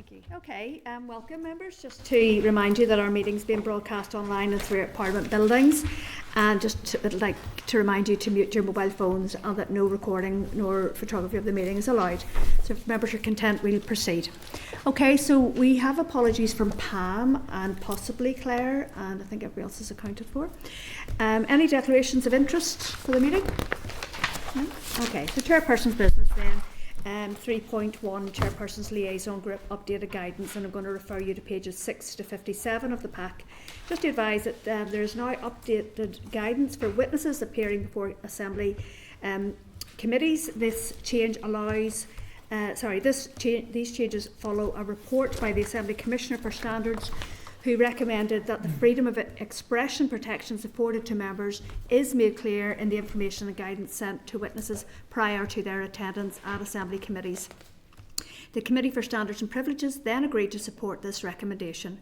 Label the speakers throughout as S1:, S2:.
S1: Thank you. Okay, welcome members. Just to remind you that our meeting's being broadcast online and through Parliament buildings, and I'd like to remind you to mute your mobile phones and that no recording nor photography of the meeting is allowed. So if members are content, we'll proceed. Okay, so we have apologies from Pam and possibly Claire, and I think everybody else is accounted for. Any declarations of interest for the meeting? No? Okay, so chairperson's business then. 3.1 Chairperson's Liaison Group Updated Guidance, and I'm going to refer you to pages 6 to 57 of the pack. Just to advise that there is now updated guidance for witnesses appearing before Assembly committees. This change allows, these changes follow a report by the Assembly Commissioner for Standards, who recommended that the freedom of expression protections afforded to members is made clear in the information and guidance sent to witnesses prior to their attendance at Assembly committees. The Committee for Standards and Privileges then agreed to support this recommendation.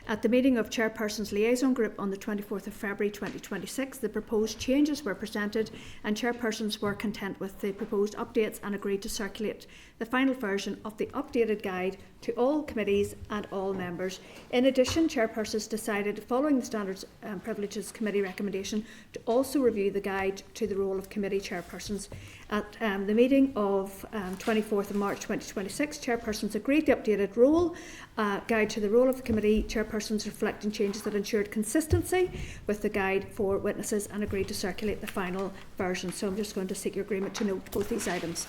S1: At the meeting of Chairperson's Liaison Group on the 24th of February 2026, the proposed changes were presented and chairpersons were content with the proposed updates and agreed to circulate the final version of the updated guide to all committees and all members. In addition, chairpersons decided, following the Standards and Privileges Committee recommendation, to also review the guide to the role of committee chairpersons. At the meeting of 24th of March 2026, chairpersons agreed the updated role guide to the role of the committee chairpersons, reflecting changes that ensured consistency with the guide for witnesses, and agreed to circulate the final version. So I'm just going to seek your agreement to note both these items.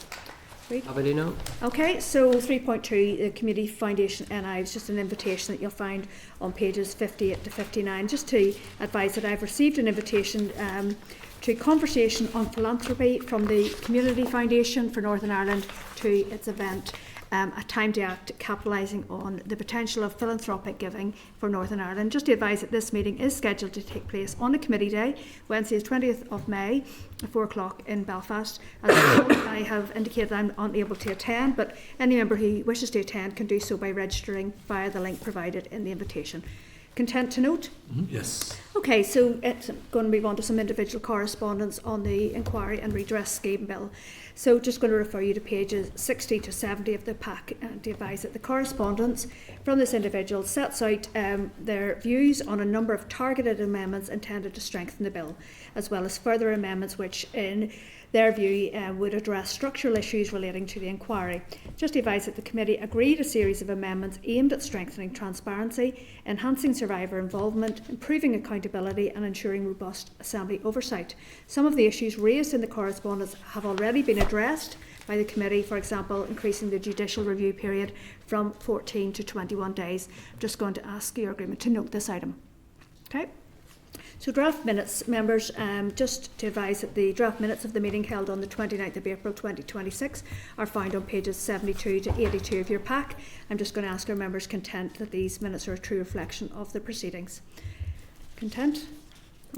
S2: Abelino.
S1: Okay, so 3.2, the Community Foundation NI, is just an invitation that you'll find on pages 58 to 59. Just to advise that I've received an invitation to conversation on philanthropy from the Community Foundation for Northern Ireland to its event, A Time to Act, capitalising on the potential of philanthropic giving for Northern Ireland. Just to advise that this meeting is scheduled to take place on a committee day, Wednesday the 20th of May, at 4 o'clock in Belfast. As I have indicated I'm unable to attend, but any member who wishes to attend can do so by registering via the link provided in the invitation. Content to note?
S3: Yes.
S1: Okay, so it's going to move on to some individual correspondence on the Inquiry and Redress Scheme Bill. So just going to refer you to pages 60 to 70 of the pack to advise that the correspondence from this individual sets out their views on a number of targeted amendments intended to strengthen the bill, as well as further amendments which, in their view, would address structural issues relating to the inquiry. Just to advise that the committee agreed a series of amendments aimed at strengthening transparency, enhancing survivor involvement, improving accountability and ensuring robust Assembly oversight. Some of the issues raised in the correspondence have already been addressed by the committee, for example, increasing the judicial review period from 14 to 21 days. I'm just going to ask your agreement to note this item. Okay. So draft minutes, members, just to advise that the draft minutes of the meeting held on the 29th of April 2026 are found on pages 72 to 82 of your pack. I'm just going to ask our members content that these minutes are a true reflection of the proceedings. Content?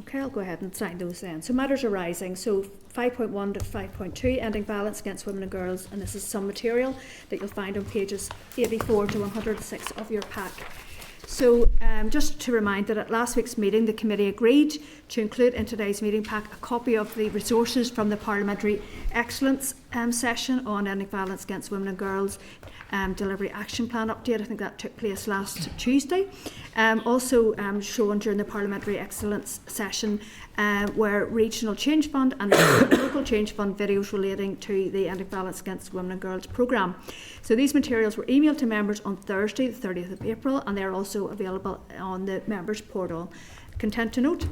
S1: Okay, I'll go ahead and sign those then. So matters arising. So 5.1 to 5.2, ending violence against women and girls, and this is some material that you'll find on pages 84 to 106 of your pack. So just to remind that at last week's meeting, the committee agreed to include in today's meeting pack a copy of the resources from the Parliamentary Excellence session on ending violence against women and girls delivery action plan update. I think that took place last Tuesday. Also shown during the Parliamentary Excellence session were Regional Change Fund and Local Change Fund videos relating to the Ending Violence Against Women and Girls programme. So these materials were emailed to members on Thursday the 30th of April, and they're also available on the members portal. Content to note?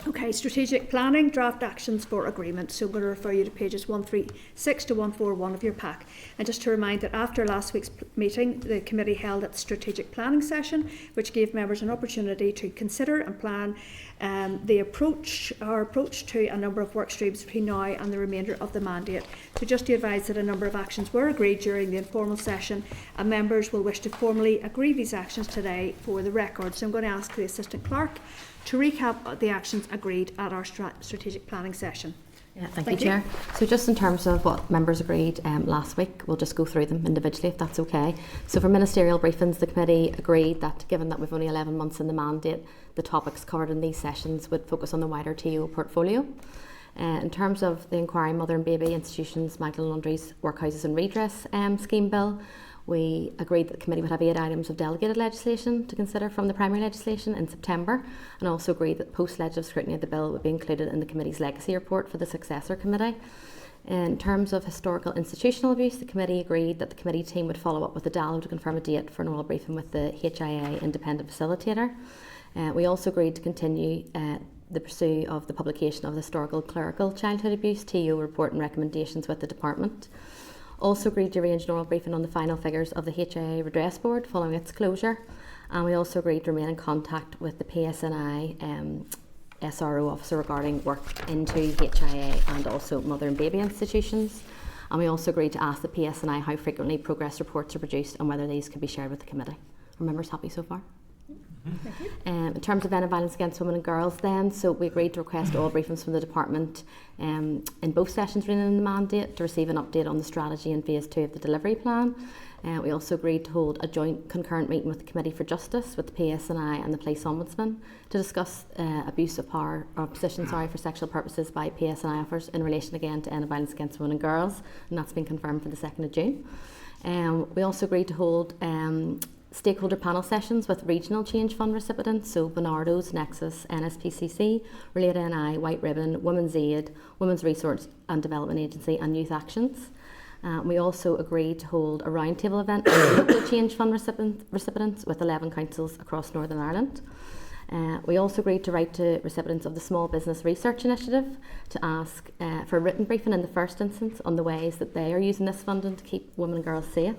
S1: Okay, strategic planning, draft actions for agreement. So I'm going to refer you to pages 136 to 141 of your pack. And just to remind that after last week's meeting, the committee held its strategic planning session, which gave members an opportunity to consider and plan our approach to a number of work streams between now and the remainder of the mandate. So just to advise that a number of actions were agreed during the informal session, and members will wish to formally agree these actions today for the record. So I'm going to ask the Assistant Clerk to recap the actions agreed at our strategic planning session.
S4: Yeah, thank you, Chair. So just in terms of what members agreed last week, we'll just go through them individually if that's okay. So for ministerial briefings, the committee agreed that given that we've only 11 months in the mandate, the topics covered in these sessions would focus on the wider TO portfolio. In terms of the inquiry, mother and baby institutions, Magdalene, Laundries, Workhouses and Redress scheme bill, we agreed that the committee would have 8 items of delegated legislation to consider from the primary legislation in September, and also agreed that post-legislative scrutiny of the bill would be included in the committee's legacy report for the successor committee. In terms of historical institutional abuse, the committee agreed that the committee team would follow up with the DALO to confirm a date for an oral briefing with the HIA independent facilitator. We also agreed to continue the pursuit of the publication of the historical clerical childhood abuse TO report and recommendations with the department. Also agreed to arrange an oral briefing on the final figures of the HIA Redress Board following its closure, and we also agreed to remain in contact with the PSNI SRO officer regarding work into HIA and also mother and baby institutions, and we also agreed to ask the PSNI how frequently progress reports are produced and whether these could be shared with the committee. Are members happy so far?
S1: Thank you.
S4: In terms of any violence against women and girls then, so we agreed to request all briefings from the department in both sessions running in the mandate to receive an update on the strategy in phase 2 of the delivery plan. We also agreed to hold a joint concurrent meeting with the Committee for Justice, with the PSNI and the Police Ombudsman to discuss abuse of power or position for sexual purposes by PSNI offers in relation again to any violence against women and girls, and that's been confirmed for the 2nd of June. We also agreed to hold stakeholder panel sessions with regional change fund recipients, so Bernardo's, Nexus, NSPCC, Relate NI, White Ribbon, Women's Aid, Women's Resource and Development Agency and Youth Actions. We also agreed to hold a roundtable event with local change fund recipients with 11 councils across Northern Ireland. We also agreed to write to recipients of the Small Business Research Initiative to ask for a written briefing in the first instance on the ways that they are using this funding to keep women and girls safe.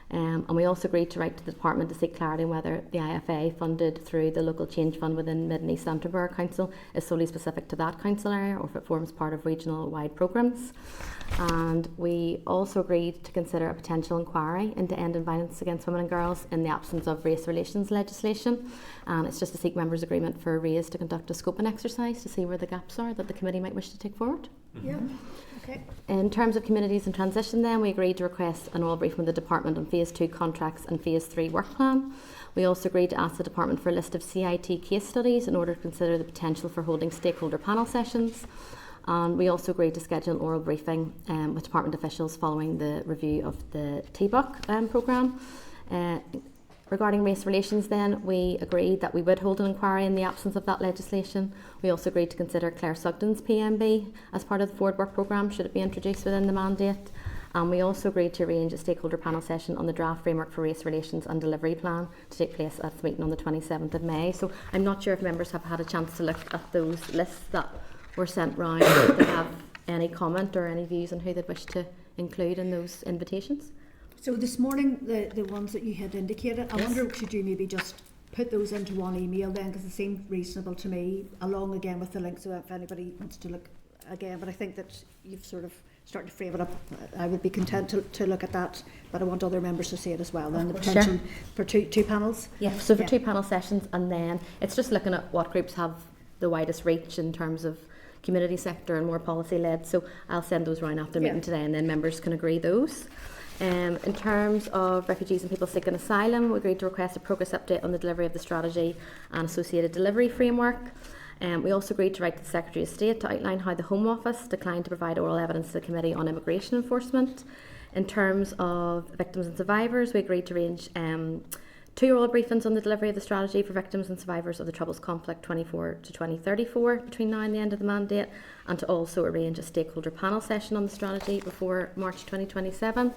S4: And we also agreed to write to the department to seek clarity on whether the IFA funded through the local change fund within Mid and East Antrim Council is solely specific to that council area or if it forms part of regional wide programmes. And we also agreed to consider a potential inquiry into ending violence against women and girls in the absence of race relations legislation. And it's just to seek members' agreement for RAISE to conduct a scoping exercise to see where the gaps are that the committee might wish to take forward.
S1: Yeah. Okay.
S4: In terms of communities in transition then, we agreed to request an oral briefing with the department on phase 2 contracts and phase 3 work plan. We also agreed to ask the department for a list of CIT case studies in order to consider the potential for holding stakeholder panel sessions. And we also agreed to schedule an oral briefing with department officials following the review of the TBUC programme. Regarding race relations then, we agreed that we would hold an inquiry in the absence of that legislation. We also agreed to consider Claire Sugden's PMB as part of the Forward Work Programme should it be introduced within the mandate. And we also agreed to arrange a stakeholder panel session on the draft framework for race relations and delivery plan to take place at the meeting on the 27th of May. So I'm not sure if members have had a chance to look at those lists that were sent round, if they have any comment or any views on who they'd wish to include in those invitations.
S1: So this morning, the ones that you had indicated, I wonder, should you maybe just put those into one email then, because it seemed reasonable to me, along again with the link, so if anybody wants to look again. But I think that you've sort of started to frame it up. I would be content to look at that, but I want other members to see it as well. Then the potential for two panels.
S4: Yeah, so for 2 panel sessions, and then it's just looking at what groups have the widest reach in terms of community sector and more policy led. So I'll send those round after the meeting today, and then members can agree those. In terms of refugees and people seeking asylum, we agreed to request a progress update on the delivery of the strategy and associated delivery framework. We also agreed to write to the Secretary of State to outline how the Home Office declined to provide oral evidence to the Committee on Immigration Enforcement. In terms of victims and survivors, we agreed to arrange 2 oral briefings on the delivery of the strategy for victims and survivors of the Troubles Conflict 24 to 2034 between now and the end of the mandate, and to also arrange a stakeholder panel session on the strategy before March 2027.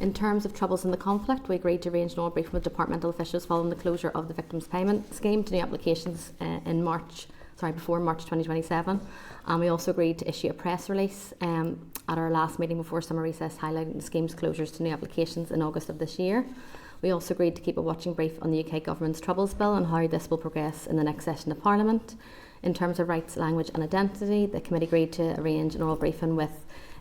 S4: In terms of troubles in the conflict, we agreed to arrange an oral briefing with departmental officials following the closure of the Victims Payment Scheme to new applications before March 2027. And we also agreed to issue a press release at our last meeting before summer recess highlighting the scheme's closures to new applications in August of this year. We also agreed to keep a watching brief on the UK Government's Troubles Bill and how this will progress in the next session of Parliament. In terms of rights, language and identity, the committee agreed to arrange an oral briefing with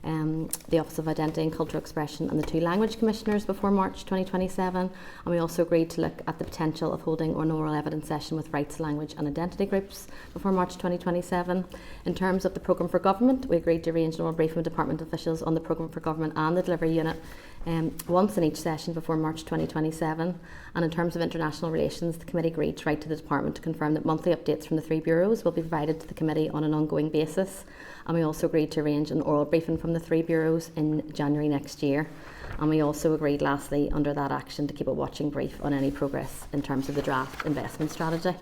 S4: the Office of Identity and Cultural Expression and the 2 language commissioners before March 2027, and we also agreed to look at the potential of holding an oral evidence session with rights, language and identity groups before March 2027. In terms of the Programme for Government, we agreed to arrange an oral briefing with department officials on the Programme for Government and the Delivery Unit once in each session before March 2027. And in terms of international relations, the committee agreed to write to the department to confirm that monthly updates from the 3 bureaus will be provided to the committee on an ongoing basis. and we also agreed to arrange an oral briefing from the 3 bureaus in January next year. And we also agreed lastly under that action to keep a watching brief on any progress in terms of the draft investment strategy.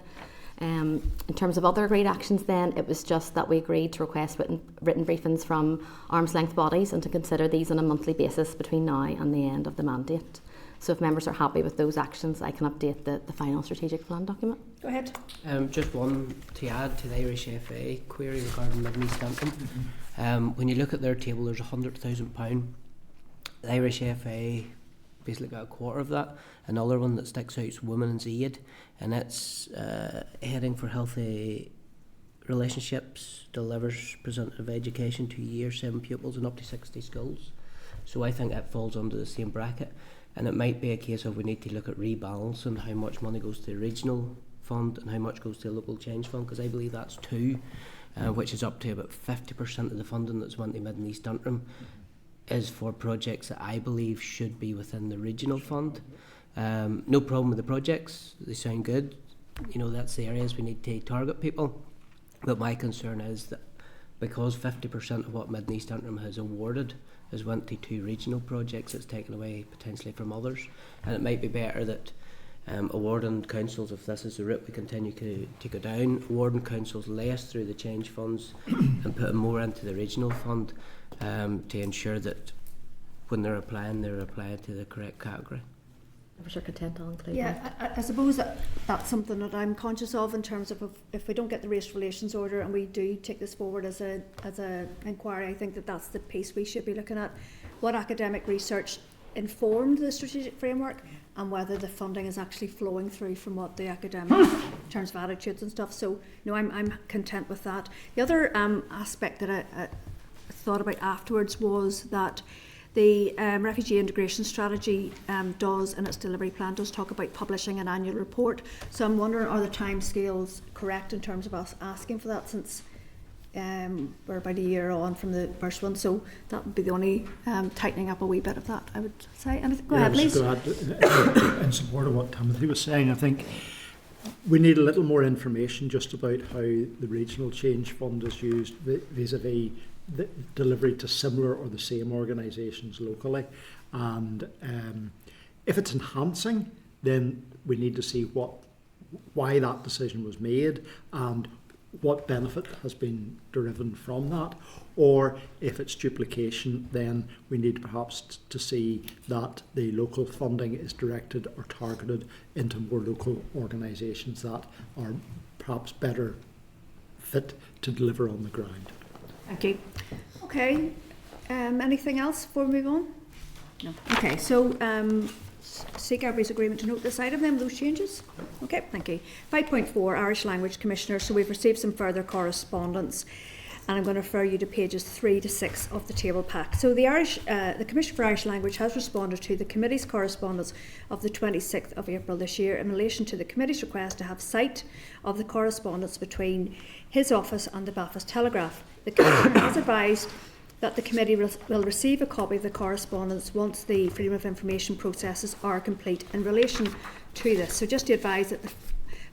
S4: In terms of other agreed actions then, it was just that we agreed to request written briefings from arm's length bodies and to consider these on a monthly basis between now and the end of the mandate. So if members are happy with those actions, I can update the final strategic plan document.
S1: Go ahead.
S2: Just one to add to the Irish FA query regarding Mid and East Antrim. When you look at their table, there's £100,000. The Irish FA basically got a quarter of that. Another one that sticks out is Women's Aid, and it's heading for healthy relationships, delivers presentative education to year 7 pupils and up to 60 schools. So I think that falls under the same bracket, and it might be a case of we need to look at rebalancing how much money goes to the regional fund and how much goes to the local change fund, because I believe that's 2, which is up to about 50% of the funding that's went to Mid and East Antrim is for projects that I believe should be within the regional fund. No problem with the projects, they sound good. You know, that's the areas we need to target people. But my concern is that because 50% of what Mid and East Antrim has awarded has went to 2 regional projects, it's taken away potentially from others. And it might be better that awarding councils, if this is the route we continue to go down, awarding councils less through the change funds and putting more into the regional fund to ensure that when they're applying to the correct category.
S4: Members are content, I'll include
S1: Yeah, I suppose that's something that I'm conscious of in terms of if we don't get the race relations order and we do take this forward as a inquiry, I think that's the piece we should be looking at. What academic research informed the strategic framework and whether the funding is actually flowing through from what the academics in terms of attitudes and stuff. So no, I'm content with that. The other aspect that I thought about afterwards was that the refugee integration strategy does, in its delivery plan, does talk about publishing an annual report. So I'm wondering, are the timescales correct in terms of us asking for that, since we're about a year on from the first one? So that would be the only tightening up a wee bit of that, I would say. And go ahead, please.
S3: In support of what Timothy was saying, I think we need a little more information just about how the regional change fund is used vis-a-vis the delivery to similar or the same organisations locally, and if it's enhancing, then we need to see why that decision was made and what benefit has been derived from that. Or if it's duplication, then we need perhaps to see that the local funding is directed or targeted into more local organisations that are perhaps better fit to deliver on the ground.
S1: Thank you. Okay, anything else before we move on? No. Okay, so seek everybody's agreement to note this item then, those changes? Okay, thank you. 5.4, Irish Language Commissioner. So we've received some further correspondence, and I'm going to refer you to pages 3 to 6 of the table pack. So the Commissioner for Irish Language has responded to the committee's correspondence of the 26th of April this year in relation to the committee's request to have sight of the correspondence between his office and the Belfast Telegraph. The Commissioner has advised that the committee will receive a copy of the correspondence once the Freedom of Information processes are complete in relation to this. So just to advise that the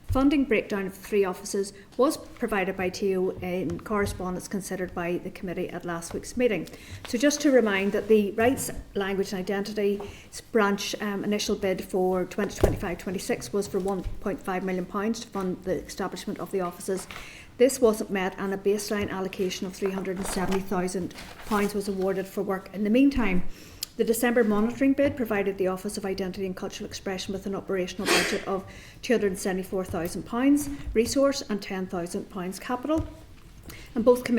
S1: funding breakdown of the 3 offices was provided by TO in correspondence considered by the committee at last week's meeting. So just to remind that the Rights, Language and Identity branch initial bid for 2025-26 was for £1.5 million to fund the establishment of the offices. This wasn't met, and a baseline allocation of £370,000 was awarded for work. In the meantime, the December monitoring bid provided the Office of Identity and Cultural Expression with an operational budget of £274,000 resource and £10,000 capital. And both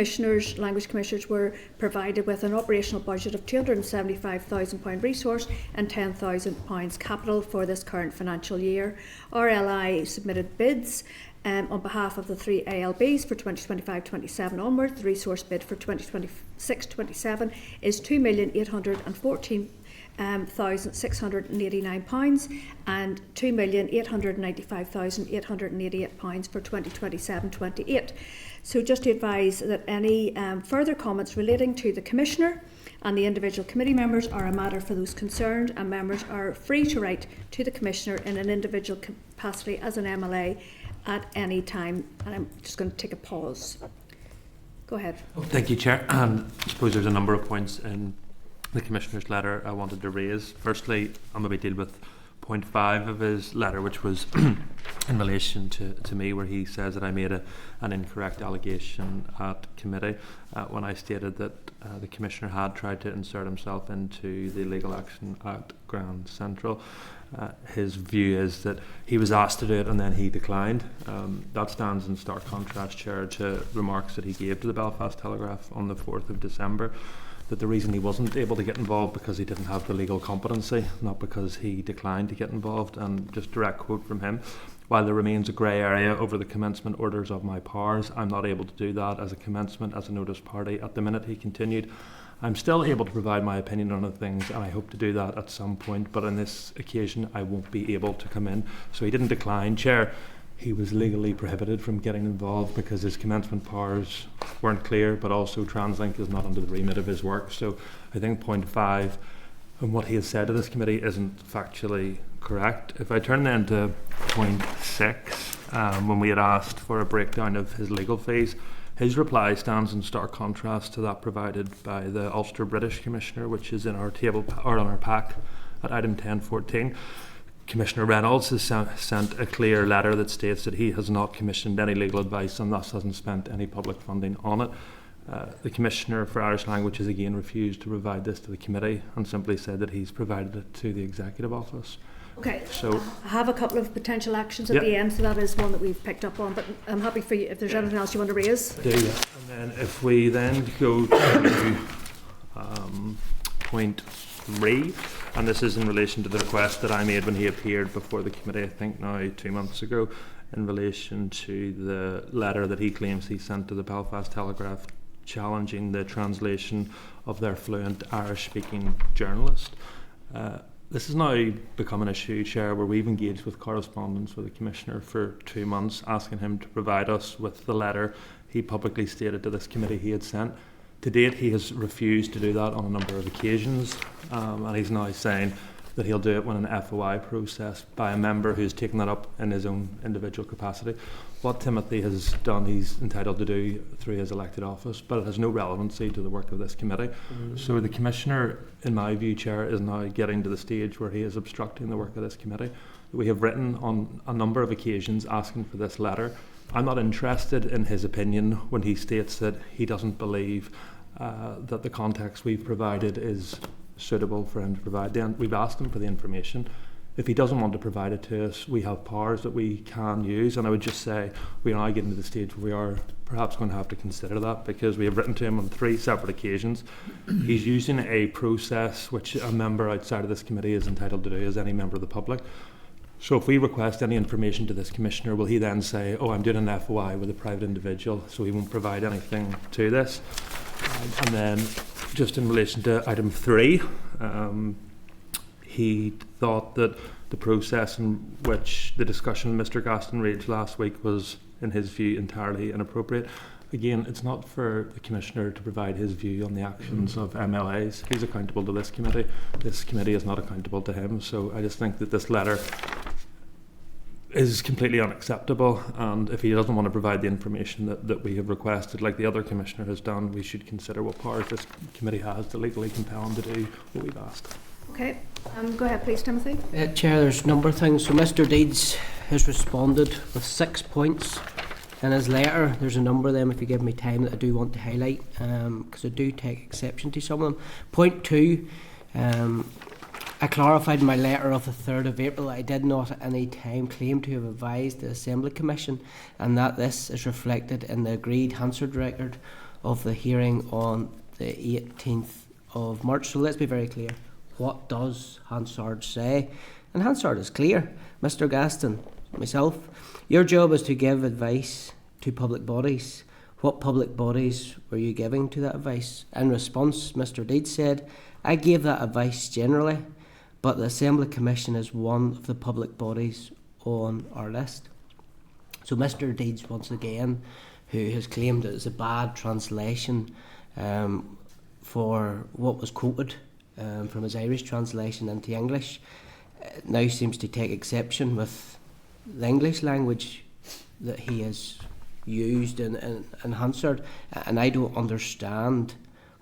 S1: language commissioners were provided with an operational budget of £275,000 resource and £10,000 capital for this current financial year. RLI submitted bids on behalf of the 3 ALBs for 2025-27 onwards. The resource bid for 2026-27 is £2,814,689 and £2,895,888 for 2027-28. So just to advise that any further comments relating to the Commissioner and the individual committee members are a matter for those concerned, and members are free to write to the Commissioner in an individual capacity as an MLA at any time. And I'm just going to take a pause. Go ahead.
S5: Thank you, Chair. And I suppose there's a number of points in the Commissioner's letter I wanted to raise. Firstly, I'm going to deal with point 5 of his letter, which was in relation to me, where he says that I made an incorrect allegation at committee when I stated that the Commissioner had tried to insert himself into the legal action at Grand Central. His view is that he was asked to do it and then he declined. That stands in stark contrast, Chair, to remarks that he gave to the Belfast Telegraph on the 4th of December, that the reason he wasn't able to get involved because he didn't have the legal competency, not because he declined to get involved. And just direct quote from him: "While there remains a grey area over the commencement orders of my powers, I'm not able to do that as a commencement, as a notice party. At the minute," he continued, "I'm still able to provide my opinion on things, and I hope to do that at some point, but on this occasion I won't be able to come in." So he didn't decline, Chair. He was legally prohibited from getting involved because his commencement powers weren't clear, but also TransLink is not under the remit of his work. So I think point 5 and what he has said to this committee isn't factually correct. If I turn then to point 6, when we had asked for a breakdown of his legal fees, his reply stands in stark contrast to that provided by the Ulster British Commissioner, which is in our table or on our pack at item 10.14. Commissioner Reynolds has sent a clear letter that states that he has not commissioned any legal advice and thus hasn't spent any public funding on it. The Commissioner for Irish Language has again refused to provide this to the committee and simply said that he's provided it to the Executive Office.
S1: Okay,
S5: so
S1: I have a couple of potential actions at
S5: yep.
S1: the end, so that is one that we've picked up on, but I'm happy for you if there's anything else you want to raise.
S5: I do, yeah. And then if we then go to point 3, and this is in relation to the request that I made when he appeared before the committee, I think now 2 months ago, in relation to the letter that he claims he sent to the Belfast Telegraph challenging the translation of their fluent Irish-speaking journalist. This has now become an issue, Chair, where we've engaged with correspondence with the Commissioner for 2 months, asking him to provide us with the letter he publicly stated to this committee he had sent. To date, he has refused to do that on a number of occasions, and he's now saying that he'll do it when an FOI process by a member who's taken that up in his own individual capacity. What Timothy has done, he's entitled to do through his elected office, but it has no relevancy to the work of this committee. So the Commissioner, in my view, Chair, is now getting to the stage where he is obstructing the work of this committee. We have written on a number of occasions asking for this letter. I'm not interested in his opinion when he states that he doesn't believe that the context we've provided is suitable for him to provide. Then we've asked him for the information. If he doesn't want to provide it to us, we have powers that we can use, and I would just say we are now getting to the stage where we are perhaps going to have to consider that, because we have written to him on 3 separate occasions. He's using a process which a member outside of this committee is entitled to do, as any member of the public. So if we request any information to this Commissioner, will he then say, "Oh, I'm doing an FOI with a private individual, so he won't provide anything to this"? And then just in relation to item 3, he thought that the process in which the discussion with Mr Gaston raged last week was, in his view, entirely inappropriate. Again, it's not for the Commissioner to provide his view on the actions of MLAs. He's accountable to this committee. This committee is not accountable to him. So I just think that this letter is completely unacceptable, and if he doesn't want to provide the information that we have requested, like the other Commissioner has done, we should consider what powers this committee has to legally compel him to do what we've asked.
S1: Okay, go ahead please, Timothy.
S2: Chair, there's a number of things. So Mr Deeds has responded with 6 points in his letter. There's a number of them, if you give me time, that I do want to highlight, because I do take exception to some of them. Point 2, I clarified in my letter of the 3rd of April that I did not at any time claim to have advised the Assembly Commission, and that this is reflected in the agreed Hansard record of the hearing on the 18th of March. So let's be very clear. What does Hansard say? And Hansard is clear. Mr Gaston, myself, your job is to give advice to public bodies. What public bodies were you giving to that advice? In response, Mr Deeds said, I gave that advice generally, but the Assembly Commission is one of the public bodies on our list. So Mr Deeds, once again, who has claimed it is a bad translation for what was quoted from his Irish translation into English, now seems to take exception with the English language that he has used in Hansard, and I don't understand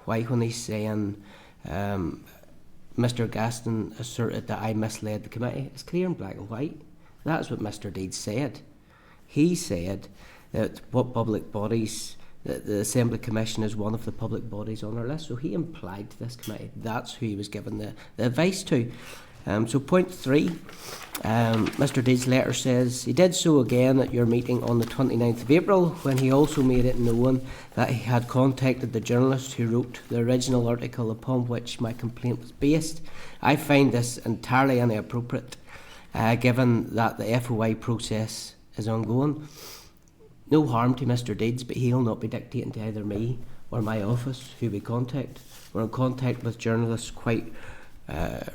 S2: why, when he's saying Mr. Gaston asserted that I misled the committee. It's clear in black and white. That's what Mr. Deeds said. He said that what public bodies, that the Assembly Commission is one of the public bodies on our list. So he implied to this committee that's who he was given the advice to. So point 3, Mr. Deeds' letter says he did so again at your meeting on the 29th of April, when he also made it known that he had contacted the journalist who wrote the original article upon which my complaint was based. I find this entirely inappropriate, given that the FOI process is ongoing. No harm to Mr. Deeds, but he'll not be dictating to either me or my office who we contact. We're in contact with journalists quite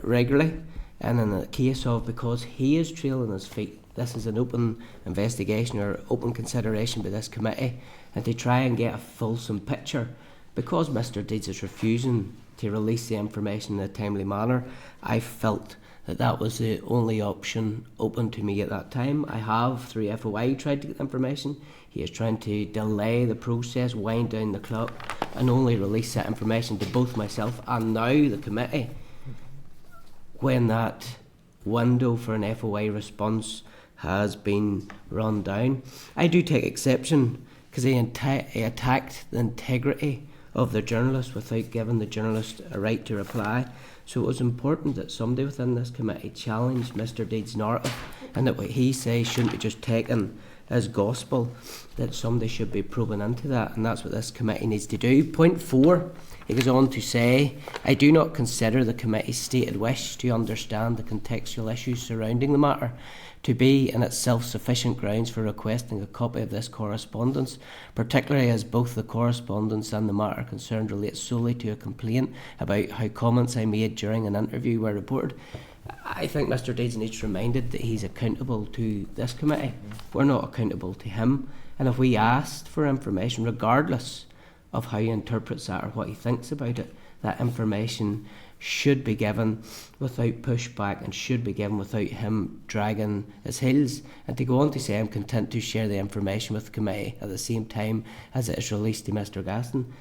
S2: regularly, and in the case of, because he is trailing his feet, this is an open investigation or open consideration by this committee, and to try and get a fulsome picture, because Mr. Deeds is refusing to release the information in a timely manner, I felt that that was the only option open to me at that time. I have, through FOI, tried to get information. He is trying to delay the process, wind down the clock, and only release that information to both myself and now the committee when that window for an FOI response has been run down. I do take exception, because he attacked the integrity of the journalist without giving the journalist a right to reply. So it was important that somebody within this committee challenged Mr. Deeds' narrative, and that what he says shouldn't be just taken as gospel, that somebody should be probing into that, and that's what this committee needs to do. Point 4, he goes on to say, I do not consider the committee's stated wish to understand the contextual issues surrounding the matter to be in itself sufficient grounds for requesting a copy of this correspondence, particularly as both the correspondence and the matter concerned relate solely to a complaint about how comments I made during an interview were reported. I think Mr. Deeds needs reminded that he's accountable to this committee. We're not accountable to him, and if we asked for information, regardless of how he interprets that or what he thinks about it, that information should be given without pushback and should be given without him dragging his heels. And to go on to say I'm content to share the information with the committee at the same time as it is released to Mr. Gaston,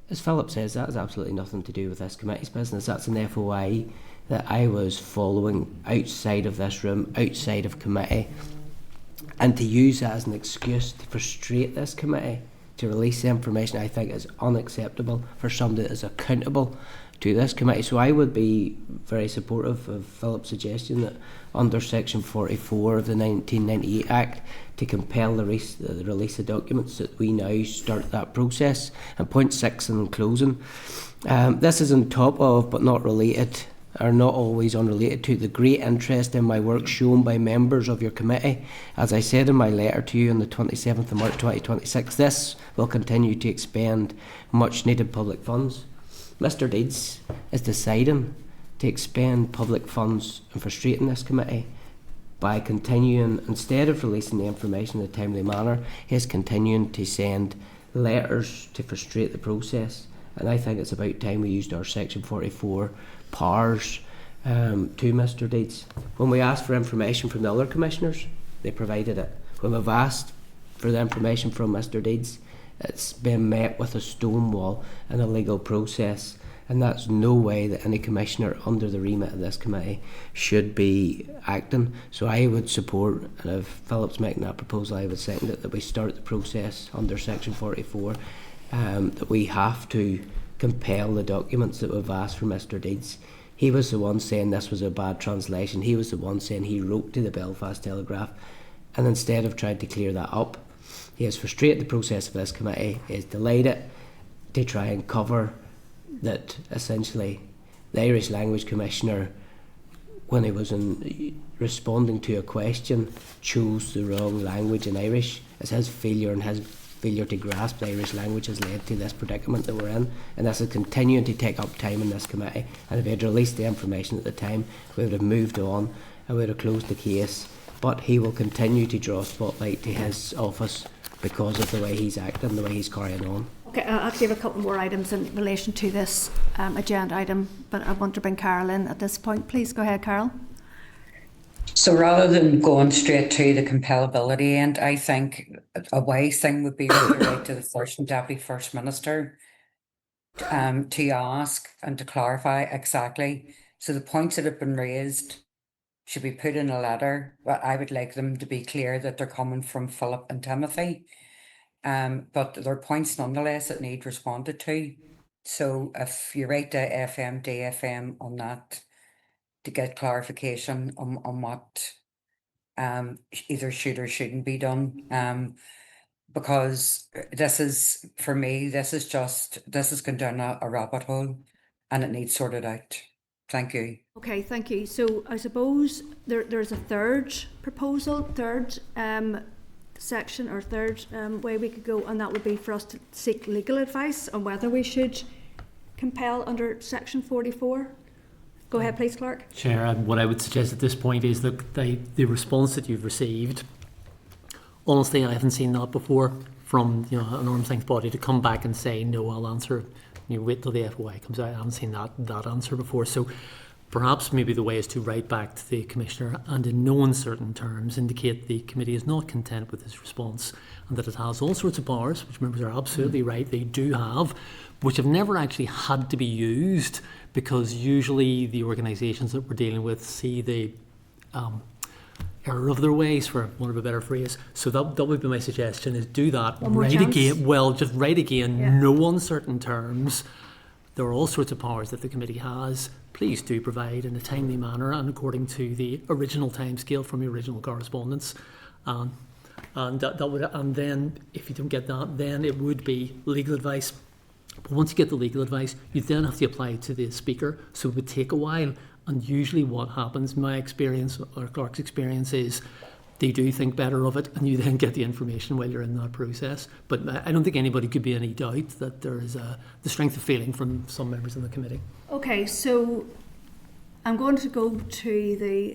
S2: as Philip says, that has absolutely nothing to do with this committee's business. That's an FOI that I was following outside of this room, outside of committee, and to use that as an excuse to frustrate this committee to release the information, I think is unacceptable for somebody that is accountable to this committee. So I would be very supportive of Philip's suggestion that under section 44 of the 1998 Act, to compel the release of documents, that we now start that process. And point 6 in closing, this is on top of, but not related, are not always unrelated to, the great interest in my work shown by members of your committee. As I said in my letter to you on the 27th of March 2026, this will continue to expend much needed public funds. Mr. Deeds is deciding to expend public funds and frustrating this committee by continuing, instead of releasing the information in a timely manner, he is continuing to send letters to frustrate the process. And I think it's about time we used our section 44 powers to Mr. Deeds. When we asked for information from the other commissioners, they provided it. When we've asked for the information from Mr. Deeds, it's been met with a stone wall and a legal process, and that's no way that any commissioner under the remit of this committee should be acting. So I would support, and if Philip's making that proposal, I would second it, that we start the process under section 44, that we have to compel the documents that we've asked for Mr. Deeds. He was the one saying this was a bad translation. He was the one saying he wrote to the Belfast Telegraph, and instead of trying to clear that up, he has frustrated the process of this committee. He has delayed it to try and cover that essentially the Irish Language Commissioner, when he was responding to a question, chose the wrong language in Irish. It's his failure, and his failure to grasp the Irish language has led to this predicament that we're in, and this is continuing to take up time in this committee. And if he had released the information at the time, we would have moved on and we would have closed the case. But he will continue to draw a spotlight to his office because of the way he's acting, the way he's carrying on.
S1: Okay, I actually have a couple more items in relation to this agenda item, but I want to bring Carol in at this point. Please go ahead, Carol.
S6: So rather than going straight to the compellability end, I think a wise thing would be to write to the First and Deputy First Minister to ask and to clarify exactly. So the points that have been raised should be put in a letter, but I would like them to be clear that they're coming from Philip and Timothy. But there are points nonetheless that need responded to. So if you write to FM, DFM on that to get clarification on what either should or shouldn't be done. Because this is, for me, this is going down a rabbit hole and it needs sorted out. Thank you.
S1: Okay, thank you. So I suppose there's a third proposal, third section or third way we could go, and that would be for us to seek legal advice on whether we should compel under section 44. Go ahead, please, Clerk.
S7: Chair, what I would suggest at this point is that the response that you've received, honestly, I haven't seen that before from an arm's length body to come back and say, no, I'll answer. You wait till the FOI comes out. I haven't seen that answer before. So perhaps maybe the way is to write back to the Commissioner and in no uncertain terms indicate the committee is not content with this response and that it has all sorts of powers, which members are absolutely right, they do have, which have never actually had to be used because usually the organisations that we're dealing with see the error of their ways, for want of a better phrase. So that would be my suggestion, is do that. Write again. Well, just write again, yeah. No uncertain terms. There are all sorts of powers that the committee has. Please do provide in a timely manner and according to the original timescale from the original correspondence. And then if you don't get that, then it would be legal advice. But once you get the legal advice, you then have to apply it to the Speaker. So it would take a while. And usually what happens, my experience or Clark's experience, is they do think better of it and you then get the information while you're in that process. But I don't think anybody could be any doubt that there is the strength of feeling from some members in the committee. Okay,
S1: so I'm going to go to the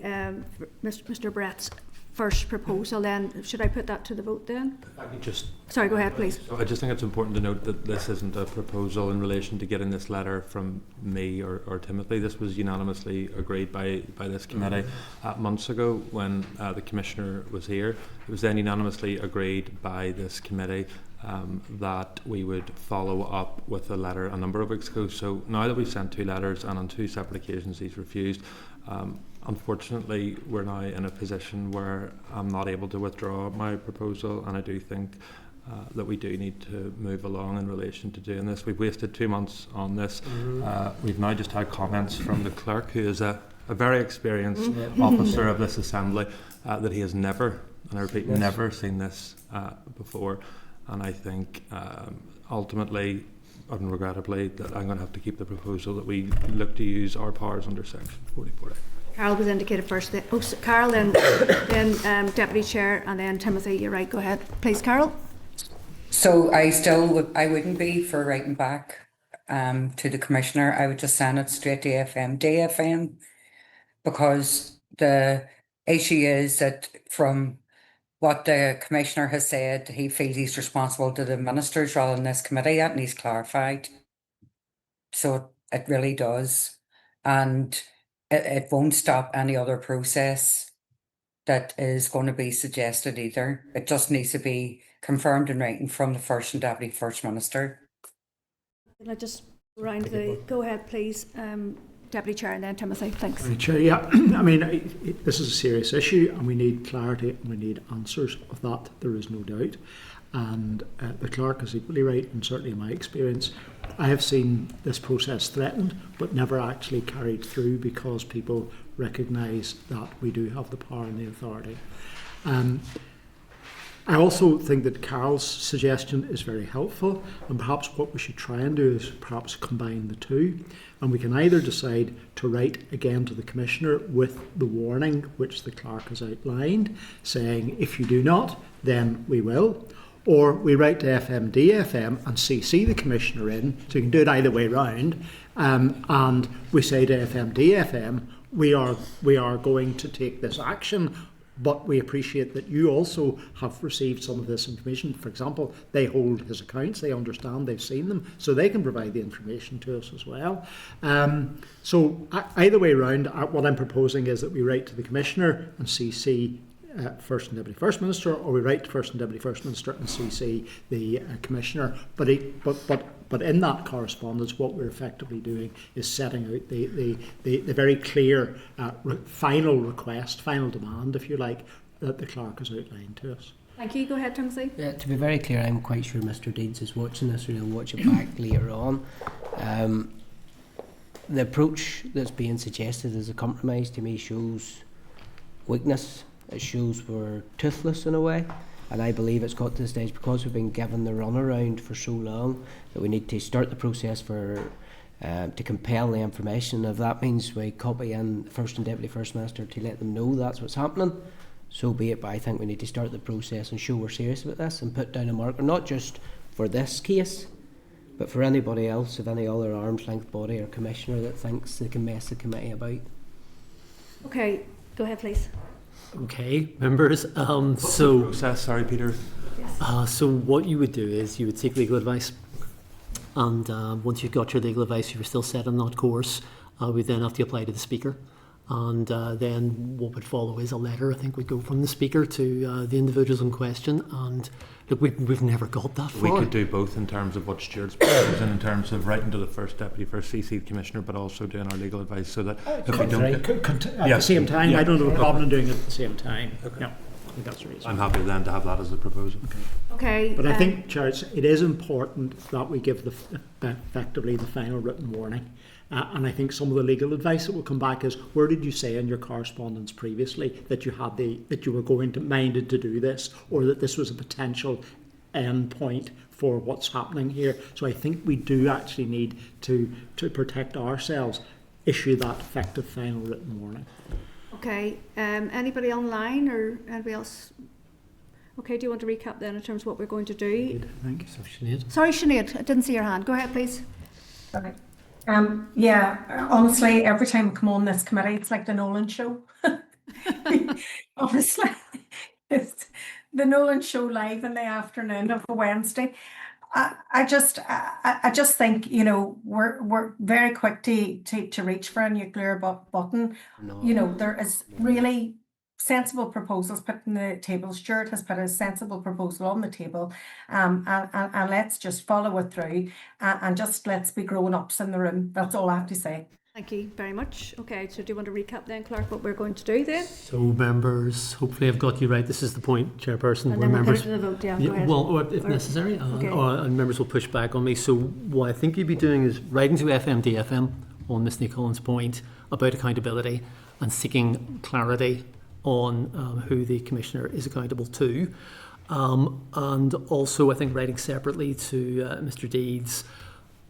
S1: Mr. Brett's first proposal then. Should I put that to the vote then?
S5: I could just...
S1: Sorry, go ahead, please.
S5: So I just think it's important to note that this isn't a proposal in relation to getting this letter from me or Timothy. This was unanimously agreed by this committee months ago when the Commissioner was here. It was then unanimously agreed by this committee that we would follow up with a letter a number of weeks ago. So now that we've sent 2 letters and on 2 separate occasions he's refused, unfortunately, we're now in a position where I'm not able to withdraw my proposal, and I do think that we do need to move along in relation to doing this. We've wasted 2 months on this. We've now just had comments from the clerk, who is a very experienced officer of this assembly, that he has never, and I repeat, never seen this before. And I think ultimately, and regrettably, that I'm going to have to keep the proposal that we look to use our powers under section 44A.
S1: Carol was indicated first. Carol, then Deputy Chair, and then Timothy. You're right. Go ahead, please, Carol.
S6: So I wouldn't be for writing back to the Commissioner. I would just send it straight to FM, DFM, because the issue is that from what the Commissioner has said, he feels he's responsible to the ministers rather than this committee. That needs clarified. So it really does, and it won't stop any other process that is going to be suggested either. It just needs to be confirmed in writing from the First and Deputy First Minister.
S1: Can I just round the... Go ahead, please, Deputy Chair, and then Timothy. Thanks.
S3: Chair, yeah. I mean, this is a serious issue and we need clarity and we need answers of that. There is no doubt. And the clerk is equally right, and certainly in my experience, I have seen this process threatened but never actually carried through because people recognise that we do have the power and the authority. I also think that Carol's suggestion is very helpful, and perhaps what we should try and do is perhaps combine the two, and we can either decide to write again to the Commissioner with the warning which the clerk has outlined, saying if you do not, then we will. Or we write to FM/DFM and CC the Commissioner in, so you can do it either way round, and we say to FM/DFM, we are going to take this action but we appreciate that you also have received some of this information. For example, they hold his accounts, they understand, they've seen them, so they can provide the information to us as well. So either way around, what I'm proposing is that we write to the Commissioner and CC First and Deputy First Minister, or we write to First and Deputy First Minister and CC the Commissioner. But in that correspondence, what we're effectively doing is setting out the very clear final request, final demand, if you like, that the clerk has outlined to us.
S1: Thank you. Go ahead, Tumsley.
S2: Yeah, to be very clear, I'm quite sure Mr. Deeds is watching this, or he'll watch it back later on. The approach that's being suggested as a compromise to me shows weakness. It shows we're toothless in a way, and I believe it's got to the stage because we've been given the runaround for so long that we need to start the process for to compel the information. If that means we copy in First and Deputy First Minister to let them know that's what's happening, so be it. But I think we need to start the process and show we're serious about this and put down a marker, not just for this case, but for anybody else of any other arm's length body or commissioner that thinks they can mess the committee about.
S1: Okay, go ahead, please.
S7: Okay, members.
S5: Sorry, Peter.
S7: So what you would do is you would seek legal advice, and once you've got your legal advice, you were still set on that course. We then have to apply to the Speaker, and then what would follow is a letter. I think would go from the Speaker to the individuals in question. And look, we've never got that far.
S5: We could do both in terms of what Stuart's proposing, in terms of writing to the First Deputy, First CC Commissioner, but also doing our legal advice, so that if we don't
S3: At the same time, I don't have a problem in doing it at the same time. Okay. Yeah, I think that's the reason.
S5: I'm happy then to have that as a proposal.
S1: Okay.
S3: But I think, Chair, it is important that we give effectively the final written warning. And I think some of the legal advice that will come back is, where did you say in your correspondence previously that you had that you were minded to do this, or that this was a potential end point for what's happening here? So I think we do actually need to protect ourselves, issue that effective final written warning.
S1: Okay. Anybody online or anybody else? Okay. Do you want to recap then in terms of what we're going to do?
S3: Thank you.
S7: So Sinead.
S1: Sorry, Sinead, I didn't see your hand. Go ahead, please.
S8: Sorry. Yeah, honestly, every time I come on this committee, it's like the Nolan show. Honestly, it's the Nolan show live in the afternoon of a Wednesday. I just think, you know, we're very quick to reach for a nuclear button.
S2: No.
S8: You know, there is really sensible proposals put on the table. Stuart has put a sensible proposal on the table, and let's just follow it through, and just let's be grown-ups in the room. That's all I have to say.
S1: Thank you very much. Okay, so do you want to recap then, Clerk, what we're going to do then?
S7: So members, hopefully I've got you right. This is the point, Chairperson.
S1: And
S7: where
S1: then we'll
S7: members,
S1: put it to the vote, yeah, go ahead.
S7: well, or if necessary,
S1: okay.
S7: and members will push back on me. So what I think you'd be doing is writing to FMDFM on Ms Nicolan's point about accountability and seeking clarity on who the Commissioner is accountable to. And also I think writing separately to Mr Deeds,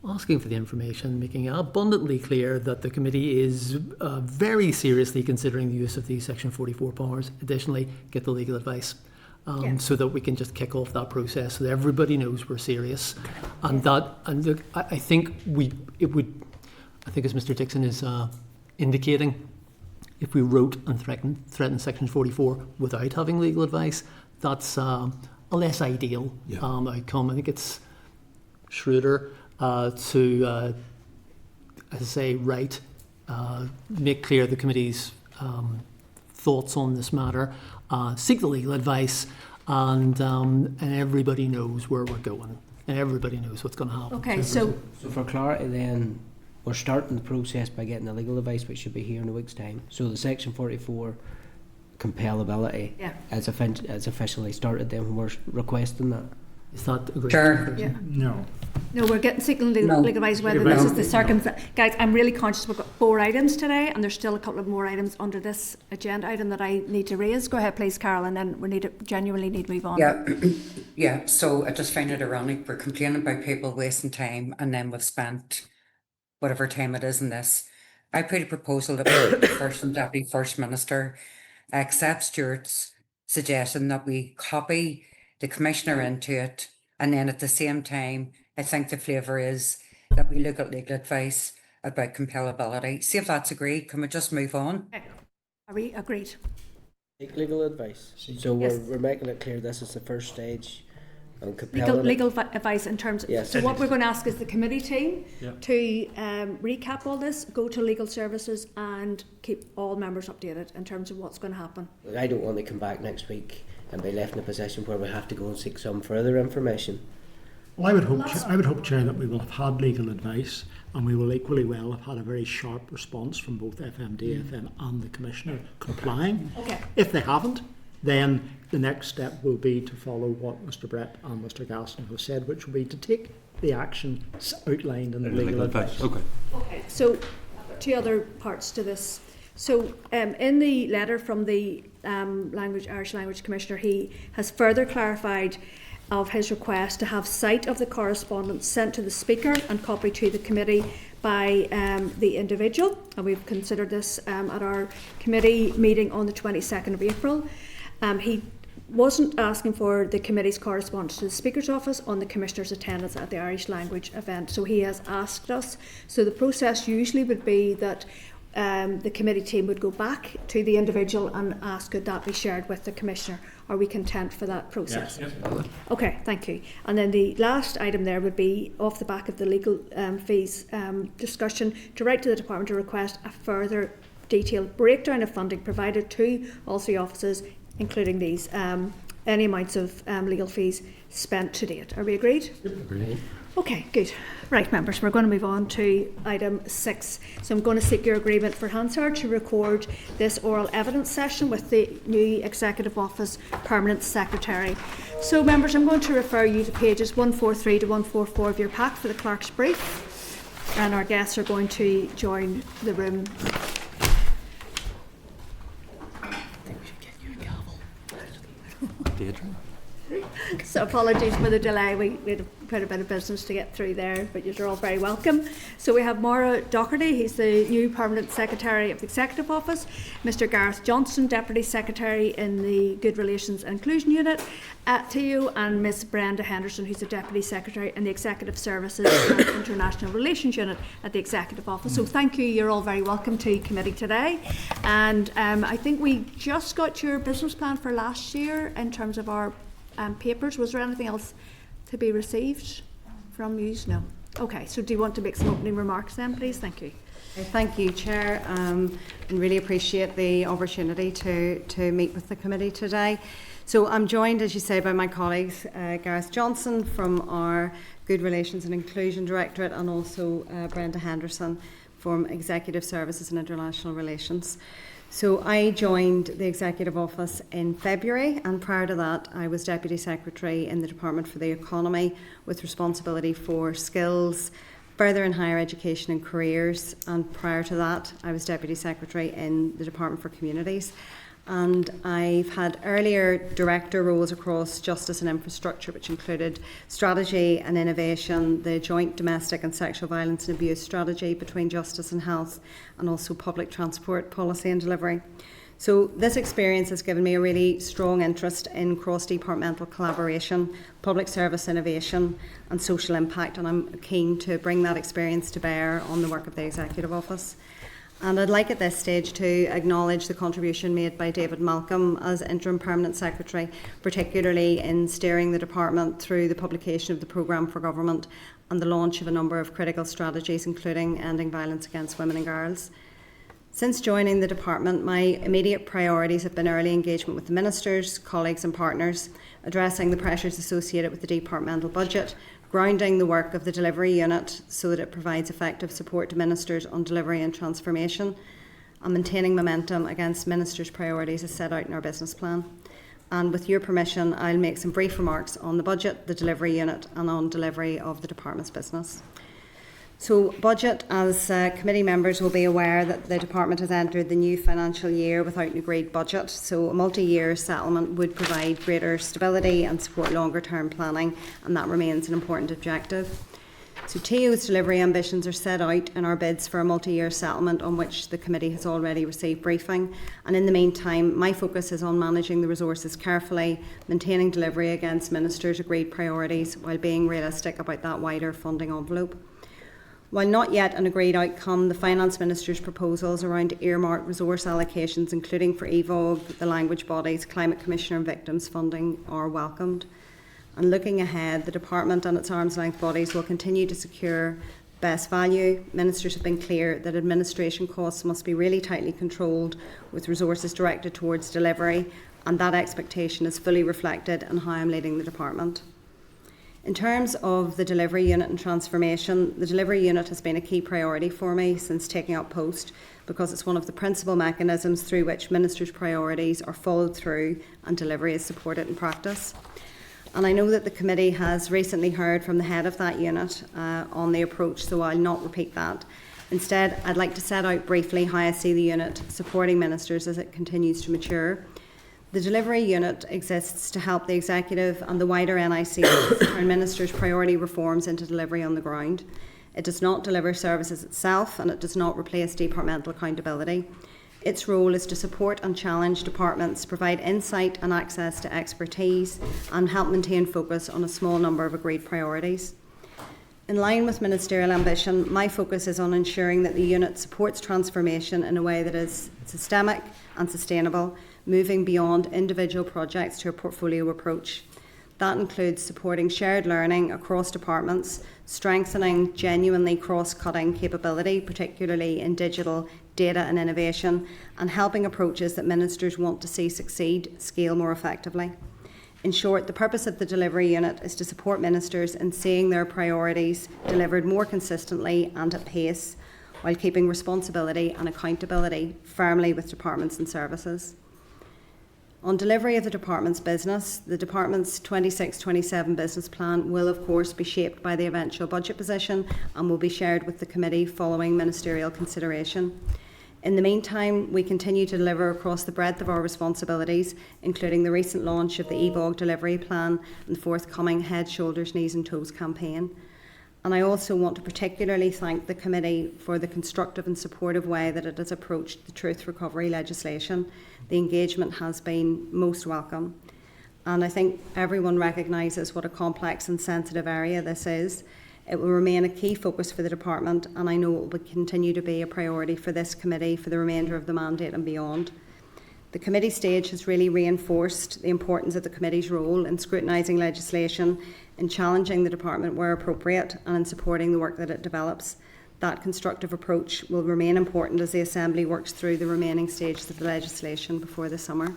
S7: asking for the information, making it abundantly clear that the committee is very seriously considering the use of these Section 44 powers. Additionally, get the legal advice. So that we can just kick off that process so that everybody knows we're serious. And look, I think I think as Mr Dixon is indicating, if we wrote and threatened Section 44 without having legal advice, that's a less ideal outcome. I think it's shrewder to, as I say, make clear the committee's thoughts on this matter, seek the legal advice, and everybody knows where we're going, and everybody knows what's going to happen.
S1: Okay, so
S2: for clarity then, we're starting the process by getting the legal advice, which should be here in a week's time. So the Section 44 compellability is officially started then when we're requesting that.
S7: Is that agreed?
S6: Sure.
S1: Yeah.
S3: No.
S1: No, we're seeking legal advice whether this is the circumstance. Guys, I'm really conscious we've got 4 items today, and there's still a couple of more items under this agenda item that I need to raise. Go ahead, please, Carol, and then we genuinely need to move on.
S6: Yeah. So I just find it ironic. We're complaining about people wasting time, and then we've spent whatever time it is in this. I put a proposal that the First and Deputy First Minister accept Stuart's suggestion that we copy the Commissioner into it, and then at the same time, I think the flavour is that we look at legal advice about compellability. See if that's agreed. Can we just move on?
S1: Okay. Are we agreed?
S2: Take legal advice. So we're making it clear this is the first stage.
S1: Legal advice in terms of,
S2: yes.
S1: So what we're going to ask is the committee team
S5: Yeah.
S1: to recap all this, go to legal services and keep all members updated in terms of what's going to happen.
S2: I don't want to come back next week and be left in a position where we have to go and seek some further information.
S3: Well, I would hope, Chair, that we will have had legal advice, and we will equally well have had a very sharp response from both FMD, FM and the Commissioner complying.
S1: Okay.
S3: If they haven't, then the next step will be to follow what Mr Brett and Mr Gaston have said, which will be to take the action outlined in the legal advice.
S5: Okay.
S1: Okay, so two other parts to this. So in the letter from the Irish Language Commissioner, he has further clarified of his request to have sight of the correspondence sent to the Speaker and copied to the committee by the individual, and we've considered this at our committee meeting on the 22nd of April. He wasn't asking for the committee's correspondence to the Speaker's office on the Commissioner's attendance at the Irish language event, so he has asked us. So the process usually would be that the committee team would go back to the individual and ask could that be shared with the Commissioner. Are we content for that process?
S5: Yes.
S1: Okay, thank you. And then the last item there would be off the back of the legal fees discussion to write to the Department to request a further detailed breakdown of funding provided to all three offices, including these, any amounts of legal fees spent to date. Are we agreed?
S5: Agreed.
S1: Okay, good. Right, members, we're going to move on to item 6. So I'm going to seek your agreement for Hansard to record this oral evidence session with the new Executive Office Permanent Secretary. So members, I'm going to refer you to pages 143 to 144 of your pack for the clerk's brief, and our guests are going to join the room.
S5: Deirdre.
S1: So apologies for the delay, we had quite a bit of business to get through there, but you're all very welcome. So we have Maura Docherty, he's the new Permanent Secretary of the Executive Office, Mr Gareth Johnson, Deputy Secretary in the Good Relations and Inclusion Unit at TU, and Miss Brenda Henderson, who's the Deputy Secretary in the Executive Services and International Relations Unit at the Executive Office. So thank you, you're all very welcome to committee today. And I think we just got your business plan for last year in terms of our papers. Was there anything else to be received from you? No. Okay, so do you want to make some opening remarks then, please? Thank you.
S9: Thank you, Chair, and really appreciate the opportunity to meet with the committee today. So I'm joined, as you say, by my colleagues, Gareth Johnson from our Good Relations and Inclusion Directorate, and also Brenda Henderson from Executive Services and International Relations. So I joined the Executive Office in February, and prior to that I was Deputy Secretary in the Department for the Economy with responsibility for skills, further and higher education and careers, and prior to that I was Deputy Secretary in the Department for Communities. And I've had earlier director roles across justice and infrastructure, which included strategy and innovation, the joint domestic and sexual violence and abuse strategy between justice and health, and also public transport policy and delivery. So this experience has given me a really strong interest in cross-departmental collaboration, public service innovation and social impact, and I'm keen to bring that experience to bear on the work of the Executive Office. And I'd like at this stage to acknowledge the contribution made by David Malcolm as Interim Permanent Secretary, particularly in steering the Department through the publication of the Programme for Government and the launch of a number of critical strategies, including ending violence against women and girls. Since joining the Department, my immediate priorities have been early engagement with the Ministers, colleagues and partners, addressing the pressures associated with the departmental budget, grounding the work of the delivery unit so that it provides effective support to Ministers on delivery and transformation, and maintaining momentum against Ministers' priorities as set out in our business plan. And with your permission, I'll make some brief remarks on the budget, the delivery unit and on delivery of the Department's business. So budget, as committee members will be aware that the Department has entered the new financial year without an agreed budget, so a multi-year settlement would provide greater stability and support longer term planning, and that remains an important objective. So TU's delivery ambitions are set out in our bids for a multi-year settlement, on which the committee has already received briefing, and in the meantime my focus is on managing the resources carefully, maintaining delivery against Ministers' agreed priorities while being realistic about that wider funding envelope. While not yet an agreed outcome, the Finance Minister's proposals around earmarked resource allocations, including for EVOG, the language bodies, Climate Commissioner and Victims funding, are welcomed. And looking ahead, the Department and its arm's length bodies will continue to secure best value. Ministers have been clear that administration costs must be really tightly controlled, with resources directed towards delivery, and that expectation is fully reflected in how I'm leading the department. In terms of the delivery unit and transformation, the delivery unit has been a key priority for me since taking up post, because it's one of the principal mechanisms through which ministers' priorities are followed through and delivery is supported in practice. And I know that the committee has recently heard from the head of that unit on the approach, so I'll not repeat that. Instead, I'd like to set out briefly how I see the unit supporting ministers as it continues to mature. The delivery unit exists to help the executive and the wider NIC turn ministers' priority reforms into delivery on the ground. It does not deliver services itself, and it does not replace departmental accountability. Its role is to support and challenge departments, provide insight and access to expertise, and help maintain focus on a small number of agreed priorities. In line with ministerial ambition, my focus is on ensuring that the unit supports transformation in a way that is systemic and sustainable, moving beyond individual projects to a portfolio approach. That includes supporting shared learning across departments, strengthening genuinely cross-cutting capability, particularly in digital data and innovation, and helping approaches that ministers want to see succeed scale more effectively. In short, the purpose of the delivery unit is to support ministers in seeing their priorities delivered more consistently and at pace, while keeping responsibility and accountability firmly with departments and services. On delivery of the department's business, the department's 26-27 business plan will of course be shaped by the eventual budget position and will be shared with the committee following ministerial consideration. In the meantime, we continue to deliver across the breadth of our responsibilities, including the recent launch of the EVOG delivery plan and the forthcoming Head, Shoulders, Knees and Toes campaign. And I also want to particularly thank the committee for the constructive and supportive way that it has approached the truth recovery legislation. The engagement has been most welcome. And I think everyone recognises what a complex and sensitive area this is. It will remain a key focus for the department, and I know it will continue to be a priority for this committee for the remainder of the mandate and beyond. The committee stage has really reinforced the importance of the committee's role in scrutinising legislation, in challenging the department where appropriate, and in supporting the work that it develops. That constructive approach will remain important as the Assembly works through the remaining stages of the legislation before the summer.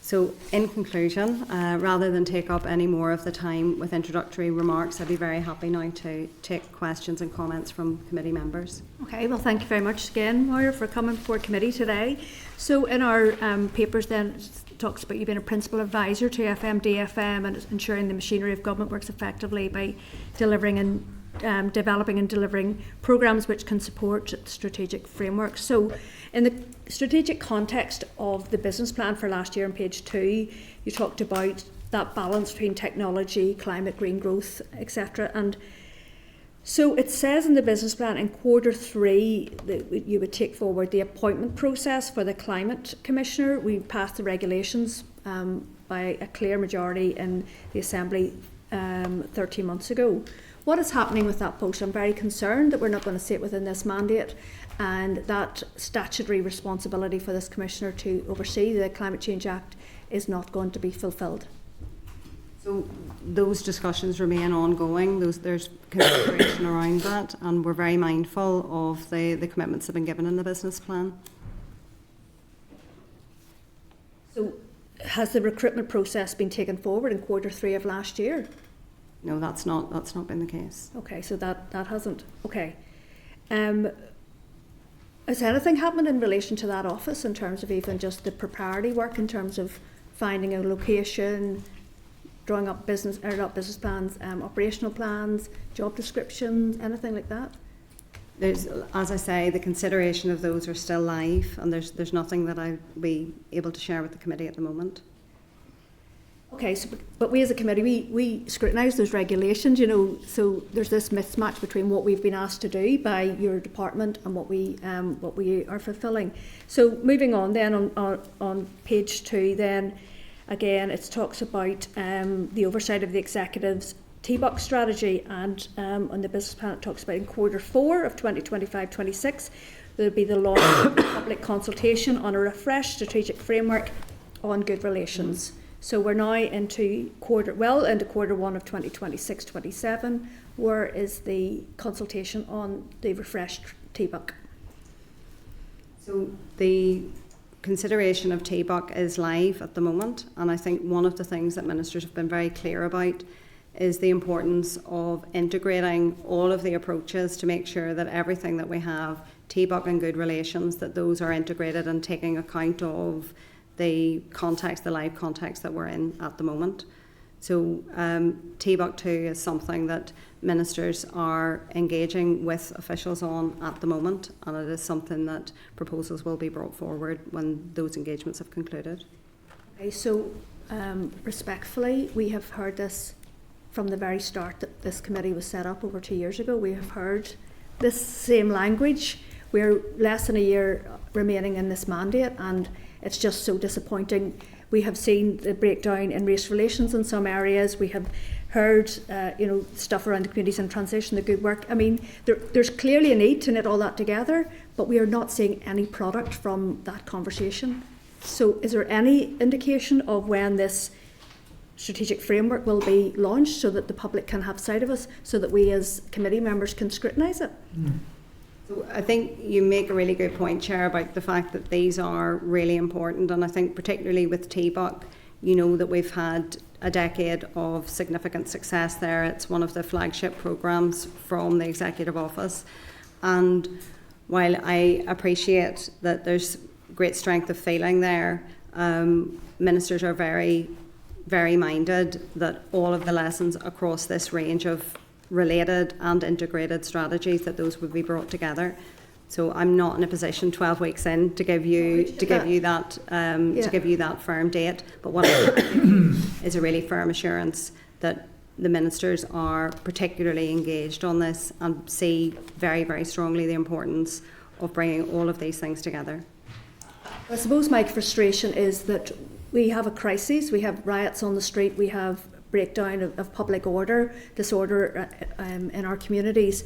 S9: So, in conclusion, rather than take up any more of the time with introductory remarks, I'd be very happy now to take questions and comments from committee members.
S1: Okay, well, thank you very much again, Moira, for coming before committee today. So, in our papers then, it talks about you being a principal advisor to DFM and ensuring the machinery of government works effectively by delivering and developing and delivering programmes which can support strategic frameworks. So, in the strategic context of the business plan for last year on page 2, you talked about that balance between technology, climate, green growth, etc. And so it says in the business plan in quarter 3 that you would take forward the appointment process for the Climate Commissioner. We passed the regulations by a clear majority in the Assembly 13 months ago. What is happening with that post? I'm very concerned that we're not going to see it within this mandate, and that statutory responsibility for this Commissioner to oversee the Climate Change Act is not going to be fulfilled.
S9: So those discussions remain ongoing. There's consideration around that, and we're very mindful of the commitments that have been given in the business plan.
S1: So has the recruitment process been taken forward in quarter 3 of last year?
S9: No, that's not been the case.
S1: Okay, so that hasn't. Okay. Has anything happened in relation to that office in terms of even just the preparatory work, in terms of finding a location, drawing up business plans, operational plans, job descriptions, anything like that?
S9: There's, as I say, the consideration of those are still live, and there's nothing that I'll be able to share with the committee at the moment.
S1: Okay, so but we as a committee, we scrutinise those regulations, you know, so there's this mismatch between what we've been asked to do by your department and what we are fulfilling. So moving on then on page 2 then, again it talks about the oversight of the executive's T-Buck strategy, and on the business plan it talks about in Q4 of 2025-26 there will be the launch of public consultation on a refreshed strategic framework on good relations. So we're now into Q1 of 2026-27. Where is the consultation on the refreshed T-Buck?
S9: So the consideration of T-Buck is live at the moment, and I think one of the things that ministers have been very clear about is the importance of integrating all of the approaches to make sure that everything that we have, T-Buck and good relations, that those are integrated and taking account of the context, the live context that we're in at the moment. So T-Buck 2 is something that ministers are engaging with officials on at the moment, and it is something that proposals will be brought forward when those engagements have concluded.
S1: Okay, so respectfully, we have heard this from the very start that this committee was set up over 2 years ago. We have heard this same language. We're less than a year remaining in this mandate, and it's just so disappointing. We have seen the breakdown in race relations in some areas. We have heard, stuff around the communities in transition, the good work. I mean, there's clearly a need to knit all that together, but we are not seeing any product from that conversation. So is there any indication of when this strategic framework will be launched so that the public can have sight of us, so that we as committee members can scrutinise it?
S9: So I think you make a really good point, Chair, about the fact that these are really important, and I think particularly with T-Buck, you know that we've had a decade of significant success there. It's one of the flagship programmes from the Executive Office, and while I appreciate that there's great strength of feeling there, ministers are very, very minded that all of the lessons across this range of related and integrated strategies, that those would be brought together. So I'm not in a position 12 weeks in to give you that firm date, but what I have is a really firm assurance that the ministers are particularly engaged on this and see very, very strongly the importance of bringing all of these things together.
S1: I suppose my frustration is that we have a crisis, we have riots on the street, we have breakdown of public order, disorder in our communities.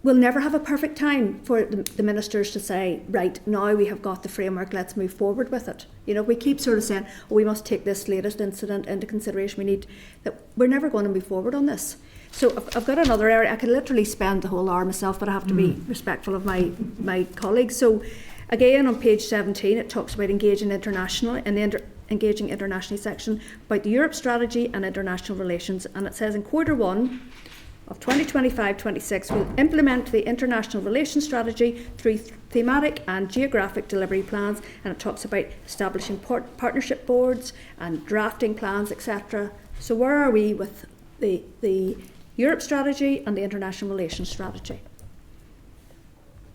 S1: We'll never have a perfect time for the ministers to say, right, now we have got the framework, let's move forward with it. You know, we keep sort of saying, oh, we must take this latest incident into consideration. We need that. We're never going to move forward on this. So I've got another area. I could literally spend the whole hour myself, but I have to be respectful of my colleagues. So again, on page 17, it talks about engaging internationally, in the engaging internationally section, about the Europe strategy and international relations. And it says in Q1 of 2025-26, we'll implement the international relations strategy through thematic and geographic delivery plans. And it talks about establishing partnership boards and drafting plans, etc. So where are we with the Europe strategy and the international relations strategy?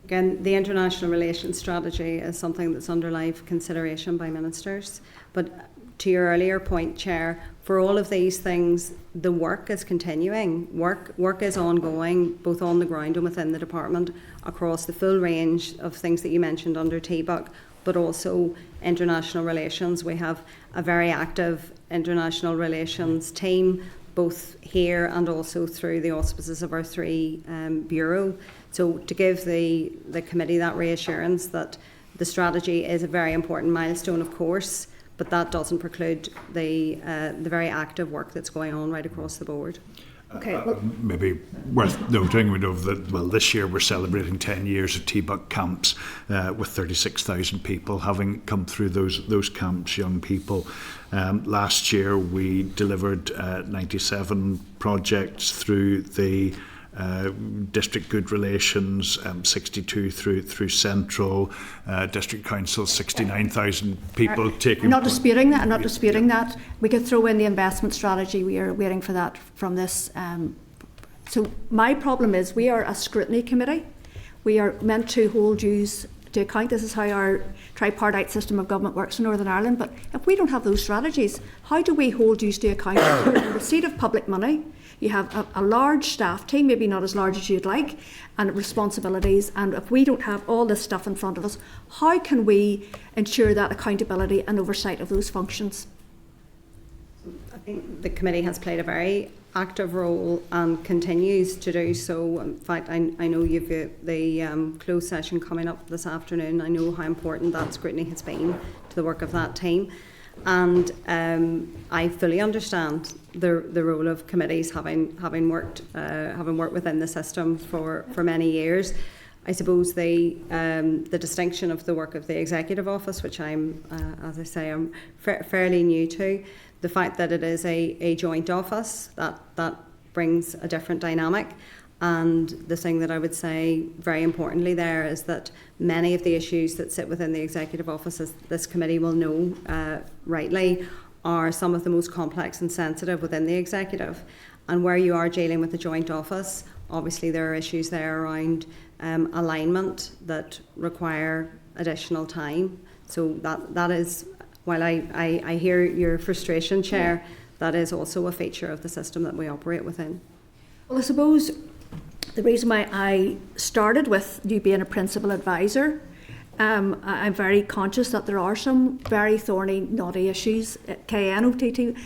S9: Again, the international relations strategy is something that's under live consideration by ministers. But to your earlier point, Chair, for all of these things, the work is continuing. Work is ongoing, both on the ground and within the department, across the full range of things that you mentioned under T-Buck, but also international relations. We have a very active international relations team, both here and also through the auspices of our three bureau. So to give the committee that reassurance that the strategy is a very important milestone, of course, but that doesn't preclude the very active work that's going on right across the board.
S1: Okay, well,
S10: maybe worth noting, we know that, well, this year we're celebrating 10 years of T-Buck camps with 36,000 people having come through those camps, young people. Last year we delivered 97 projects through the District Good Relations, 62 through Central, District Council, 69,000 people taking...
S1: I'm not disputing that, that. We could throw in the investment strategy. We are waiting for that from this. So my problem is we are a scrutiny committee. We are meant to hold yous to account. This is how our tripartite system of government works in Northern Ireland. But if we don't have those strategies, how do we hold yous to account for the receipt of public money? You have a large staff team, maybe not as large as you'd like, and responsibilities. And if we don't have all this stuff in front of us, how can we ensure that accountability and oversight of those functions?
S9: I think the committee has played a very active role and continues to do so. In fact, I know you've got the closed session coming up this afternoon. I know how important that scrutiny has been to the work of that team. And I fully understand the role of committees, having worked within the system for many years. I suppose the distinction of the work of the Executive Office, which I'm, as I say, I'm fairly new to, the fact that it is a joint office, that brings a different dynamic. And the thing that I would say very importantly there is that many of the issues that sit within the Executive Office, as this committee will know rightly, are some of the most complex and sensitive within the Executive. And where you are dealing with the joint office, obviously there are issues there around alignment that require additional time. So that is, while I hear your frustration, Chair, that is also a feature of the system that we operate within.
S1: Well, I suppose the reason why I started with you being a principal advisor, I'm very conscious that there are some very thorny, knotty issues, KNOTTY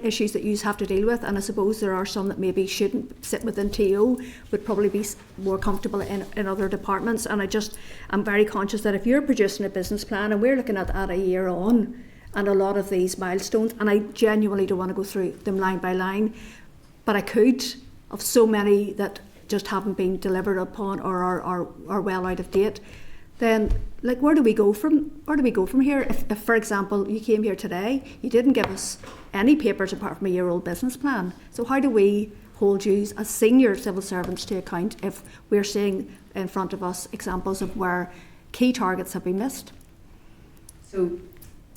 S1: issues that you have to deal with, and I suppose there are some that maybe shouldn't sit within TO, would probably be more comfortable in other departments. And I'm very conscious that if you're producing a business plan and we're looking at a year on, and a lot of these milestones, and I genuinely don't want to go through them line by line, but I could, of so many that just haven't been delivered upon or are well out of date, then like where do we go from here? If for example you came here today, you didn't give us any papers apart from a year-old business plan, so how do we hold you as senior civil servants to account if we're seeing in front of us examples of where key targets have been missed?
S9: So,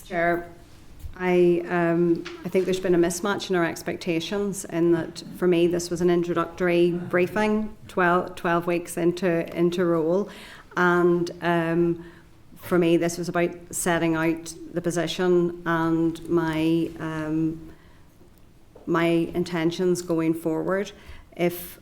S9: Chair, I think there's been a mismatch in our expectations, in that for me this was an introductory briefing, 12 weeks into role, and for me this was about setting out the position and my intentions going forward. If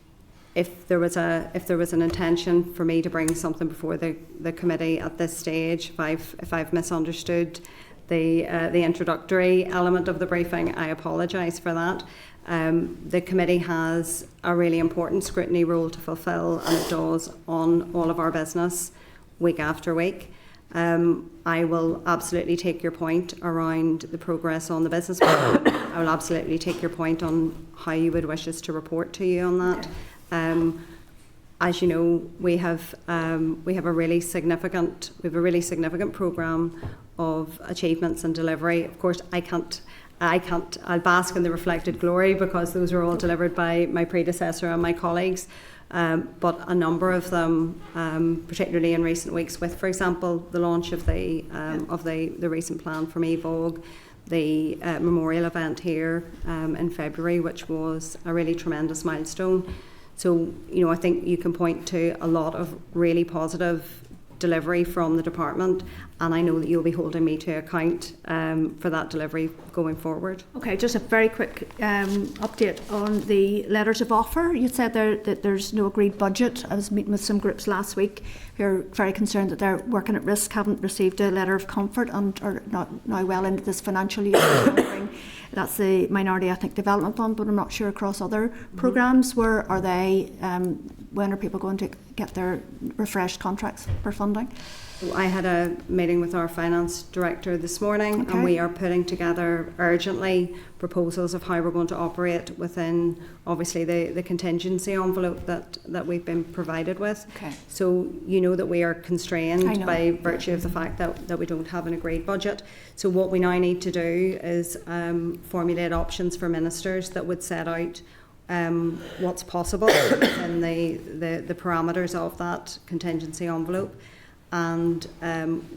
S9: there was an intention for me to bring something before the committee at this stage, if I've misunderstood the introductory element of the briefing, I apologise for that. The committee has a really important scrutiny role to fulfil, and it does on all of our business week after week. I will absolutely take your point around the progress on the business plan. I will absolutely take your point on how you would wish us to report to you on that. As you know, we have a really significant programme of achievements and delivery. Of course, I'll bask in the reflected glory because those are all delivered by my predecessor and my colleagues. But a number of them, particularly in recent weeks, with, for example, the launch of the recent plan from EVOG, the memorial event here in February, which was a really tremendous milestone. So, you know, I think you can point to a lot of really positive delivery from the department, and I know that you'll be holding me to account for that delivery going forward. Okay, just a very quick update on the letters of offer. You said there that there's no agreed budget. I was meeting with some groups last week who are very concerned that they're working at risk, haven't received a letter of comfort, and are not now well into this financial year. That's the Minority Ethnic Development Fund, but I'm not sure across other programmes. Where are they? When are people going to get their refreshed contracts for funding? I had a meeting with our finance director this morning, and we are putting together urgently proposals of how we're going to operate within, obviously, the contingency envelope that we've been provided with. So you know that we are constrained by virtue of the fact that we don't have an agreed budget. So what we now need to do is formulate options for ministers that would set out what's possible within the parameters of that contingency envelope. And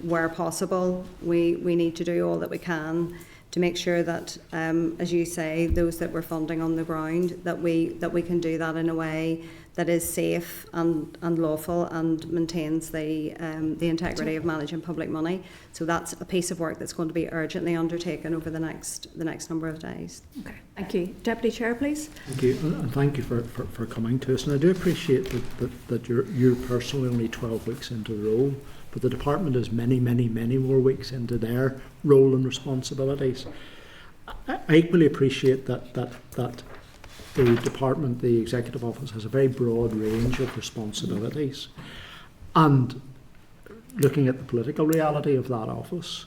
S9: where possible, we need to do all that we can to make sure that, as you say, those that we're funding on the ground, that we can do that in a way that is safe and lawful and maintains the integrity of managing public money. So that's a piece of work that's going to be urgently undertaken over the next number of days. Okay, thank you. Deputy Chair, please.
S3: Thank you, and thank you for coming to us. And I do appreciate that you're personally only 12 weeks into the role, but the department is many more weeks into their role and responsibilities. I equally appreciate that the department, the executive office, has a very broad range of responsibilities. And looking at the political reality of that office,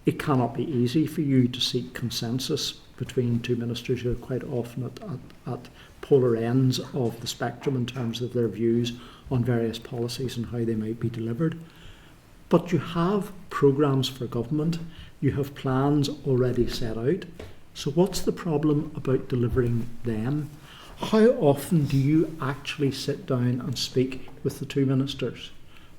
S3: it cannot be easy for you to seek consensus between two ministers who are quite often at polar ends of the spectrum in terms of their views on various policies and how they might be delivered. But you have programmes for government, you have plans already set out. So what's the problem about delivering them? How often do you actually sit down and speak with the two ministers?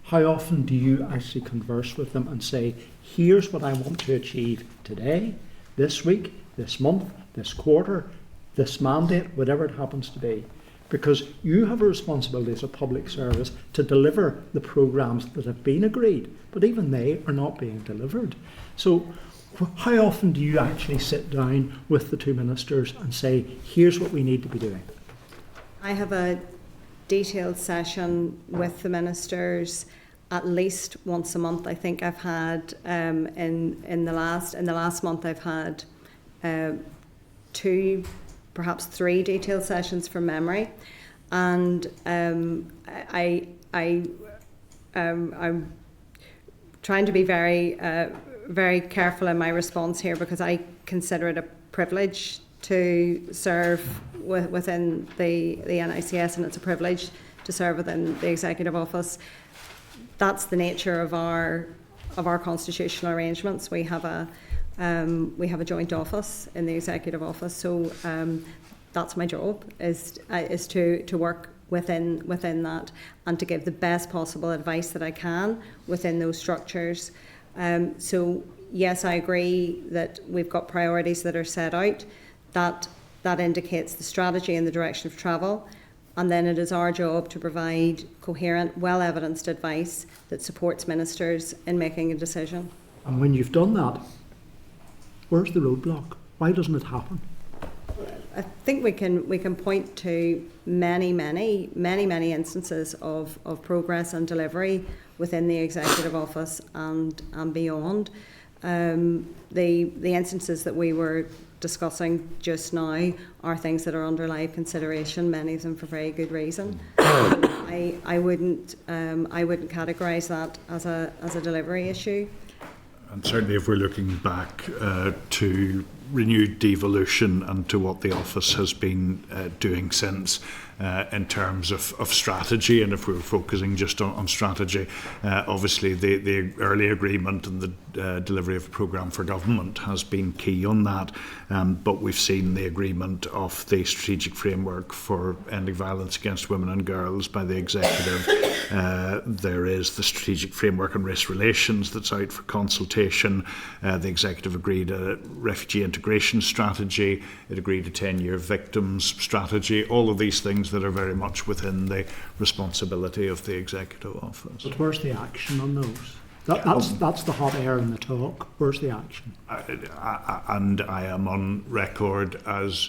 S3: How often do you actually converse with them and say, here's what I want to achieve today, this week, this month, this quarter, this mandate, whatever it happens to be? Because you have a responsibility as a public service to deliver the programmes that have been agreed, but even they are not being delivered. So how often do you actually sit down with the two ministers and say, here's what we need to be doing?
S9: I have a detailed session with the ministers at least once a month. I think I've had in the last month I've had 2, perhaps 3 detailed sessions from memory, and I'm trying to be very careful in my response here, because I consider it a privilege to serve within the NICS, and it's a privilege to serve within the executive office. That's the nature of our constitutional arrangements. We have a joint office in the executive office, so that's my job, is to work within that and to give the best possible advice that I can within those structures. So yes, I agree that we've got priorities that are set out. That indicates the strategy and the direction of travel. And then it is our job to provide coherent, well-evidenced advice that supports ministers in making a decision.
S3: And when you've done that, where's the roadblock? Why doesn't it happen?
S9: I think we can point to many instances of progress and delivery within the executive office and beyond. The instances that we were discussing just now are things that are under live consideration, many of them for very good reason. I wouldn't categorise that as a delivery issue.
S10: And certainly if we're looking back to renewed devolution and to what the office has been doing since in terms of strategy, and if we were focusing just on strategy, obviously the early agreement and the delivery of a programme for government has been key on that, but we've seen the agreement of the strategic framework for ending violence against women and girls by the executive. There is the strategic framework on race relations that's out for consultation. The executive agreed a refugee integration strategy. It agreed a 10-year victims strategy. All of these things that are very much within the responsibility of the executive office.
S3: But where's the action on those? That's the hot air in the talk. Where's the action?
S10: And I am on record as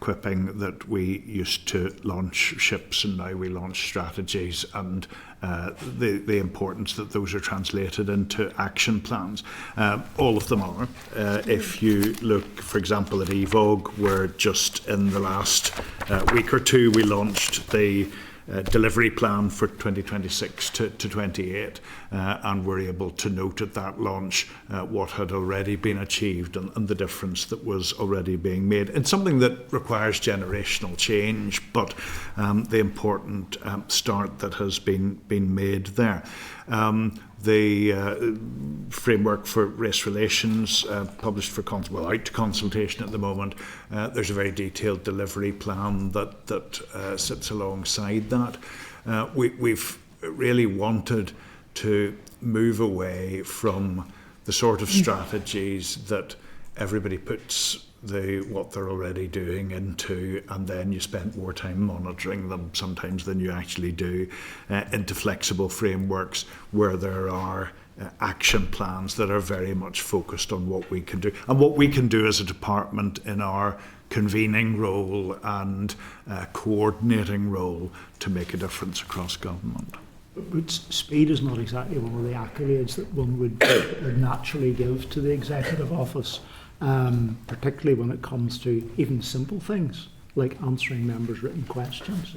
S10: quipping that we used to launch ships and now we launch strategies, and the importance that those are translated into action plans. All of them are. If you look, for example, at EVOG, where just in the last week or two we launched the delivery plan for 2026 to 28, and we're able to note at that launch what had already been achieved and the difference that was already being made in something that requires generational change, but the important start that has been made there. The framework for race relations published for out to consultation at the moment. There's a very detailed delivery plan that sits alongside that. We've really wanted to move away from the sort of strategies that everybody puts what they're already doing into, and then you spend more time monitoring them sometimes than you actually do, into flexible frameworks where there are action plans that are very much focused on what we can do and what we can do as a department in our convening role and coordinating role to make a difference across government.
S3: But speed is not exactly one of the accolades that one would naturally give to the executive office, particularly when it comes to even simple things like answering members' written questions.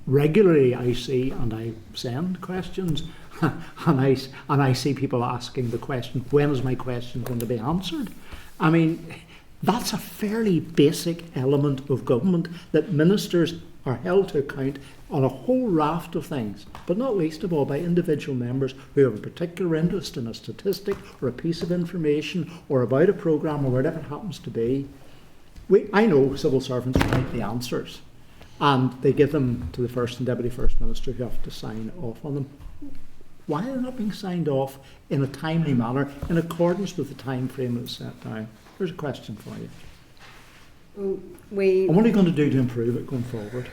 S3: Regularly I see and I send questions and I see people asking the question, when is my question going to be answered? I mean, that's a fairly basic element of government, that ministers are held to account on a whole raft of things, but not least of all by individual members who have a particular interest in a statistic or a piece of information or about a programme or whatever it happens to be. I know civil servants write the answers and they give them to the First and Deputy First Minister, who have to sign off on them. Why are they not being signed off in a timely manner in accordance with the time frame that's set down? There's a question for you. And what are you going to do to improve it going forward?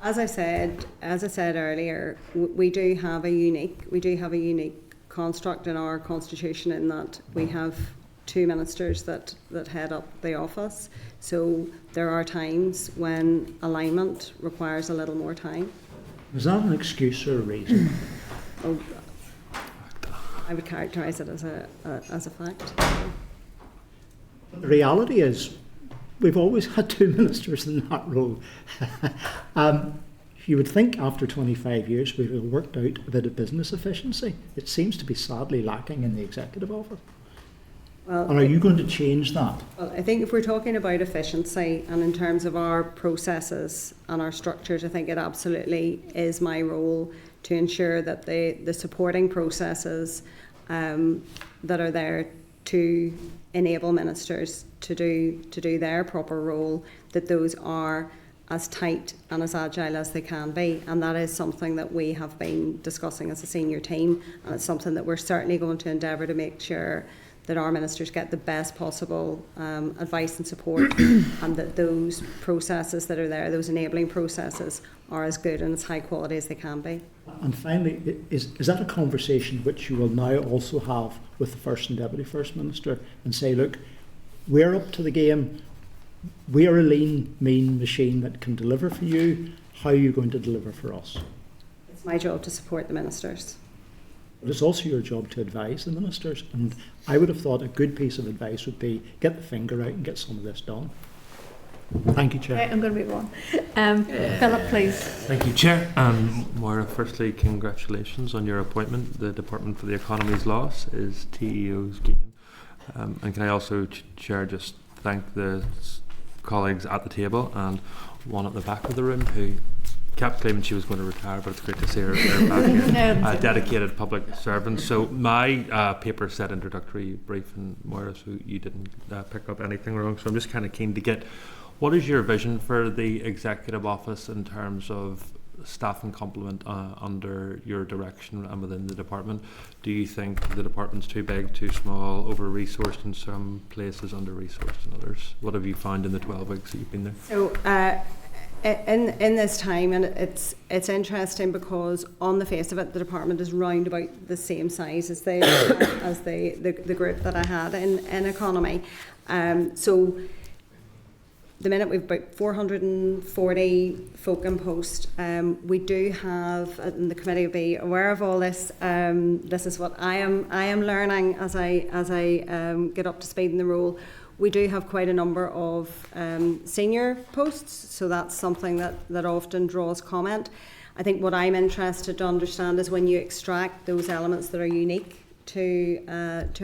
S9: As I said earlier, we do have a unique construct in our constitution, in that we have two ministers that head up the office. So there are times when alignment requires a little more time.
S3: Is that an excuse or a reason?
S9: I would characterise it as a fact.
S3: The reality is, we've always had two ministers in that role. You would think after 25 years we would have worked out a bit of business efficiency. It seems to be sadly lacking in the executive office.
S9: Well,
S3: and are you going to change that?
S9: Well, I think if we're talking about efficiency and in terms of our processes and our structures, I think it absolutely is my role to ensure that the supporting processes that are there to enable ministers to do their proper role, that those are as tight and as agile as they can be. And that is something that we have been discussing as a senior team, and it's something that we're certainly going to endeavour to make sure that our ministers get the best possible advice and support, and that those processes that are there, those enabling processes, are as good and as high quality as they can be.
S3: And finally, is that a conversation which you will now also have with the First and Deputy First Minister, and say, look, we're up to the game, we're a lean, mean machine that can deliver for you, how are you going to deliver for us?
S9: It's my job to support the ministers.
S3: But it's also your job to advise the ministers, and I would have thought a good piece of advice would be get the finger out and get some of this done. Thank you, Chair.
S1: Right, I'm going to move on. Philip, please.
S5: Thank you, Chair. Moira, firstly, congratulations on your appointment. The Department for the Economy's loss is TEO's gain. And can I also, Chair, just thank the colleagues at the table and one at the back of the room who kept claiming she was going to retire, but it's great to see her back here. Dedicated public servant. So my paper said introductory briefing, Moira, so you didn't pick up anything wrong. So I'm just kind of keen to get, what is your vision for the Executive Office in terms of staff and complement under your direction and within the department? Do you think the department's too big, too small, over-resourced in some places, under-resourced in others? What have you found in the 12 weeks that you've been there?
S9: So in this time, and it's interesting because on the face of it, the department is round about the same size as the group that I had in economy. So the minute we've about 440 folk in post. We do have, and the committee will be aware of all this. This is what I am learning as I get up to speed in the role. We do have quite a number of senior posts, so that's something that often draws comment. I think what I'm interested to understand is when you extract those elements that are unique to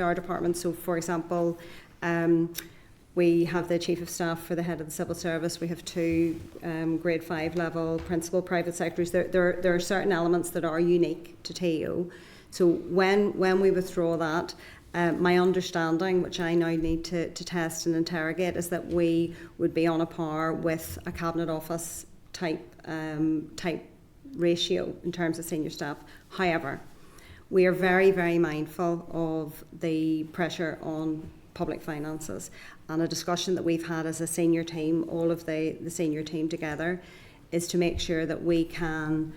S9: our department. So, for example, we have the Chief of Staff for the Head of the Civil Service. We have two grade 5 level principal private secretaries. There are certain elements that are unique to TEO. So when we withdraw that, my understanding, which I now need to test and interrogate, is that we would be on a par with a Cabinet Office type ratio in terms of senior staff. However, we are very, very mindful of the pressure on public finances, and a discussion that we've had as a senior team, all of the senior team together, is to make sure that we can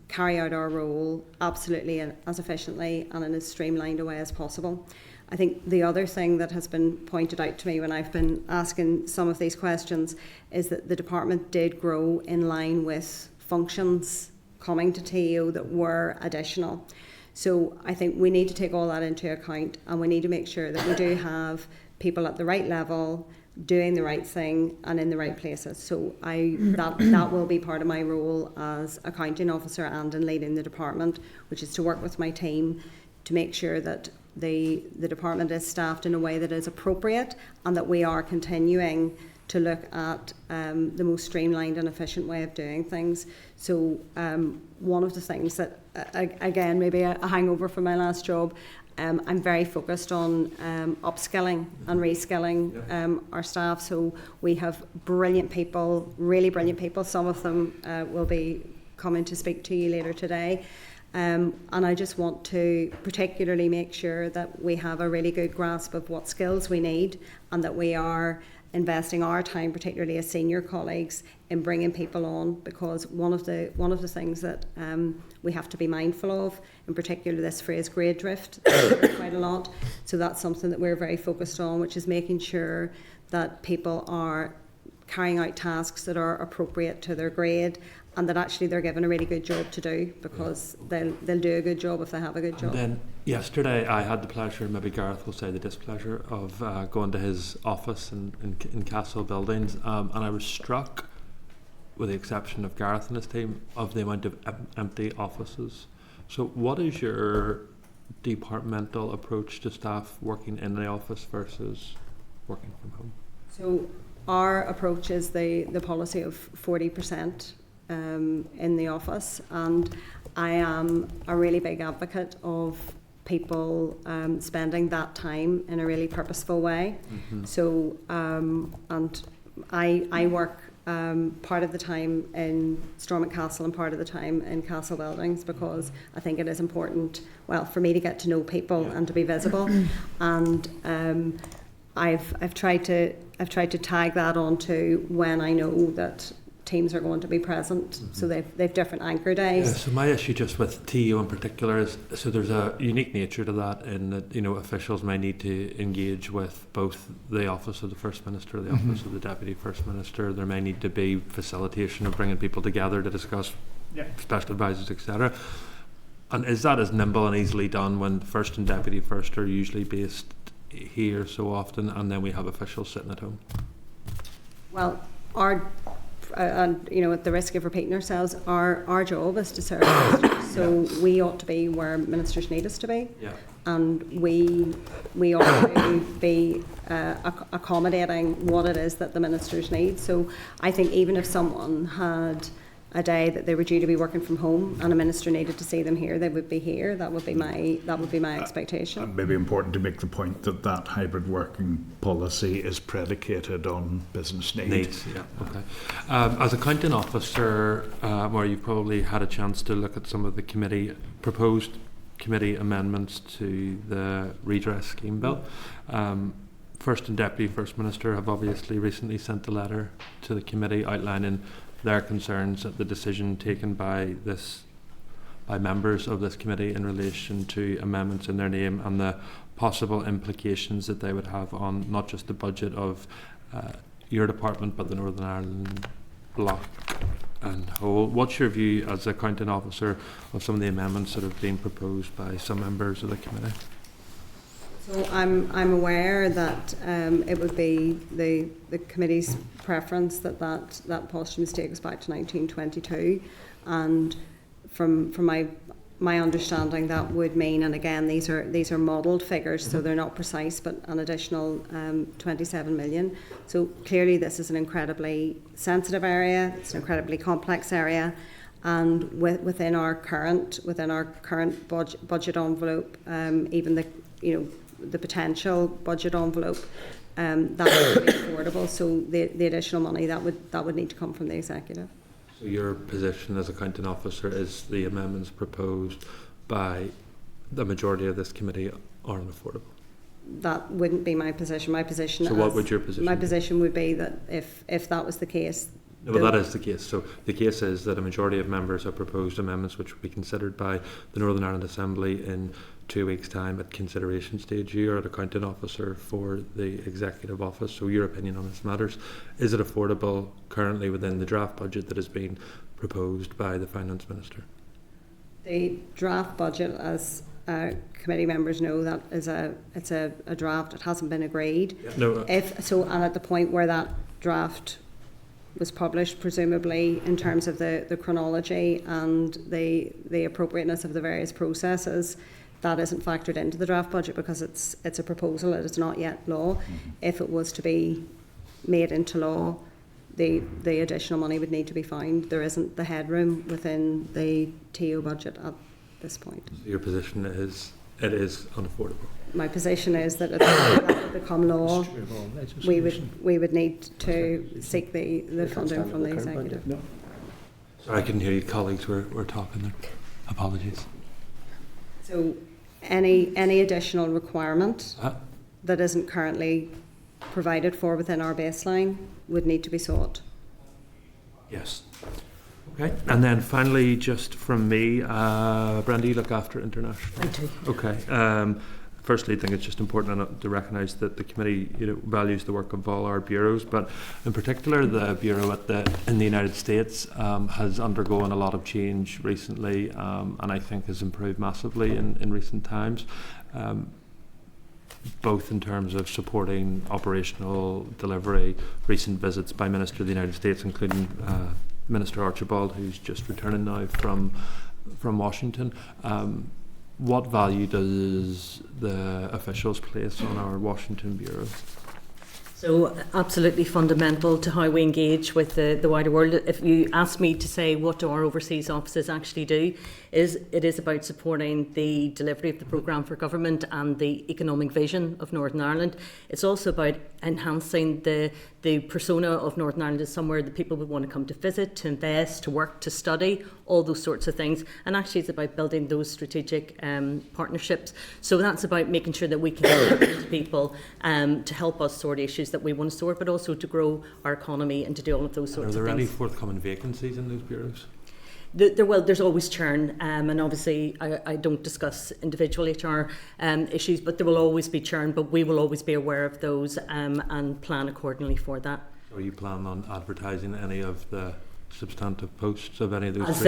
S9: carry out our role absolutely as efficiently and in as streamlined a way as possible. I think the other thing that has been pointed out to me when I've been asking some of these questions is that the department did grow in line with functions coming to TEO that were additional. So I think we need to take all that into account, and we need to make sure that we do have people at the right level doing the right thing and in the right places. So that will be part of my role as accounting officer and in leading the department, which is to work with my team to make sure that the department is staffed in a way that is appropriate and that we are continuing to look at the most streamlined and efficient way of doing things. So one of the things that, again, maybe a hangover from my last job, I'm very focused on upskilling and reskilling our staff. So we have brilliant people, really brilliant people. Some of them will be coming to speak to you later today. And I just want to particularly make sure that we have a really good grasp of what skills we need and that we are investing our time, particularly as senior colleagues, in bringing people on, because one of the things that we have to be mindful of, in particular this phrase grade drift, quite a lot. So that's something that we're very focused on, which is making sure that people are carrying out tasks that are appropriate to their grade and that actually they're given a really good job to do, because they'll do a good job if they have a good job.
S5: And then yesterday I had the pleasure, maybe Gareth will say the displeasure, of going to his office in Castle Buildings, and I was struck, with the exception of Gareth and his team, of the amount of empty offices. So what is your departmental approach to staff working in the office versus working from home?
S9: So our approach is the policy of 40% in the office, and I am a really big advocate of people spending that time in a really purposeful way. So and I work part of the time in Stormont Castle and part of the time in Castle Buildings, because I think it is important, well, for me to get to know people and to be visible. And I've tried to tag that onto when I know that teams are going to be present, so they've different anchor days.
S5: Yeah, so my issue just with TU in particular is, so there's a unique nature to that, in that, you know, officials may need to engage with both the Office of the First Minister, the Office of the Deputy First Minister. There may need to be facilitation of bringing people together to discuss special advisors, etc. And is that as nimble and easily done when First and Deputy First are usually based here so often, and then we have officials sitting at home?
S9: Well, our and you know, at the risk of repeating ourselves, our job is to serve ministers. So we ought to be where ministers need us to be, and we ought to be accommodating what it is that the ministers need. So I think even if someone had a day that they were due to be working from home and a minister needed to see them here, they would be here. That would be my expectation.
S10: It may be important to make the point that that hybrid working policy is predicated on business needs.
S5: Okay. As accounting officer, where you've probably had a chance to look at some of the proposed committee amendments to the Redress scheme bill. First and Deputy First Minister have obviously recently sent a letter to the committee outlining their concerns at the decision taken by members of this committee in relation to amendments in their name and the possible implications that they would have on not just the budget of your department but the Northern Ireland block and whole. What's your view as accounting officer of some of the amendments that have been proposed by some members of the committee?
S9: So I'm aware that it would be the committee's preference that posture mistake goes back to 1922, and from my understanding that would mean, and again these are modelled figures, so they're not precise, but an additional 27 million. So clearly this is an incredibly sensitive area, it's an incredibly complex area, and within our current budget envelope, even the potential budget envelope, that would be affordable. So the additional money that would need to come from the executive.
S5: So your position as accounting officer is the amendments proposed by the majority of this committee are unaffordable? That
S9: wouldn't be my position. My position.
S5: So what would your position?
S9: My position would be that if that was the case.
S5: No, well, that is the case. So the case is that a majority of members have proposed amendments which will be considered by the Northern Ireland Assembly in 2 weeks' time at consideration stage. You are an accounting officer for the executive office, so your opinion on this matters. Is it affordable currently within the draft budget that has been proposed by the Finance Minister?
S9: The draft budget, as committee members know that it's a draft. It hasn't been agreed.
S5: No,
S9: And at the point where that draft was published, presumably in terms of the chronology and the appropriateness of the various processes, that isn't factored into the draft budget because it's a proposal. It is not yet law. If it was to be made into law, the additional money would need to be found. There isn't the headroom within the TO budget at this point.
S5: your position is it is unaffordable.
S9: My position is that if that would become law, we would need to seek the funding from the executive.
S3: No.
S5: Sorry, I couldn't hear you. Colleagues were talking there. Apologies.
S9: So any additional requirement that isn't currently provided for within our baseline would need to be sought.
S5: Yes. Okay. And then finally, just from me, Brenda, you look after international.
S9: I do.
S5: Okay. Firstly, I think it's just important to recognise that the committee values the work of all our bureaus, but in particular the bureau in the United States has undergone a lot of change recently, and I think has improved massively in recent times, both in terms of supporting operational delivery, recent visits by Minister of the United States, including Minister Archibald, who's just returning now from Washington. What value does the officials place on our Washington bureau?
S11: So absolutely fundamental to how we engage with the wider world. If you ask me to say what do our overseas offices actually do, it is about supporting the delivery of the programme for government and the economic vision of Northern Ireland. It's also about enhancing the persona of Northern Ireland as somewhere that people would want to come to visit, to invest, to work, to study, all those sorts of things. And actually it's about building those strategic partnerships. So that's about making sure that we can connect to people to help us sort issues that we want to sort, but also to grow our economy and to do all of those sorts of things.
S5: Are there any forthcoming vacancies in those bureaus?
S11: There's always churn, and obviously I don't discuss individual HR issues, but there will always be churn, but we will always be aware of those and plan accordingly for that.
S5: So are you planning on advertising any of the substantive posts of any of those?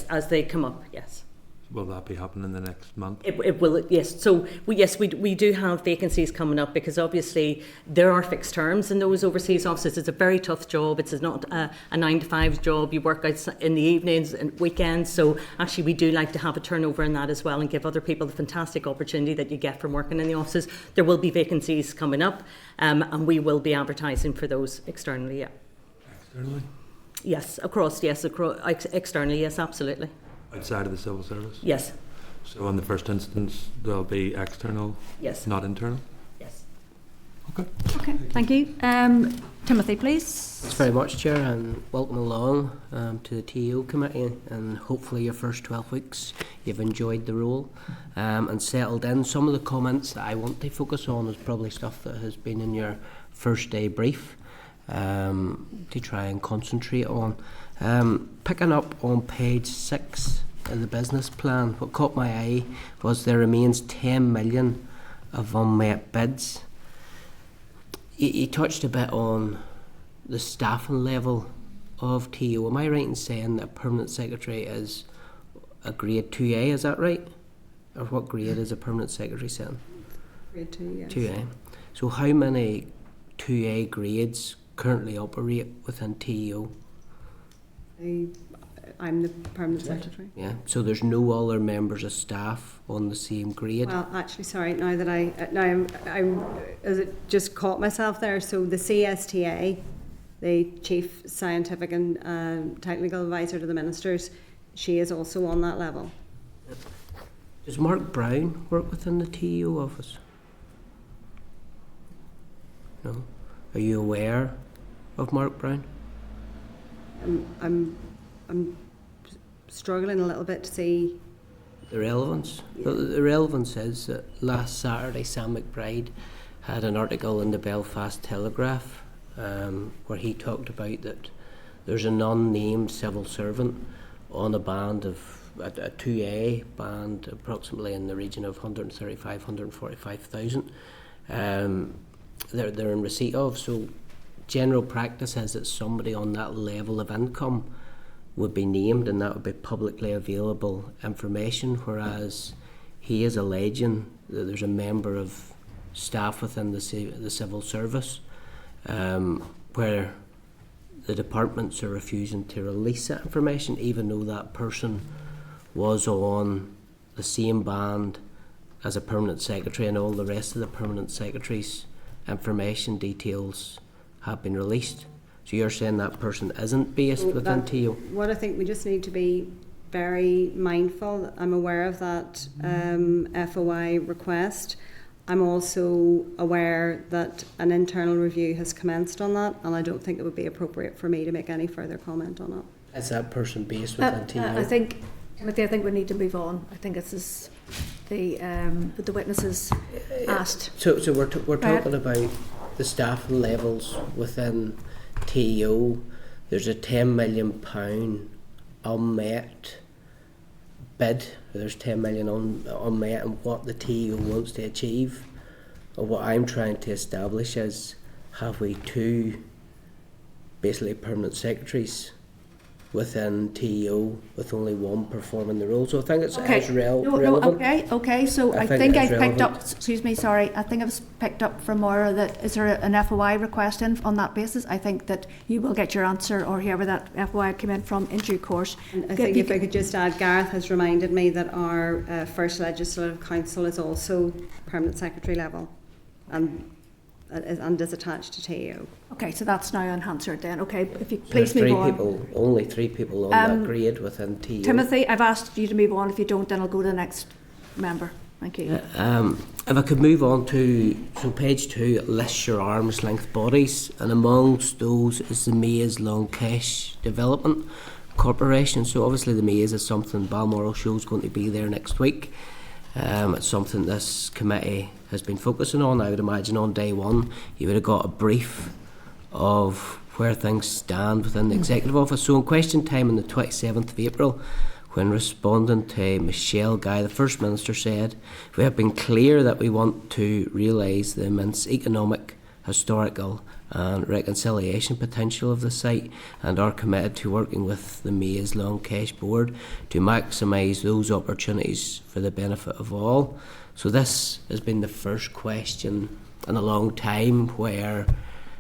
S11: As they come up, yes.
S5: Will that be happening in the next month?
S11: It will, yes. So we do have vacancies coming up because obviously there are fixed terms in those overseas offices. It's a very tough job. It's not a 9-to-5 job. You work out in the evenings and weekends. So actually we do like to have a turnover in that as well and give other people the fantastic opportunity that you get from working in the offices. There will be vacancies coming up and we will be advertising for those externally, yeah.
S5: Externally?
S11: Yes, externally, yes, absolutely.
S5: Outside of the civil service?
S11: Yes.
S5: So in the first instance, there'll be external,
S11: yes,
S5: not internal?
S11: Yes.
S5: Okay.
S1: Okay, thank you. Timothy, please.
S2: Thanks very much, Chair, and welcome along to the TO committee, and hopefully your first 12 weeks you've enjoyed the role and settled in. Some of the comments that I want to focus on is probably stuff that has been in your first day brief to try and concentrate on. Picking up on page 6 in the business plan, what caught my eye was there remains 10 million of unmet bids. You touched a bit on the staffing level of TO. Am I right in saying that a permanent secretary is a grade 2A, is that right? Or what grade is a permanent secretary saying?
S9: Grade 2, yes.
S2: 2A. So how many 2A grades currently operate within TO?
S9: I'm the permanent secretary.
S2: Yeah, so there's no other members of staff on the same grade?
S9: Well, actually, sorry, now that I'm just caught myself there. So the CSTA, the Chief Scientific and Technical Advisor to the Ministers, she is also on that level.
S2: Does Mark Brown work within the TO office? No. Are you aware of Mark Brown?
S9: I'm struggling a little bit to see
S2: the relevance.
S9: Yeah.
S2: Well, the relevance is that last Saturday Sam McBride had an article in the Belfast Telegraph where he talked about that there's an unnamed civil servant on a band of a 2A band, approximately in the region of 135, 145,000. They're in receipt of. So general practice is that somebody on that level of income would be named, and that would be publicly available information, whereas he is alleging that there's a member of staff within the civil service where the departments are refusing to release that information, even though that person was on the same band as a permanent secretary, and all the rest of the permanent secretaries' information details have been released. So you're saying that person isn't based within TO?
S9: What I think we just need to be very mindful. I'm aware of that FOI request. I'm also aware that an internal review has commenced on that, and I don't think it would be appropriate for me to make any further comment on it.
S2: Is that person based within TO?
S1: I think we need to move on. I think it's the witnesses asked.
S2: So we're talking about the staff levels within TO. There's a £10 million unmet bid. There's 10 million unmet, and what the TO wants to achieve, or what I'm trying to establish is, have we two basically permanent secretaries within TO with only one performing the role? So I think it's relevant.
S1: Okay. So I think I've picked up. Excuse me, sorry. I think I've picked up from Maura that is there an FOI request in on that basis? I think that you will get your answer, or whoever that FOI came in from, in due course.
S9: And I think if I could just add, Gareth has reminded me that our first legislative council is also permanent secretary level, and is attached to TO.
S1: Okay, so that's now unanswered then. Okay, if you please move on.
S2: Only three people on that grade within TO.
S1: Timothy, I've asked you to move on. If you don't, then I'll go to the next member. Thank you.
S2: If I could move on to page 2, it lists your arm's length bodies, and amongst those is the Maze Longcash Development Corporation. So obviously the Maze is something Balmoral Show is going to be there next week. It's something this committee has been focusing on. I would imagine on day one you would have got a brief of where things stand within the Executive Office. So in question time on the 27th of April, when responding to Michelle Guy, the First Minister said, "We have been clear that we want to realise the immense economic, historical and reconciliation potential of the site, and are committed to working with the Maze Longcash Board to maximise those opportunities for the benefit of all." So this has been the first question in a long time where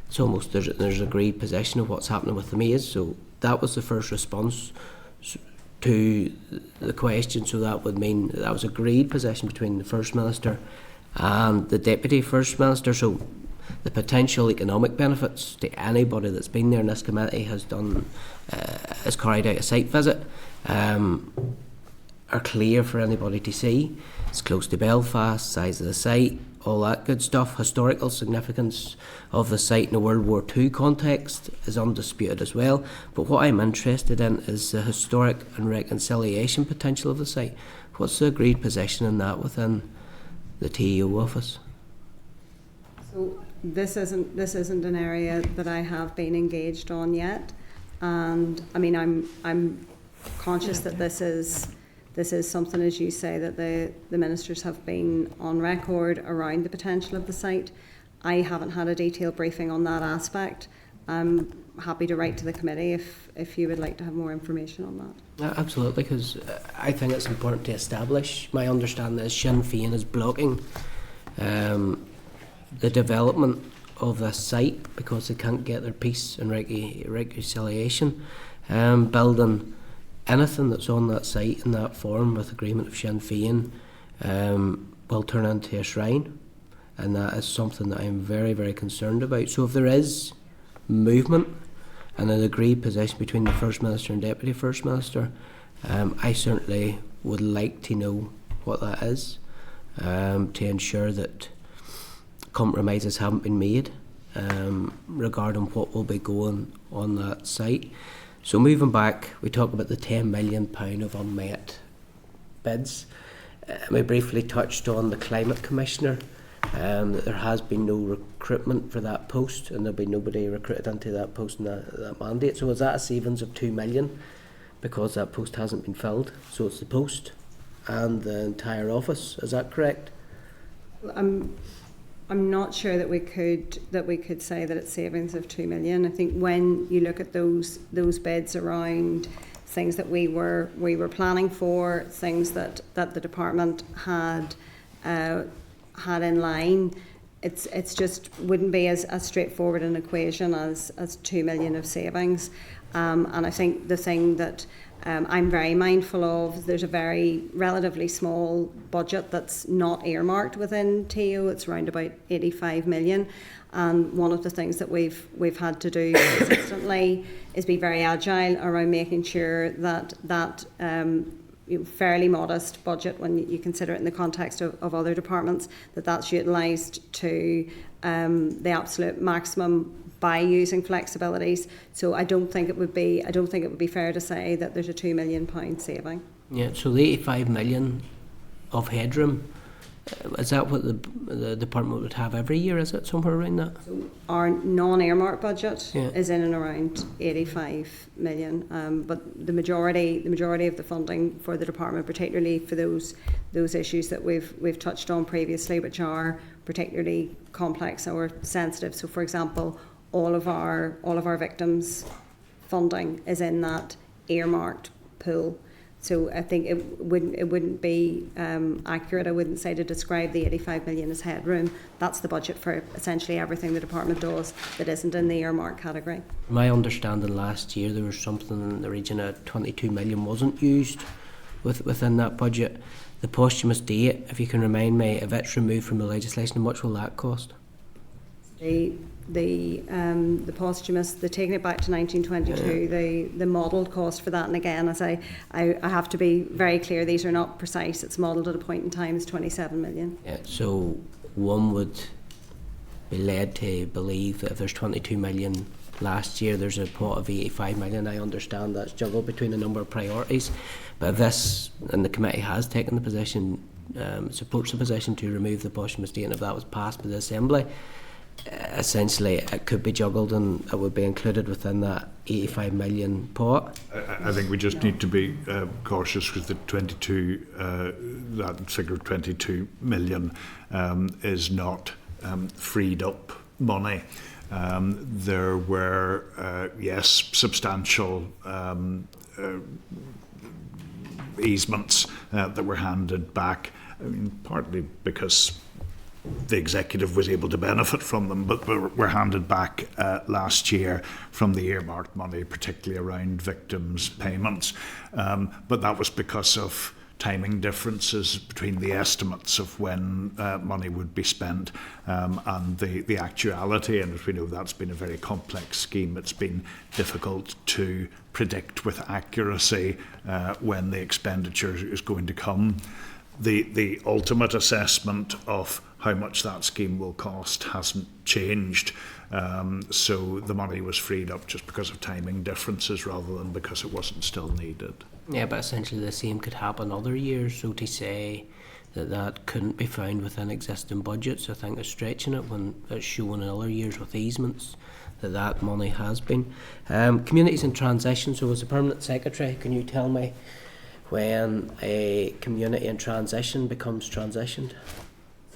S2: it's almost there's an agreed position of what's happening with the Maze. So that was the first response to the question. So that would mean that was agreed position between the First Minister and the Deputy First Minister. So the potential economic benefits to anybody that's been there in this committee has carried out a site visit are clear for anybody to see. It's close to Belfast, size of the site, all that good stuff. Historical significance of the site in a World War II context is undisputed as well. But what I'm interested in is the historic and reconciliation potential of the site. What's the agreed position in that within the TEO office?
S9: So this isn't an area that I have been engaged on yet, and I mean I'm conscious that this is something, as you say, that the ministers have been on record around the potential of the site. I haven't had a detailed briefing on that aspect. I'm happy to write to the committee if you would like to have more information on that.
S2: Absolutely, because I think it's important to establish. My understanding is Sinn Féin is blocking the development of this site because they can't get their peace and reconciliation. Building anything that's on that site in that form with agreement of Sinn Féin will turn into a shrine, and that is something that I'm very, very concerned about. So if there is movement and an agreed position between the First Minister and Deputy First Minister, I certainly would like to know what that is, to ensure that compromises haven't been made regarding what will be going on that site. So moving back, we talk about the £10 million of unmet bids. We briefly touched on the Climate Commissioner, that there has been no recruitment for that post, and there'll be nobody recruited into that post and that mandate. So is that a savings of £2 million because that post hasn't been filled? So it's the post and the entire office, is that correct?
S9: I'm not sure that we could say that it's savings of £2 million. I think when you look at those bids around things that we were planning for, things that the department had in line. It's just wouldn't be as straightforward an equation as 2 million of savings. And I think the thing that I'm very mindful of, there's a very relatively small budget that's not earmarked within TO. It's around about 85 million. And one of the things that we've had to do consistently is be very agile around making sure that fairly modest budget, when you consider it in the context of other departments, that's utilised to the absolute maximum by using flexibilities. So I don't think it would be fair to say that there's a £2 million saving.
S2: Yeah, so the 85 million of headroom, is that what the department would have every year? Is it somewhere around that?
S9: So our non-earmark budget is in and around 85 million, but the majority of the funding for the department, particularly for those issues that we've touched on previously, which are particularly complex or sensitive. So, for example, all of our victims' funding is in that earmarked pool. So I think it wouldn't be accurate, I wouldn't say, to describe the 85 million as headroom. That's the budget for essentially everything the department does that isn't in the earmark category.
S2: My understanding last year there was something in the region of 22 million wasn't used within that budget. The posthumous date, if you can remind me, if it's removed from the legislation, how much will that cost?
S9: The posthumous, the taking it back to 1922, the modelled cost for that, and again, as I have to be very clear, these are not precise, it's modelled at a point in time, is 27 million.
S2: Yeah, so one would be led to believe that if there's 22 million last year, there's a pot of 85 million. I understand that's juggled between a number of priorities, but if this, and the committee has taken the position, supports the position to remove the posthumous date, and if that was passed by the Assembly, essentially it could be juggled and it would be included within that 85 million pot.
S10: I think we just need to be cautious because the 22, that figure 22 million is not freed up money. There were, yes, substantial easements that were handed back, I mean, partly because the executive was able to benefit from them, but were handed back last year from the earmarked money, particularly around victims' payments. But that was because of timing differences between the estimates of when money would be spent and the actuality. And as we know, that's been a very complex scheme. It's been difficult to predict with accuracy when the expenditure is going to come. The ultimate assessment of how much that scheme will cost hasn't changed. So the money was freed up just because of timing differences rather than because it wasn't still needed.
S2: Yeah, but essentially the same could happen other years. So to say that couldn't be found within existing budgets, I think is stretching it when it's shown in other years with easements that money has been. Communities in transition. So as a permanent secretary, can you tell me when a community in transition becomes transitioned?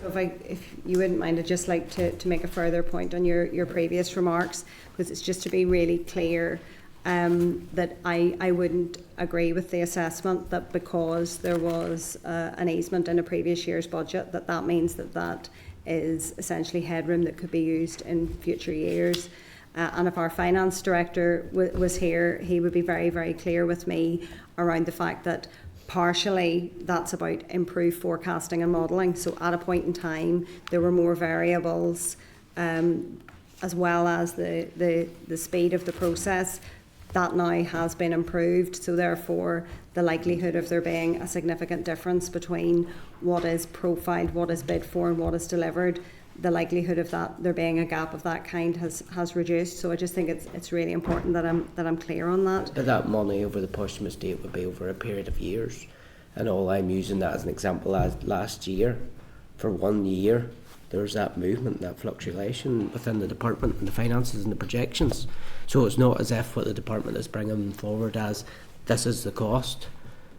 S9: So if you wouldn't mind, I'd just like to make a further point on your previous remarks, because it's just to be really clear that I wouldn't agree with the assessment that because there was an easement in a previous year's budget, that means that is essentially headroom that could be used in future years. And if our finance director was here, he would be very, very clear with me around the fact that partially that's about improved forecasting and modelling. So at a point in time, there were more variables as well as the speed of the process. That now has been improved, so therefore the likelihood of there being a significant difference between what is profiled, what is bid for and what is delivered, the likelihood of that there being a gap of that kind has reduced. So I just think it's really important that I'm clear on that.
S2: But that money over the posthumous date would be over a period of years, and all I'm using that as an example as last year, for 1 year there was that movement, that fluctuation within the department and the finances and the projections. So it's not as if what the department is bringing forward as this is the cost.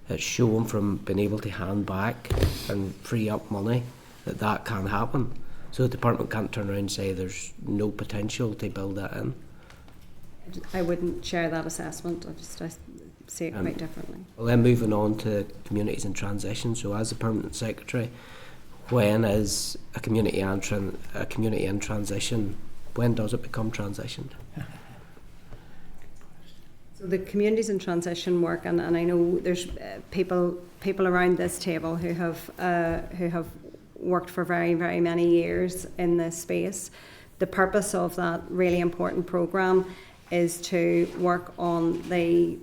S2: It's shown from being able to hand back and free up money that can happen. So the department can't turn around and say there's no potential to build that in.
S9: I wouldn't share that assessment. see it quite differently.
S2: Well, then moving on to communities in transition. So, as a permanent secretary, when is a community in transition? When does it become transitioned?
S9: So the communities in transition work, and I know there's people around this table who have worked for very, very many years in this space. The purpose of that really important programme is to work on the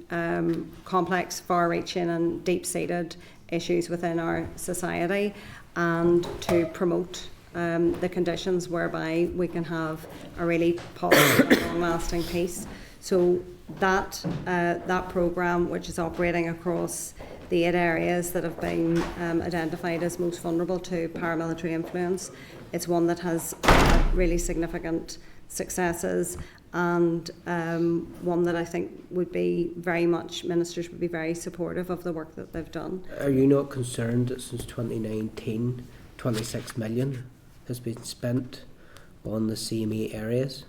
S9: complex, far-reaching and deep-seated issues within our society, and to promote the conditions whereby we can have a really positive and long-lasting peace. So that programme, which is operating across the 8 areas that have been identified as most vulnerable to paramilitary influence, it's one that has really significant successes, and one that I think would be very much, ministers would be very supportive of the work that they've done.
S2: Are you not concerned that since 2019, 26 million has been spent on the CME areas?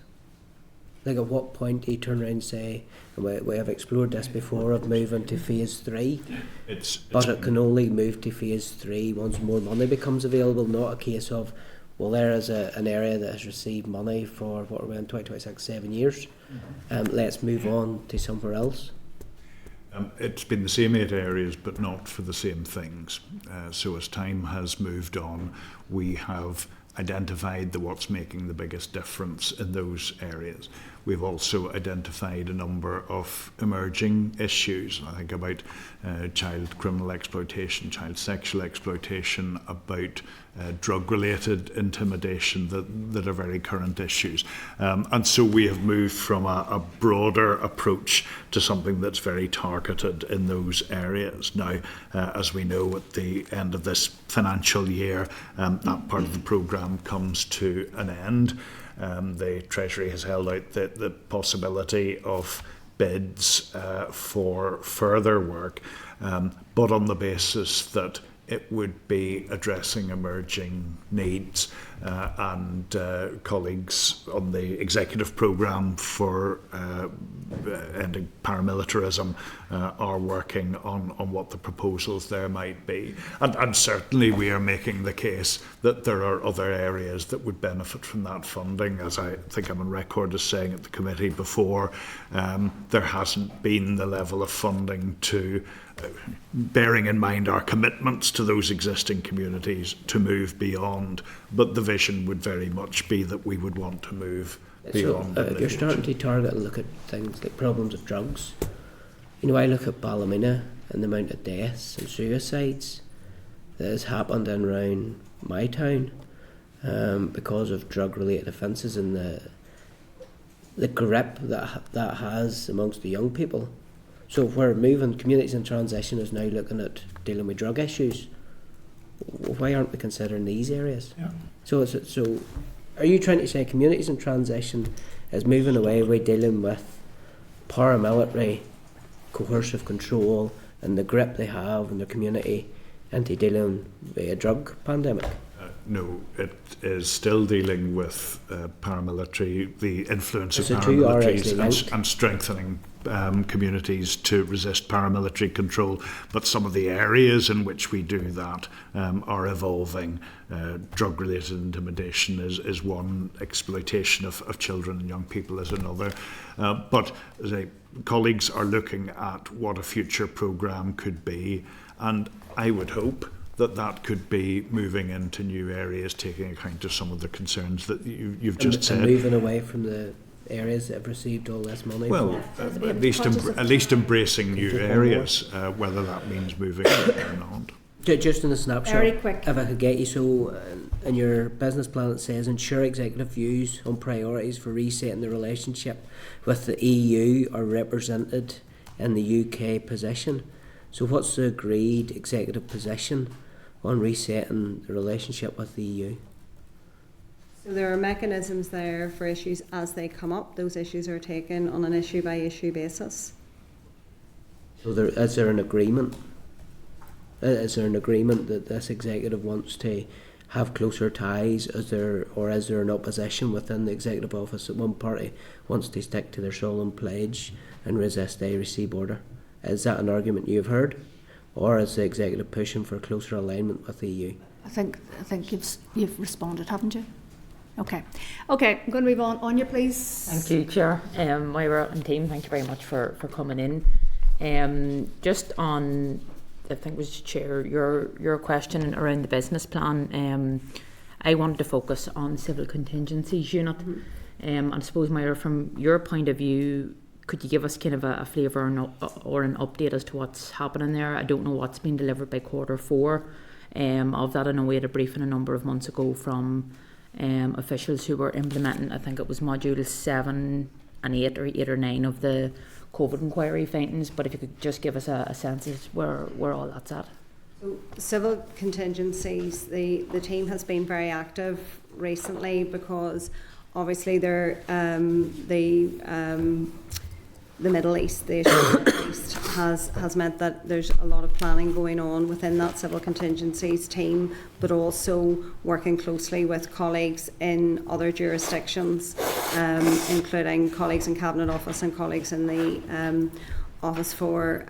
S2: Like, at what point do you turn around and say, and we have explored this before, of moving to phase 3, but it can only move to phase 3 once more money becomes available, not a case of, well, there is an area that has received money for, what are we in 2026, 7 years, let's move on to somewhere else.
S10: It's been the same 8 areas, but not for the same things. So as time has moved on, we have identified what's making the biggest difference in those areas. We've also identified a number of emerging issues. I think about child criminal exploitation, child sexual exploitation, about drug-related intimidation that are very current issues. And so we have moved from a broader approach to something that's very targeted in those areas. Now, as we know, at the end of this financial year, that part of the programme comes to an end. The Treasury has held out the possibility of bids for further work, but on the basis that it would be addressing emerging needs, and colleagues on the executive programme for ending paramilitarism are working on what the proposals there might be. And certainly we are making the case that there are other areas that would benefit from that funding. As I think I'm on record as saying at the committee before, there hasn't been the level of funding to, bearing in mind our commitments to those existing communities, to move beyond. But the vision would very much be that we would want to move beyond.
S2: So, if you're starting to target and look at things like problems of drugs, you know, I look at Ballymena and the amount of deaths and suicides that has happened in around my town because of drug-related offences, and the grip that has amongst the young people. So if we're moving, communities in transition is now looking at dealing with drug issues, why aren't we considering these areas?
S3: Yeah.
S2: So are you trying to say communities in transition is moving away with dealing with paramilitary coercive control and the grip they have in their community into dealing with a drug pandemic?
S10: No, it is still dealing with paramilitary, the influence of
S2: So two are actually
S10: paramilitaries,
S2: linked.
S10: and strengthening communities to resist paramilitary control. But some of the areas in which we do that are evolving. Drug-related intimidation is one, exploitation of children and young people is another. But as colleagues are looking at what a future programme could be, and I would hope that could be moving into new areas, taking account of some of the concerns that you've just said.
S2: And moving away from the areas that have received all this money.
S10: Well, at least embracing new areas, whether that means moving or not.
S2: Just in a snapshot,
S1: Very quick.
S2: if I could get you, so in your business plan it says ensure executive views on priorities for resetting the relationship with the EU are represented in the UK position. So what's the agreed executive position on resetting the relationship with the EU?
S9: So there are mechanisms there for issues as they come up. Those issues are taken on an issue by issue basis.
S2: So is there an agreement? Is there an agreement that this executive wants to have closer ties? Is there an opposition within the executive office that one party wants to stick to their solemn pledge and resist the Irish Sea border? Is that an argument you've heard, or is the executive pushing for closer alignment with the EU?
S1: I think you've responded, haven't you? Okay, I'm going to move on. Anya, please.
S12: Thank you, Chair. Myra and team, thank you very much for coming in. Just on, I think it was Chair, your question around the business plan. I wanted to focus on civil contingencies unit. And I suppose, Myra, from your point of view, could you give us kind of a flavour or an update as to what's happening there? I don't know what's been delivered by Q4 of that. I know we had a briefing a number of months ago from officials who were implementing, I think it was module 7 and 8 or 8 or 9 of the COVID inquiry findings, but if you could just give us a sense of where all that's at.
S9: So, civil contingencies, the team has been very active recently because obviously the Middle East, the issue of the Middle East has meant that there's a lot of planning going on within that civil contingencies team, but also working closely with colleagues in other jurisdictions, including colleagues in Cabinet Office and colleagues in the Office for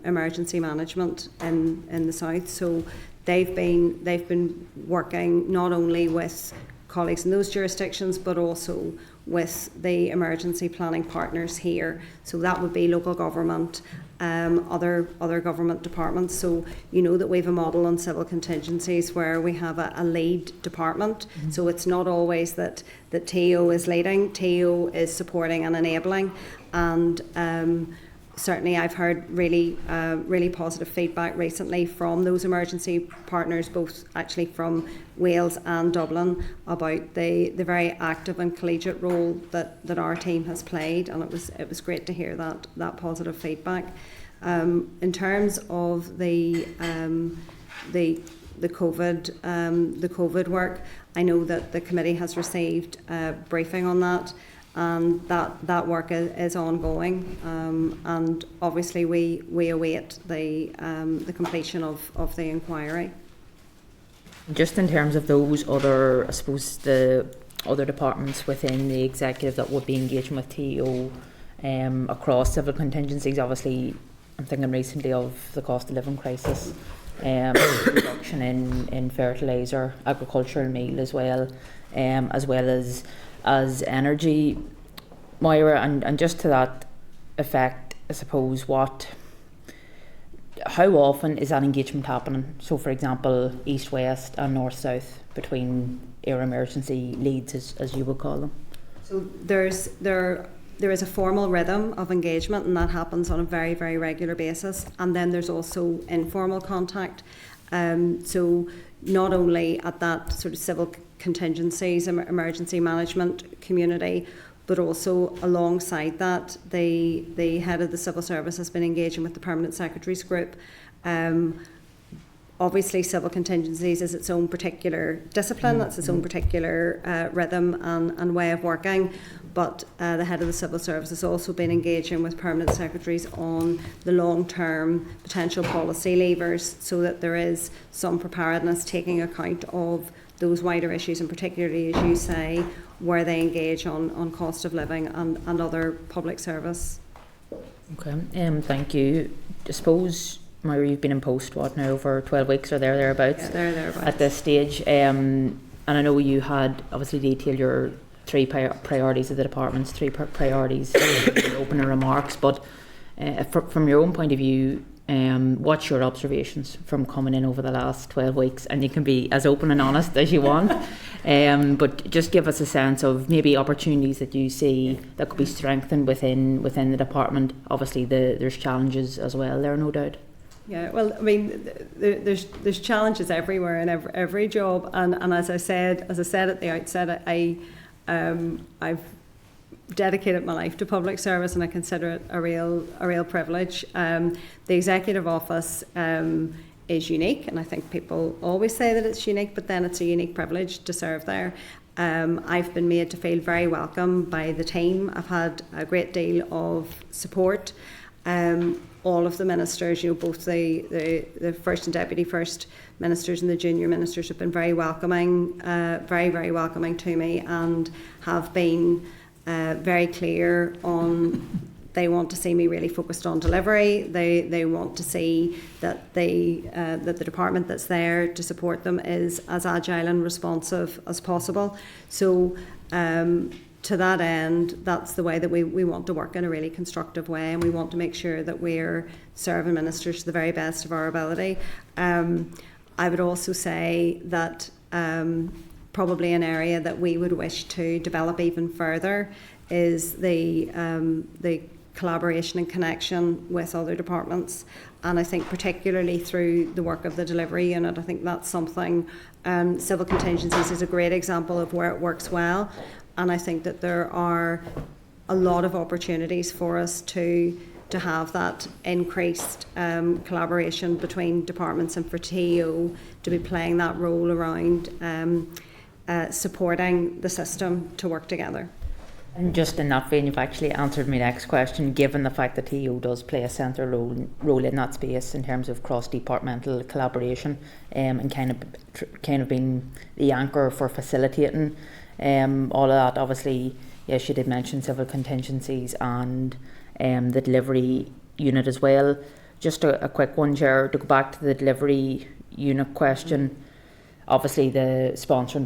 S9: Emergency Management in the South. So they've been working not only with colleagues in those jurisdictions, but also with the emergency planning partners here. So that would be local government, other government departments. So you know that we have a model on civil contingencies where we have a lead department. So it's not always that TO is leading, TO is supporting and enabling. And certainly I've heard really positive feedback recently from those emergency partners, both actually from Wales and Dublin, about the very active and collegiate role that our team has played, and it was great to hear that positive feedback. In terms of the COVID work, I know that the committee has received a briefing on that. And that work is ongoing, and obviously we await the completion of the inquiry.
S12: Just in terms of those other, I suppose, the other departments within the executive that would be engaging with TO across civil contingencies, obviously I'm thinking recently of the cost of living crisis, reduction in fertiliser, agricultural meal as well as energy. Myra, and just to that effect, I suppose, how often is that engagement happening? So, for example, east-west and north-south between air emergency leads, as you would call them.
S9: So there is a formal rhythm of engagement, and that happens on a very, very regular basis. And then there's also informal contact. So not only at that sort of civil contingencies, emergency management community, but also alongside that, the head of the civil service has been engaging with the permanent secretaries group. Obviously, civil contingencies is its own particular discipline, that's its own particular rhythm and way of working. But the head of the civil service has also been engaging with permanent secretaries on the long-term potential policy levers, so that there is some preparedness taking account of those wider issues, and particularly, as you say, where they engage on cost of living and other public service.
S12: Okay, thank you. I suppose, Myra, you've been in post, now, over 12 weeks or thereabouts? Yeah, thereabouts. At this stage. And I know you had obviously detailed your 3 priorities of the department's 3 priorities in opening remarks, but from your own point of view, what's your observations from coming in over the last 12 weeks? And you can be as open and honest as you want, but just give us a sense of maybe opportunities that you see that could be strengthened within the department. Obviously there's challenges as well there, no doubt.
S9: Yeah, well, I mean, there's challenges everywhere in every job, and as I said at the outset, I've dedicated my life to public service, and I consider it a real privilege. The executive office is unique, and I think people always say that it's unique, but then it's a unique privilege to serve there. I've been made to feel very welcome by the team. I've had a great deal of support. All of the ministers, both the first and deputy first ministers and the junior ministers have been very welcoming, very welcoming to me, and have been very clear on they want to see me really focused on delivery. They want to see that that the department that's there to support them is as agile and responsive as possible. So to that end, that's the way that we want to work, in a really constructive way, and we want to make sure that we're serving ministers to the very best of our ability. I would also say that probably an area that we would wish to develop even further is the collaboration and connection with other departments, and I think particularly through the work of the delivery unit. I think that's something. Civil contingencies is a great example of where it works well, and I think that there are a lot of opportunities for us to have that increased collaboration between departments, and for TEO to be playing that role around supporting the system to work together.
S12: And just in that vein, you've actually answered my next question, given the fact that TEO does play a central role in that space in terms of cross-departmental collaboration, and kind of being the anchor for facilitating all of that. Obviously, yes, you did mention civil contingencies and the delivery unit as well. Just a quick one, Chair, to go back to the delivery unit question. Obviously, the sponsoring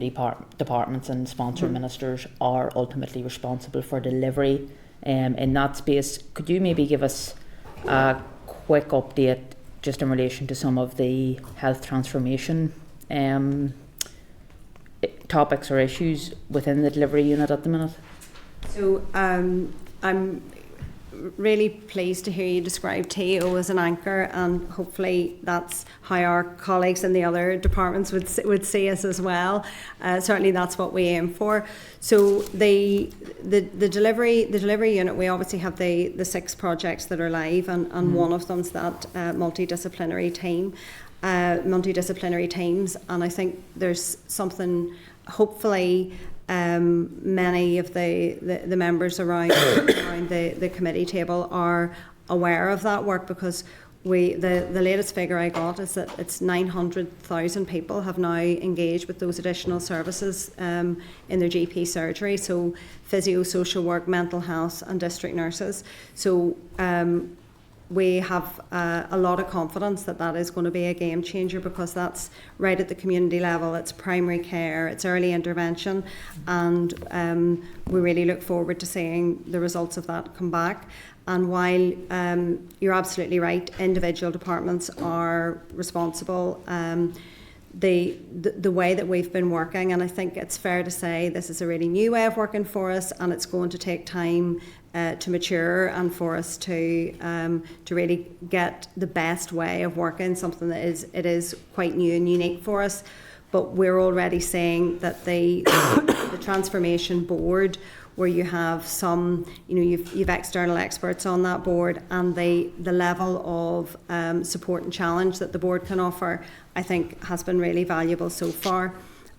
S12: departments and sponsor ministers are ultimately responsible for delivery. In that space, could you maybe give us a quick update just in relation to some of the health transformation topics or issues within the delivery unit at the minute?
S9: So I'm really pleased to hear you describe TEO as an anchor, and hopefully that's how our colleagues in the other departments would see us as well. Certainly that's what we aim for. So the delivery unit, we obviously have the 6 projects that are live, and one of them's that multidisciplinary teams, and I think there's something, hopefully many of the members around the committee table are aware of that work, because the latest figure I got is that it's 900,000 people have now engaged with those additional services in their GP surgery, so physio, social work, mental health and district nurses. So we have a lot of confidence that that is going to be a game changer, because that's right at the community level. It's primary care, it's early intervention, and we really look forward to seeing the results of that come back. And while you're absolutely right, individual departments are responsible. The way that we've been working, and I think it's fair to say this is a really new way of working for us, and it's going to take time to mature, and for us to really get the best way of working, something that is quite new and unique for us. But we're already seeing that the transformation board, where you have some, you've external experts on that board, and the level of support and challenge that the board can offer, I think, has been really valuable so far.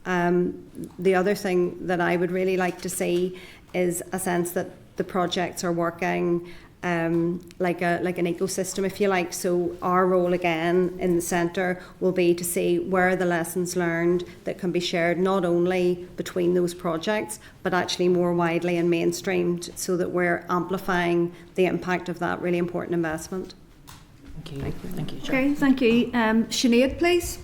S9: The other thing that I would really like to see is a sense that the projects are working like an ecosystem, if you like. So our role again in the centre will be to see where are the lessons learned that can be shared not only between those projects, but actually more widely and mainstreamed, so that we're amplifying the impact of that really important investment.
S12: Thank you. Thank you, Chair.
S1: Okay, thank you. Sinead, please.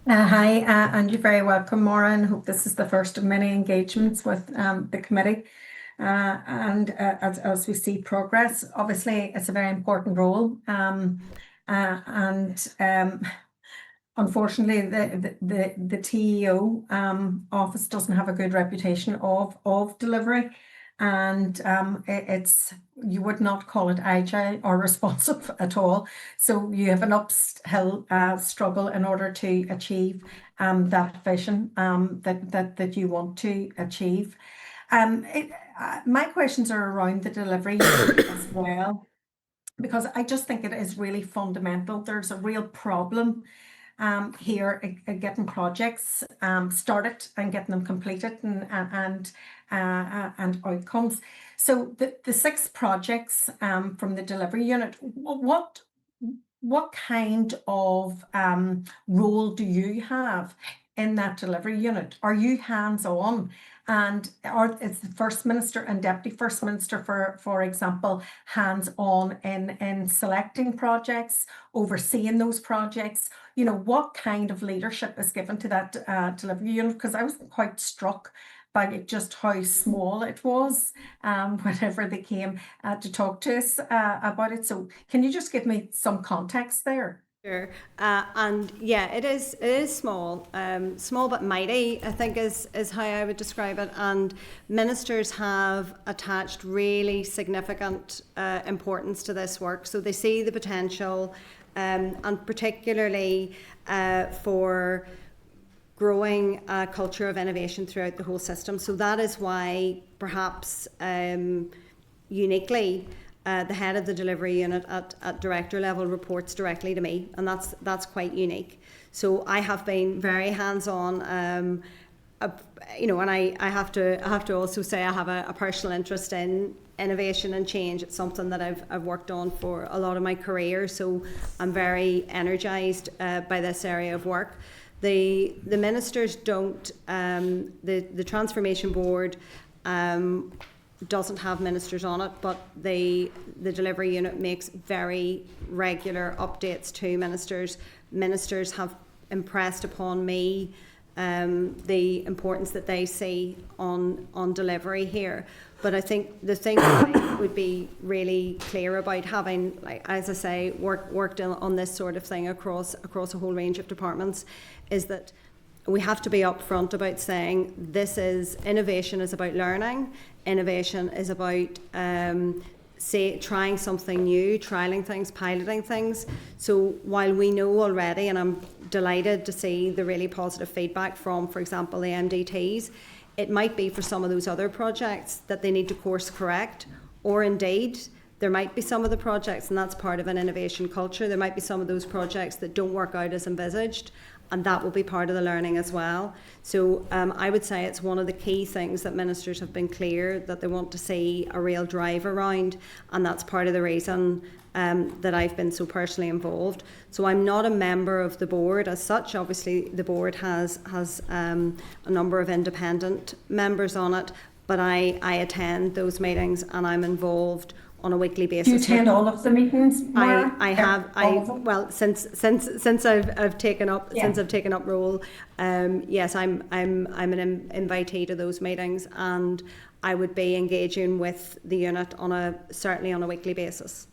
S8: Hi, and you're very welcome, Maura, and hope this is the first of many engagements with the committee. And as we see progress, obviously it's a very important role, and unfortunately the TEO office doesn't have a good reputation of delivery, and you would not call it agile or responsive at all. So you have an uphill struggle in order to achieve that vision that you want to achieve. My questions are around the delivery as well, because I just think it is really fundamental. There's a real problem here at getting projects started and getting them completed and outcomes. So the 6 projects from the delivery unit, what kind of role do you have in that delivery unit? Are you hands-on? And is the First Minister and Deputy First Minister, for example, hands-on in selecting projects, overseeing those projects? You know, what kind of leadership is given to that delivery unit? Because I was quite struck by just how small it was whenever they came to talk to us about it. So can you just give me some context there?
S9: Sure. And yeah, it is small, small but mighty, I think is how I would describe it. And ministers have attached really significant importance to this work. So they see the potential, and particularly for growing a culture of innovation throughout the whole system. So that is why perhaps uniquely the head of the delivery unit at director level reports directly to me, and that's quite unique. So I have been very hands-on, you know, and I have to also say I have a personal interest in innovation and change. It's something that I've worked on for a lot of my career, so I'm very energised by this area of work. The ministers don't, the Transformation Board doesn't have ministers on it, but the delivery unit makes very regular updates to ministers. Ministers have impressed upon me the importance that they see on delivery here. But I think the thing that I would be really clear about, having, like, as I say, worked on this sort of thing across a whole range of departments, is that we have to be upfront about saying innovation is about learning. Innovation is about trying something new, trialling things, piloting things. So while we know already, and I'm delighted to see the really positive feedback from, for example, the MDTs, it might be for some of those other projects that they need to course correct, or indeed there might be some of the projects, and that's part of an innovation culture, there might be some of those projects that don't work out as envisaged, and that will be part of the learning as well. So I would say it's one of the key things that ministers have been clear that they want to see a real drive around, and that's part of the reason that I've been so personally involved. So I'm not a member of the board as such. Obviously the board has a number of independent members on it, but I attend those meetings and I'm involved on a weekly basis.
S8: Do you attend all of the meetings?
S9: I have. Well, since I've taken up role, yes, I'm an invitee to those meetings, and I would be engaging with the unit certainly on a weekly basis.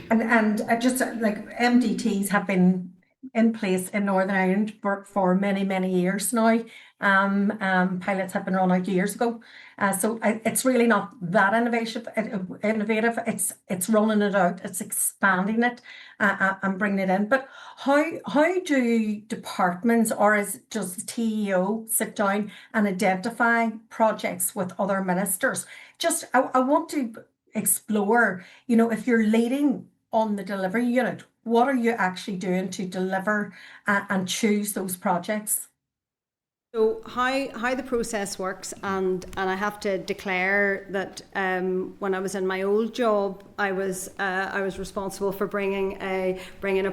S8: And just like MDTs have been in place in Northern Ireland for many years now. Pilots have been run out years ago, so it's really not that innovative. It's running it out, it's expanding it, and bringing it in. But how do departments, or does the TEO sit down and identify projects with other ministers? I want to explore, if you're leading on the delivery unit, what are you actually doing to deliver and choose those projects?
S9: So how the process works, and I have to declare that when I was in my old job, I was responsible for bringing a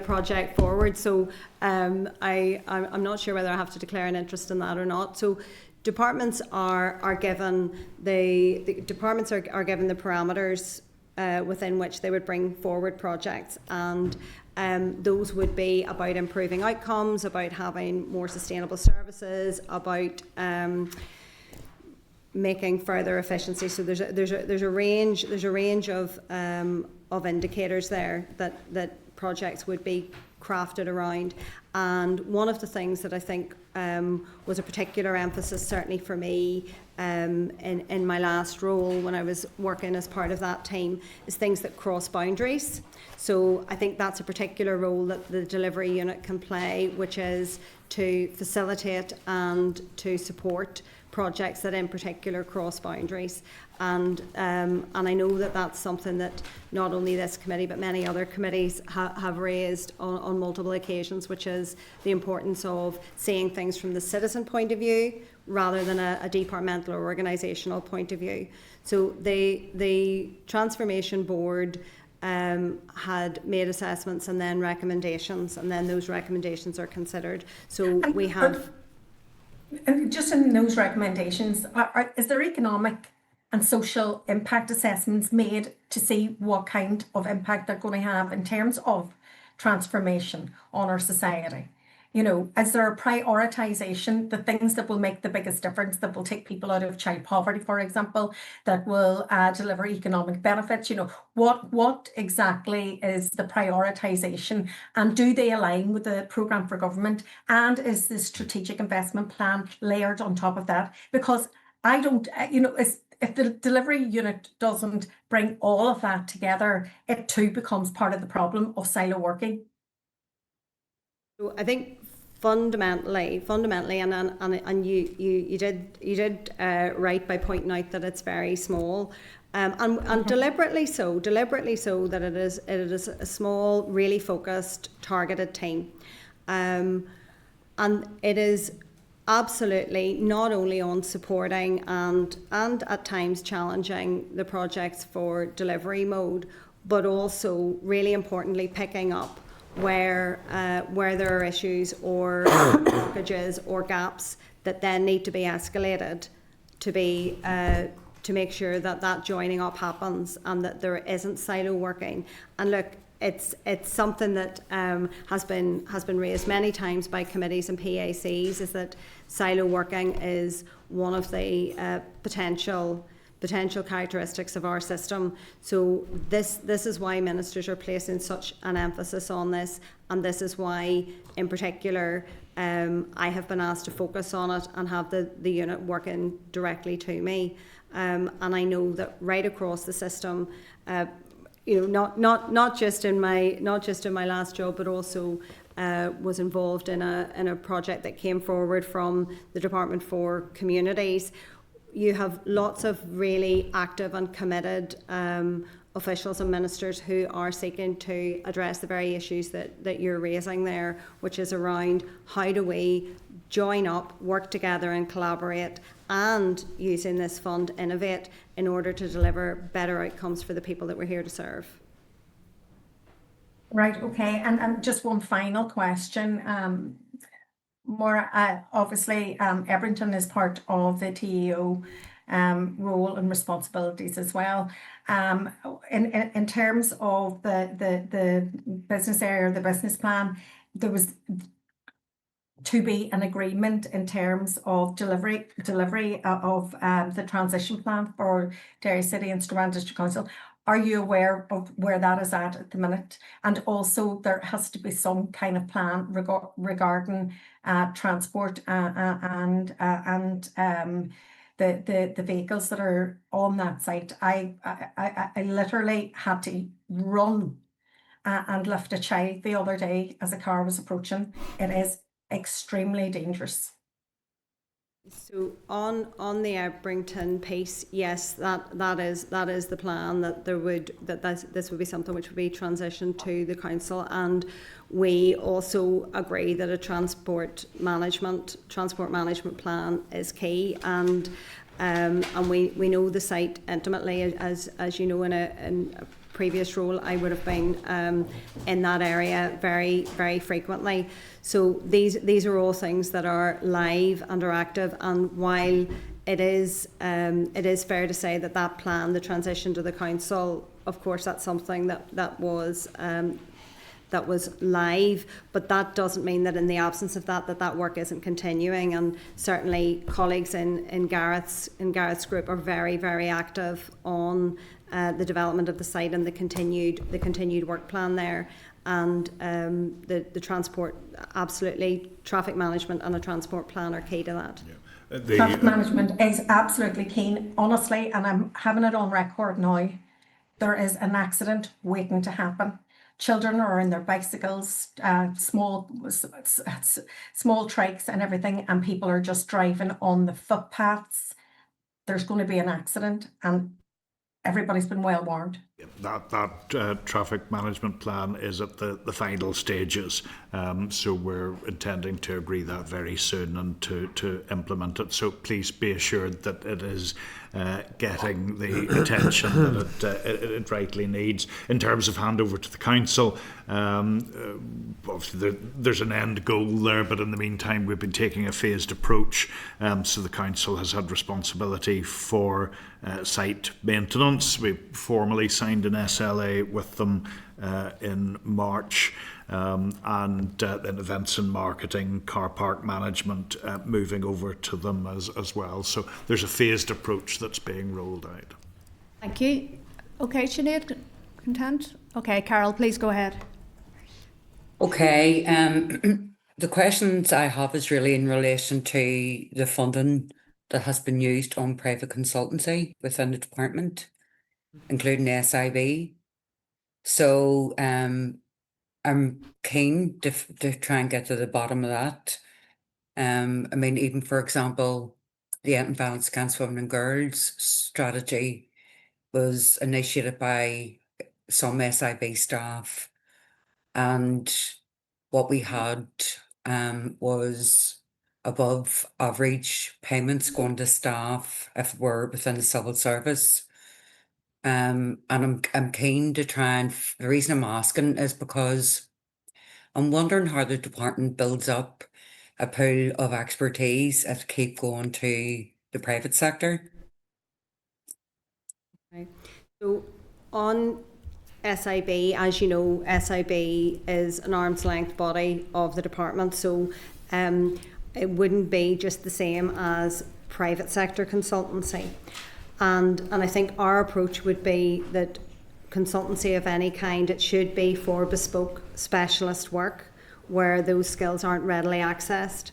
S9: project forward. So I'm not sure whether I have to declare an interest in that or not. So departments are given the parameters within which they would bring forward projects, and those would be about improving outcomes, about having more sustainable services, about making further efficiency. So there's a range of indicators there that projects would be crafted around. And one of the things that I think was a particular emphasis, certainly for me, in my last role when I was working as part of that team, is things that cross boundaries. So I think that's a particular role that the delivery unit can play, which is to facilitate and to support projects that in particular cross boundaries. And I know that that's something that not only this committee but many other committees have raised on multiple occasions, which is the importance of seeing things from the citizen point of view rather than a departmental or organisational point of view. So the Transformation Board had made assessments and then recommendations, and then those recommendations are considered. So we have...
S8: And just in those recommendations, is there economic and social impact assessments made to see what kind of impact they're going to have in terms of transformation on our society? You know, is there a prioritisation, the things that will make the biggest difference, that will take people out of child poverty, for example, that will deliver economic benefits? You know, what exactly is the prioritisation, and do they align with the programme for government? And is the strategic investment plan layered on top of that? Because I don't, you know, if the delivery unit doesn't bring all of that together, it too becomes part of the problem of silo working.
S9: So I think fundamentally, and you did right by pointing out that it's very small, and deliberately so that it is a small, really focused, targeted team, and it is absolutely not only on supporting and at times challenging the projects for delivery mode, but also really importantly picking up where there are issues or blockages or gaps that then need to be escalated to be to make sure that that joining up happens and that there isn't silo working. And look, it's something that has been raised many times by committees and PACs, is that silo working is one of the potential characteristics of our system. So this is why ministers are placing such an emphasis on this, and this is why in particular I have been asked to focus on it and have the unit working directly to me, and I know that right across the system, you know, not just in my last job, but also was involved in a project that came forward from the Department for Communities. You have lots of really active and committed officials and ministers who are seeking to address the very issues that you're raising there, which is around how do we join up, work together and collaborate, and using this fund innovate in order to deliver better outcomes for the people that we're here to serve.
S8: Right, okay, and just one final question. Obviously, Ebrington is part of the TEO role and responsibilities as well. In terms of the business area, the business plan, there was to be an agreement in terms of delivery of the transition plan for Derry City and Strabane District Council. Are you aware of where that is at the minute? And also there has to be some kind of plan regarding transport and the vehicles that are on that site. I literally had to run and lift a child the other day as a car was approaching. It is extremely dangerous.
S9: So on the Ebrington piece, yes, that is the plan, that this would be something which would be transitioned to the council, and we also agree that a transport management plan is key, and we know the site intimately, as you know, in a previous role I would have been in that area very, very frequently. So these are all things that are live and are active, and while it is fair to say that plan, the transition to the council, of course that's something that was live, but that doesn't mean that in the absence of that work isn't continuing, and certainly colleagues in Gareth's group are very, very active on the development of the site and the continued work plan there, and the transport, absolutely, traffic management and a transport plan are key to that.
S8: Yeah. Traffic management is absolutely key, honestly, and I'm having it on record now. There is an accident waiting to happen. Children are in their bicycles, small trikes and everything, and people are just driving on the footpaths. There's going to be an accident, and everybody's been well warned.
S10: That traffic management plan is at the final stages, so we're intending to agree that very soon and to implement it. So please be assured that it is getting the attention that it rightly needs. In terms of handover to the council, obviously there's an end goal there, but in the meantime we've been taking a phased approach. So the council has had responsibility for site maintenance. We formally signed an SLA with them in March, and then events and marketing, car park management, moving over to them as well. So there's a phased approach that's being rolled out.
S1: Thank you. Okay, Sinead, content? Okay, Carol, please go ahead.
S6: Okay, the questions I have is really in relation to the funding that has been used on private consultancy within the department, including the SIB. So I'm keen to try and get to the bottom of that. I mean, even for example, the End Violence Against Women and Girls strategy was initiated by some SIB staff, and what we had was above average payments going to staff if we're within the civil service. And I'm keen to try and the reason I'm asking is because I'm wondering how the department builds up a pool of expertise if keep going to the private sector.
S9: Okay. So on SIB, as you know, SIB is an arm's length body of the department, so it wouldn't be just the same as private sector consultancy. And I think our approach would be that consultancy of any kind, it should be for bespoke specialist work where those skills aren't readily accessed.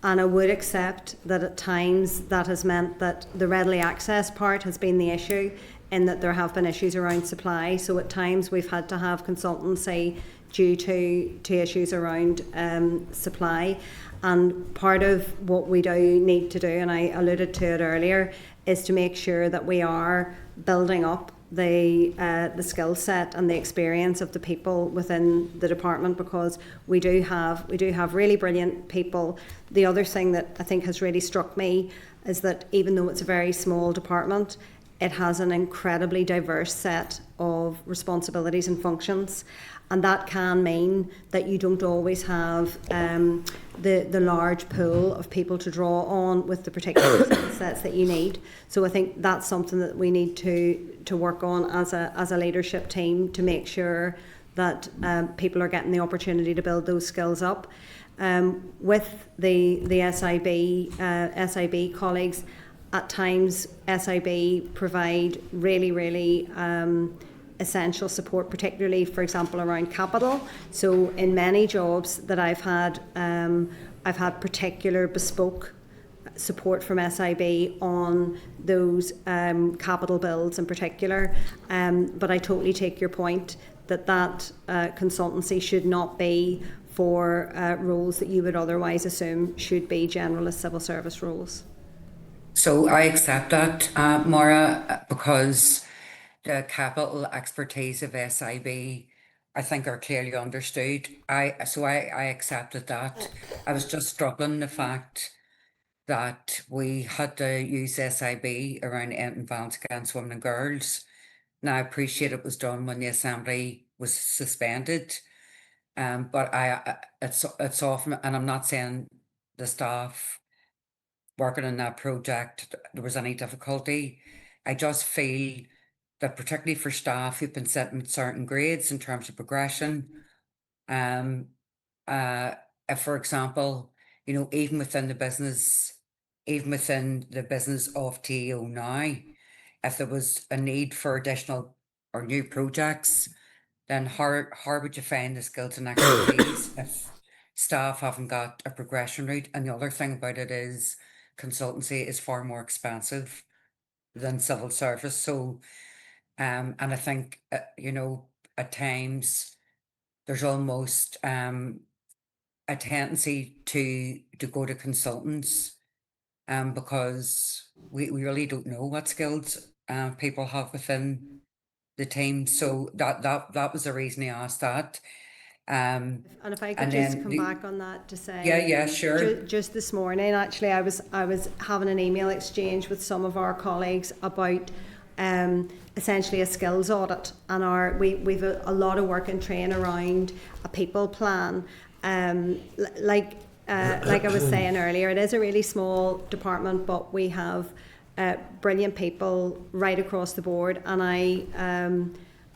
S9: And I would accept that at times that has meant that the readily accessed part has been the issue, in that there have been issues around supply. So at times we've had to have consultancy due to issues around supply. And part of what we do need to do, and I alluded to it earlier, is to make sure that we are building up the skill set and the experience of the people within the department, because we do have really brilliant people. The other thing that I think has really struck me is that even though it's a very small department, it has an incredibly diverse set of responsibilities and functions, and that can mean that you don't always have the large pool of people to draw on with the particular skill sets that you need. So I think that's something that we need to work on as a leadership team, to make sure that people are getting the opportunity to build those skills up. With the SIB colleagues, at times SIB provide really essential support, particularly, for example, around capital. So in many jobs that I've had particular bespoke support from SIB on those capital builds in particular. But I totally take your point that consultancy should not be for roles that you would otherwise assume should be generalist civil service roles.
S6: So I accept that, Maura, because the capital expertise of SIB, I think, are clearly understood. I accepted that. I was just struggling the fact that we had to use SIB around ending violence against women and girls. Now, I appreciate it was done when the assembly was suspended, but it's often, and I'm not saying the staff working on that project there was any difficulty. I just feel that particularly for staff who've been sitting at certain grades in terms of progression, if, for example, even within the business of TO now, if there was a need for additional or new projects, then how would you find the skills and expertise if staff haven't got a progression route? And the other thing about it is consultancy is far more expensive than civil service. So, and I think, at times there's almost a tendency to go to consultants because we really don't know what skills people have within the team. So that was the reason I asked that.
S9: And if I could
S6: and
S9: just
S6: then
S9: come back on that to say,
S6: yeah, sure.
S9: Just this morning, actually, I was having an email exchange with some of our colleagues about essentially a skills audit, and we've a lot of work and train around a people plan. Like I was saying earlier, it is a really small department, but we have brilliant people right across the board, and I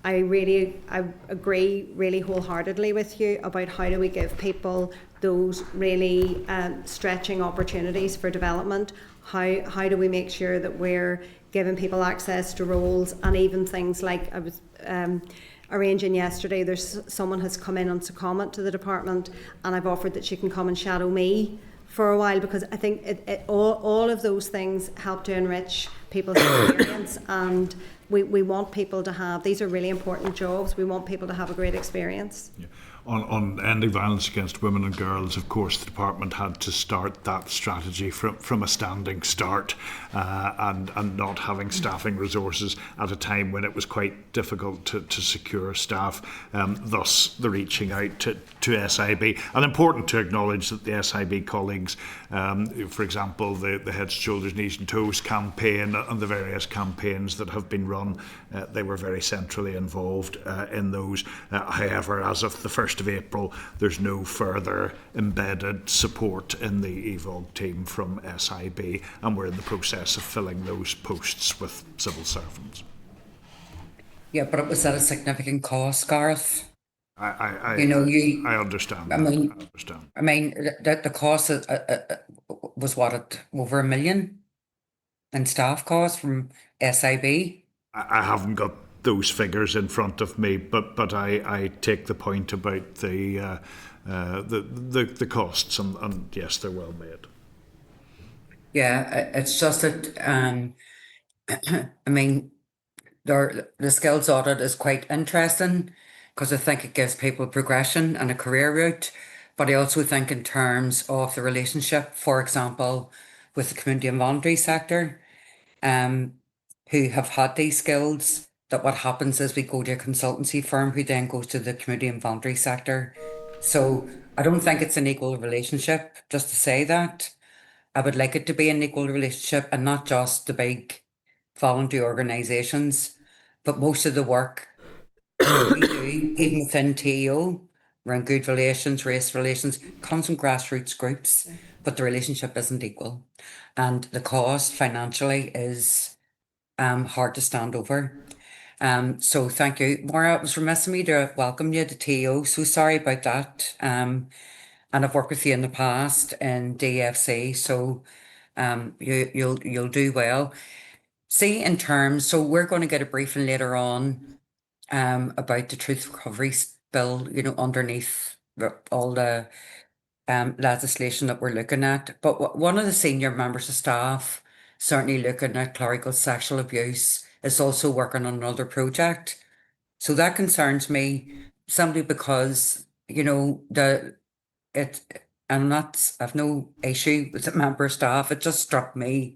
S9: agree really wholeheartedly with you about how do we give people those really stretching opportunities for development. How do we make sure that we're giving people access to roles, and even things like I was arranging yesterday, there's someone has come in on secondment to the department, and I've offered that she can come and shadow me for a while, because I think all of those things help to enrich people's experience, and we want people to have, these are really important jobs, we want people to have a great experience.
S10: Yeah. On ending violence against women and girls, of course, the department had to start that strategy from a standing start, and not having staffing resources at a time when it was quite difficult to secure staff. Thus, the reaching out to SIB. And important to acknowledge that the SIB colleagues, for example, the Heads, Shoulders, Knees and Toes campaign and the various campaigns that have been run, they were very centrally involved in those. However, as of the 1st of April, there's no further embedded support in the EVOG team from SIB, and we're in the process of filling those posts with civil servants.
S6: Yeah, but it was at a significant cost, Gareth.
S10: I understand.
S6: I mean, the cost was what, over $1 million in staff costs from SIB.
S10: I haven't got those figures in front of me, but I take the point about the costs, and yes, they're well made.
S6: Yeah, it's just that I mean, the skills audit is quite interesting, because I think it gives people progression and a career route, but I also think in terms of the relationship, for example, with the community and voluntary sector, who have had these skills, that what happens is we go to a consultancy firm who then goes to the community and voluntary sector. So I don't think it's an equal relationship, just to say that. I would like it to be an equal relationship, and not just the big voluntary organisations, but most of the work we do, even within TEO, around good relations, race relations, comes from grassroots groups, but the relationship isn't equal. And the cost financially is hard to stand over. So thank you. Maura, it was remiss of me to welcome you to TEO, so sorry about that. And I've worked with you in the past in DFC, so you'll do well. See, in terms, so we're going to get a briefing later on about the Truth Recovery Bill, underneath all the legislation that we're looking at. But one of the senior members of staff, certainly looking at clerical sexual abuse, is also working on another project. So that concerns me, simply because, I've no issue with the member of staff. It just struck me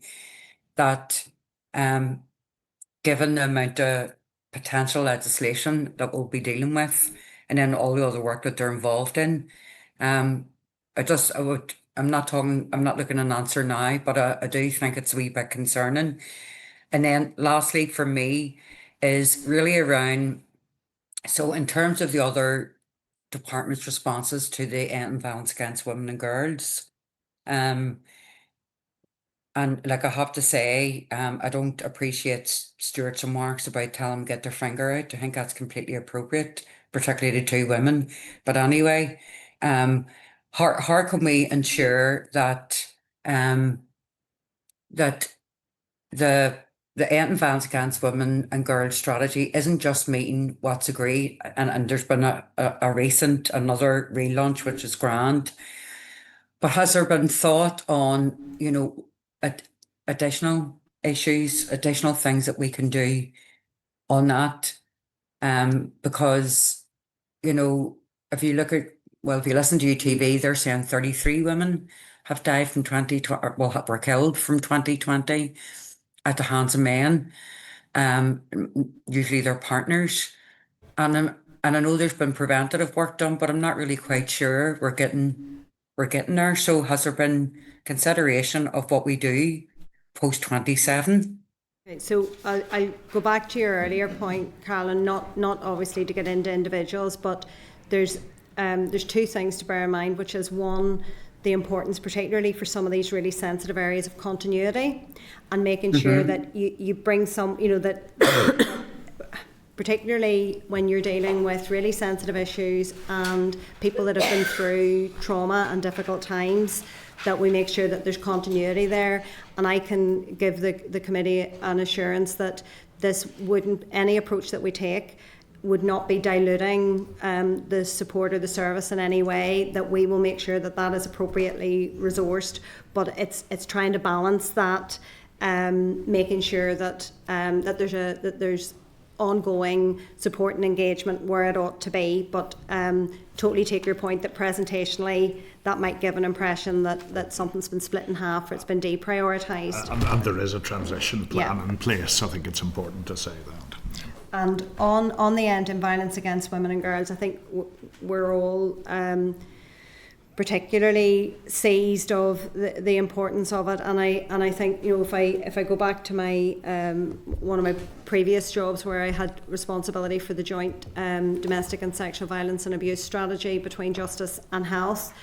S6: that given the amount of potential legislation that we'll be dealing with, and then all the other work that they're involved in, I'm not looking at an answer now, but I do think it's a wee bit concerning. And then lastly for me is really around, so in terms of the other department's responses to the end violence against women and girls, and like I have to say, I don't appreciate Stuart's remarks about telling them to get their finger out. I think that's completely appropriate, particularly to 2 women. But anyway, how can we ensure that that the end violence against women and girls strategy isn't just meeting what's agreed, and there's been a recent another relaunch, which is grand. But has there been thought on, additional issues, additional things that we can do on that? Because, if you listen to UTV, they're saying 33 women have died from were killed from 2020 at the hands of men. usually their partners. And I know there's been preventative work done, but I'm not really quite sure we're getting there. So has there been consideration of what we do post 27?
S9: Okay, so I'll go back to your earlier point, Carolyn, not obviously to get into individuals, but there's two things to bear in mind, which is one, the importance, particularly for some of these really sensitive areas, of continuity and making sure that you bring some, that particularly when you're dealing with really sensitive issues and people that have been through trauma and difficult times, that we make sure that there's continuity there. And I can give the committee an assurance that any approach that we take would not be diluting the support or the service in any way, that we will make sure that is appropriately resourced. But it's trying to balance that, making sure that there's ongoing support and engagement where it ought to be, but totally take your point that presentationally that might give an impression that something's been split in half or it's been deprioritised.
S10: And there is a transition plan in place. I think it's important to say that.
S9: And on the end in violence against women and girls, I think we're all particularly seized of the importance of it, and I think if I go back to my one of my previous jobs where I had responsibility for the joint domestic and sexual violence and abuse strategy between justice and health,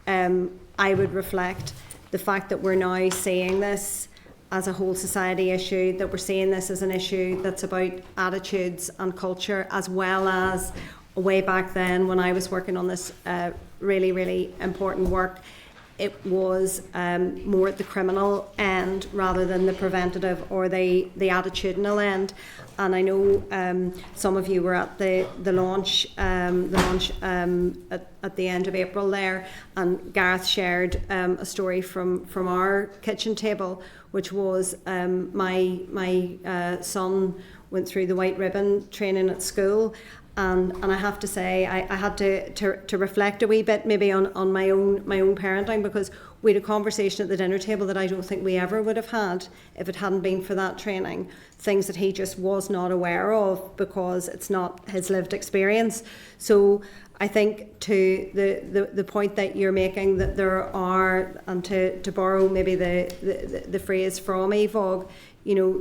S9: I would reflect the fact that we're now seeing this as a whole society issue, that we're seeing this as an issue that's about attitudes and culture, as well as way back then when I was working on this really, really important work, it was more at the criminal end rather than the preventative or the attitudinal end. And I know some of you were at the launch at the end of April there, and Gareth shared a story from our kitchen table, which was my son went through the white ribbon training at school. And I have to say, I had to reflect a wee bit maybe on my own parenting, because we had a conversation at the dinner table that I don't think we ever would have had if it hadn't been for that training. Things that he just was not aware of because it's not his lived experience. So I think to the point that you're making, that there are, and to borrow maybe the phrase from Evog,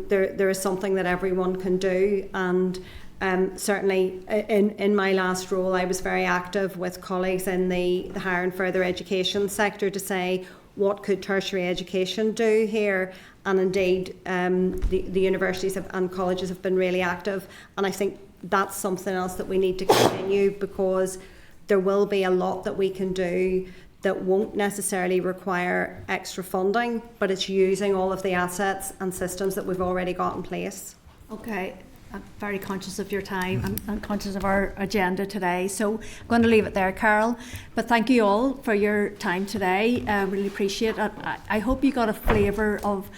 S9: there is something that everyone can do. And certainly in my last role, I was very active with colleagues in the higher and further education sector to say, what could tertiary education do here? And indeed, the universities and colleges have been really active. And I think that's something else that we need to continue, because there will be a lot that we can do that won't necessarily require extra funding, but it's using all of the assets and systems that we've already got in place.
S1: Okay. I'm very conscious of your time and conscious of our agenda today, so I'm going to leave it there, Carol. But thank you all for your time today. Really appreciate it. I hope you got a flavour of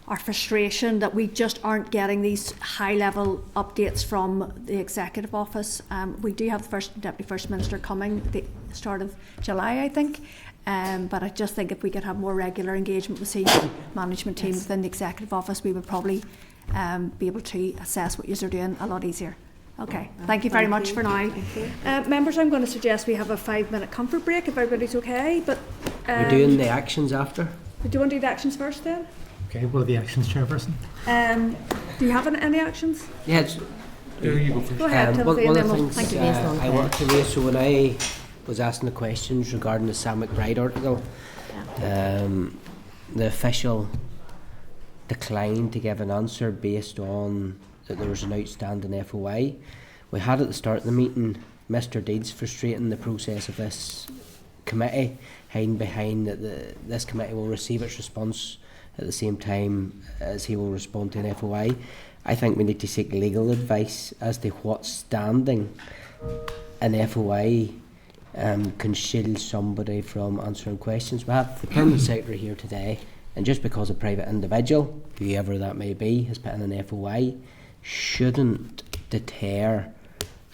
S1: our frustration that we just aren't getting these high-level updates from the Executive Office. We do have the Deputy First Minister coming at the start of July, I think. But I just think if we could have more regular engagement with senior management team within the Executive Office, we would probably be able to assess what you're doing a lot easier. Okay, thank you very much for now. Members, I'm going to suggest we have a 5-minute comfort break if everybody's okay. But
S2: we're doing the actions after.
S1: Do you want to do the actions first then?
S7: Okay, what are the actions, Chairperson?
S1: Do you have any actions?
S2: Yeah,
S7: you go first.
S1: Go ahead, Timothy,
S2: one
S1: and
S2: of
S1: then
S2: the
S1: we'll
S2: things
S1: thank you.
S2: I wanted to raise, so when I was asking the questions regarding the Sam McBride article, the official declined to give an answer based on that there was an outstanding FOI. We had at the start of the meeting Mr. Deeds frustrating the process of this committee, hiding behind that this committee will receive its response at the same time as he will respond to an FOI. I think we need to seek legal advice as to what standing an FOI can shield somebody from answering questions. We have the Permanent Secretary here today, and just because a private individual, whoever that may be, has put in an FOI, shouldn't deter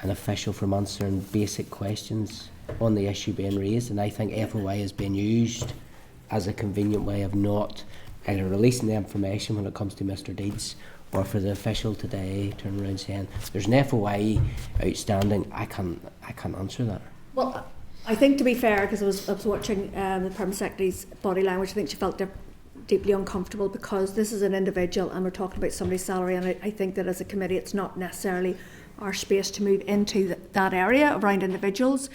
S2: an official from answering basic questions on the issue being raised. And I think FOI is being used as a convenient way of not either releasing the information when it comes to Mr. Deeds or for the official today turn around saying there's an FOI outstanding, I can't answer that.
S1: Well, I think, to be fair, because I was watching the Permanent Secretary's body language, I think she felt deeply uncomfortable because this is an individual and we're talking about somebody's salary, and I think that as a committee it's not necessarily our space to move into that area around individuals.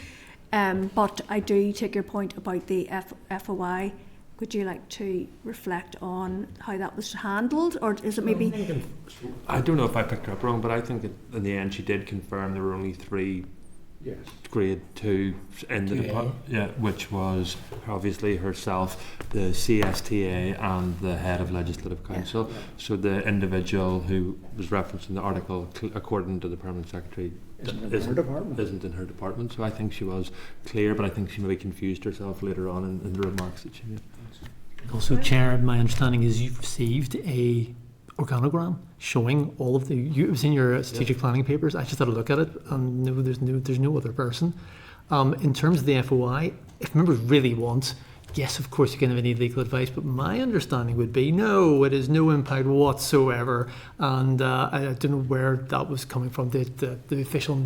S1: But I do take your point about the FOI. Would you like to reflect on how that was handled, or is it maybe...
S5: I don't know if I picked her up wrong, but I think in the end she did confirm there were only 3 grade 2 in the department, which was obviously herself, the CSTA and the head of Legislative Council. So the individual who was referenced in the article, according to the Permanent Secretary, isn't in her department. So I think she was clear, but I think she maybe confused herself later on in the remarks that she made.
S7: Also, Chair, my understanding is you've received a organogram showing all of it was in your strategic planning papers. I just had a look at it, and no, there's no other person. In terms of the FOI, if members really want, yes, of course you can have any legal advice, but my understanding would be no, it has no impact whatsoever, and I don't know where that was coming from. The official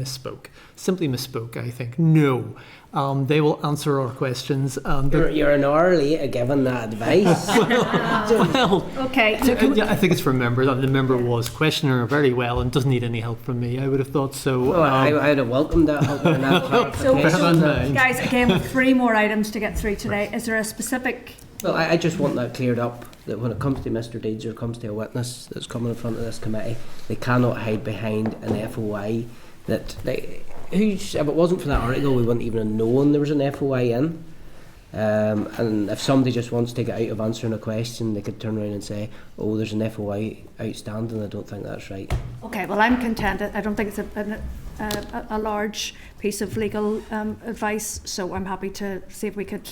S7: simply misspoke, I think. No. They will answer our questions.
S2: You're an hour late at giving that advice.
S7: Well,
S1: okay.
S7: I think it's for members. The member was questioning her very well and doesn't need any help from me. I would have thought so.
S2: Well, I would have welcomed that help and that clarification.
S1: Guys, again, with 3 more items to get through today, is there a specific...
S2: Well, I just want that cleared up, that when it comes to Mr. Deeds or comes to a witness that's coming in front of this committee, they cannot hide behind an FOI. If it wasn't for that article, we wouldn't even have known there was an FOI in. And if somebody just wants to get out of answering a question, they could turn around and say, oh, there's an FOI outstanding. I don't think that's right.
S1: Okay, well, I'm content. I don't think it's a large piece of legal advice, so I'm happy to see if we could...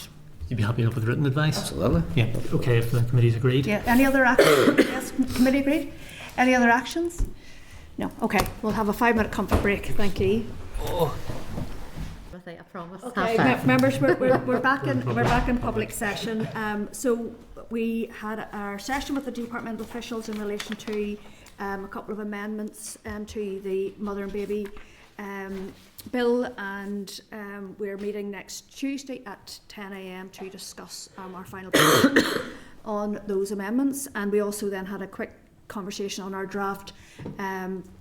S7: You'd be happy enough with written advice?
S2: Absolutely.
S7: Yeah, okay, if the committee's agreed.
S1: Yeah, any other actions? Yes, committee agreed? Any other actions? No, okay, we'll have a 5-minute comfort break. Thank you.
S4: I promise.
S1: Okay, members, we're back in public session. So we had our session with the departmental officials in relation to a couple of amendments to the mother and baby bill, and we're meeting next Tuesday at 10 a.m. to discuss our final position on those amendments. And we also then had a quick conversation on our draft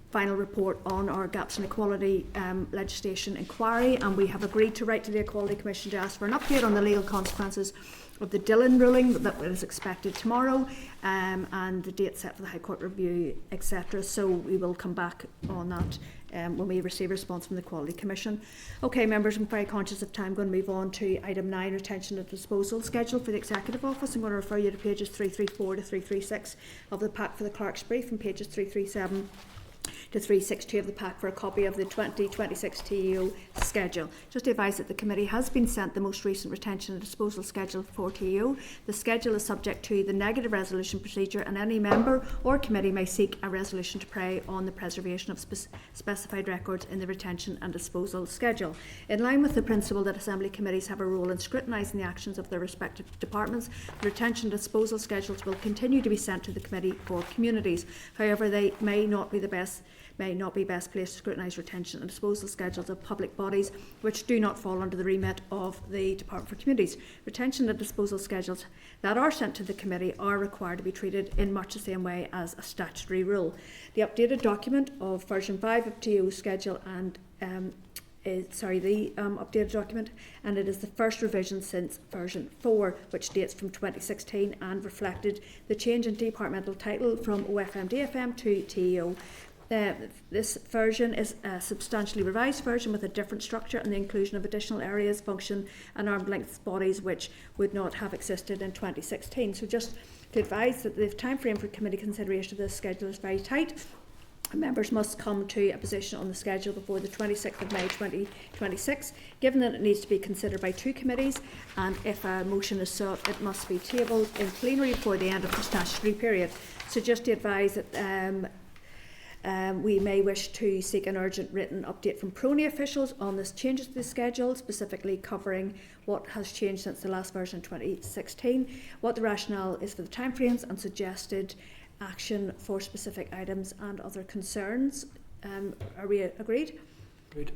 S1: final report on our gaps in equality legislation inquiry, and we have agreed to write to the Equality Commission to ask for an update on the legal consequences of the Dillon ruling that is expected tomorrow, and the date set for the High Court review, etc. So we will come back on that when we receive a response from the Equality Commission. Okay, members, I'm very conscious of time. I'm going to move on to item 9, retention and disposal schedule for the Executive Office. I'm going to refer you to pages 334 to 336 of the pack for the Clerk's brief, and pages 337 to 362 of the pack for a copy of the 2026 TEO schedule. Just to advise that the committee has been sent the most recent retention and disposal schedule for TEO. The schedule is subject to the negative resolution procedure, and any member or committee may seek a resolution to pray on the preservation of specified records in the retention and disposal schedule. In line with the principle that Assembly committees have a role in scrutinising the actions of their respective departments, the retention and disposal schedules will continue to be sent to the committee for communities. However, they may not be best placed to scrutinise retention and disposal schedules of public bodies which do not fall under the remit of the Department for Communities. Retention and disposal schedules that are sent to the committee are required to be treated in much the same way as a statutory rule. The updated document of version 5 of TO schedule and updated document, and it is the first revision since version 4, which dates from 2016 and reflected the change in departmental title from OFM-DFM to TEO. This version is a substantially revised version with a different structure and the inclusion of additional areas, function and arm's length bodies which would not have existed in 2016. So just to advise that the time frame for committee consideration of this schedule is very tight. Members must come to a position on the schedule before the 26th of May 2026, given that it needs to be considered by 2 committees, and if a motion is sought, it must be tabled in plenary before the end of the statutory period. So just to advise that we may wish to seek an urgent written update from PRONI officials on this changes to the schedule, specifically covering what has changed since the last version in 2016, what the rationale is for the timeframes, and suggested action for specific items and other concerns. Are we agreed?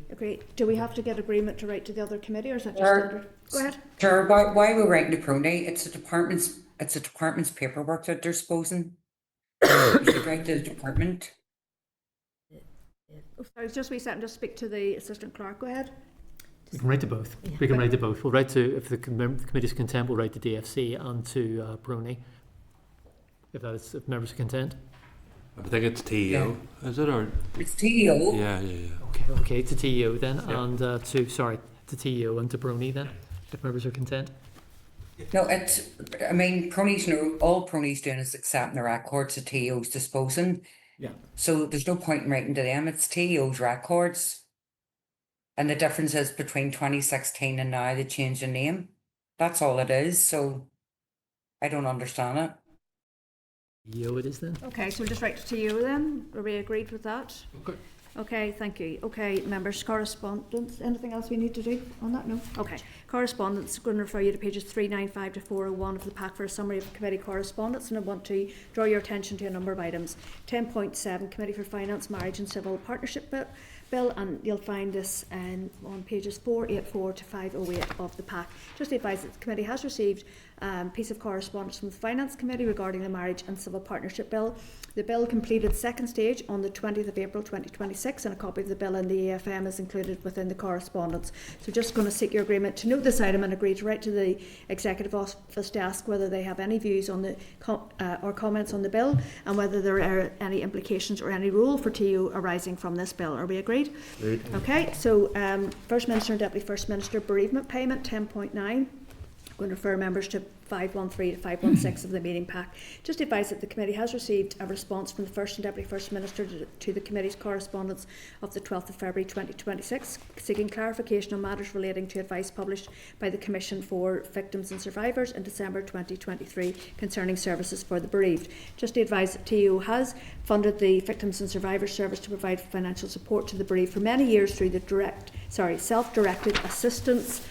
S1: Agreed. Do we have to get agreement to write to the other committee, or is that just standard? Go ahead.
S6: Sure. Why we're writing to Prony? It's a department's paperwork that they're supposing. You should write to the department.
S1: Oh, sorry, just a wee second, just speak to the assistant clerk. Go ahead.
S7: We can write to both.
S4: Yeah.
S7: We can write to both. We'll write to, if the committee's content, we'll write to DFC and to Brony. If members are content.
S5: I think it's TEO, is it? Or
S6: It's TEO.
S5: yeah.
S7: Okay, to TEO then,
S5: Yeah.
S7: and to TEO and to Brony then, if members are content.
S6: No, Prony's all Prony's doing is accepting the records that TEO's disposing.
S7: Yeah.
S6: So there's no point in writing to them. It's TEO's records. And the difference is between 2016 and now they changed the name. That's all it is. So I don't understand it.
S7: TEO it is then.
S1: Okay, so we'll just write to you then. Are we agreed with that?
S7: Okay.
S1: Okay, thank you. Okay, members, correspondence. Anything else we need to do on that? No? Okay. Correspondence, I'm going to refer you to pages 395 to 401 of the pack for a summary of committee correspondence, and I want to draw your attention to a number of items. 10.7, Committee for Finance, Marriage and Civil Partnership Bill, and you'll find this on pages 484 to 508 of the pack. Just to advise that the committee has received a piece of correspondence from the Finance Committee regarding the Marriage and Civil Partnership Bill. The bill completed second stage on the 20th of April 2026, and a copy of the bill in the AFM is included within the correspondence. So just going to seek your agreement to note this item and agree to write to the Executive Office to ask whether they have any views on the or comments on the bill, and whether there are any implications or any rule for TU arising from this bill. Are we agreed?
S7: Agreed.
S1: Okay, so First Minister and Deputy First Minister bereavement payment 10.9. I'm going to refer members to 513 to 516 of the meeting pack. Just advise that the committee has received a response from the First and Deputy First Minister to the committee's correspondence of the 12th of February 2026, seeking clarification on matters relating to advice published by the Commission for Victims and Survivors in December 2023 concerning services for the bereaved. Just to advise that TU has funded the Victims and Survivors Service to provide financial support to the bereaved for many years through the self-directed assistance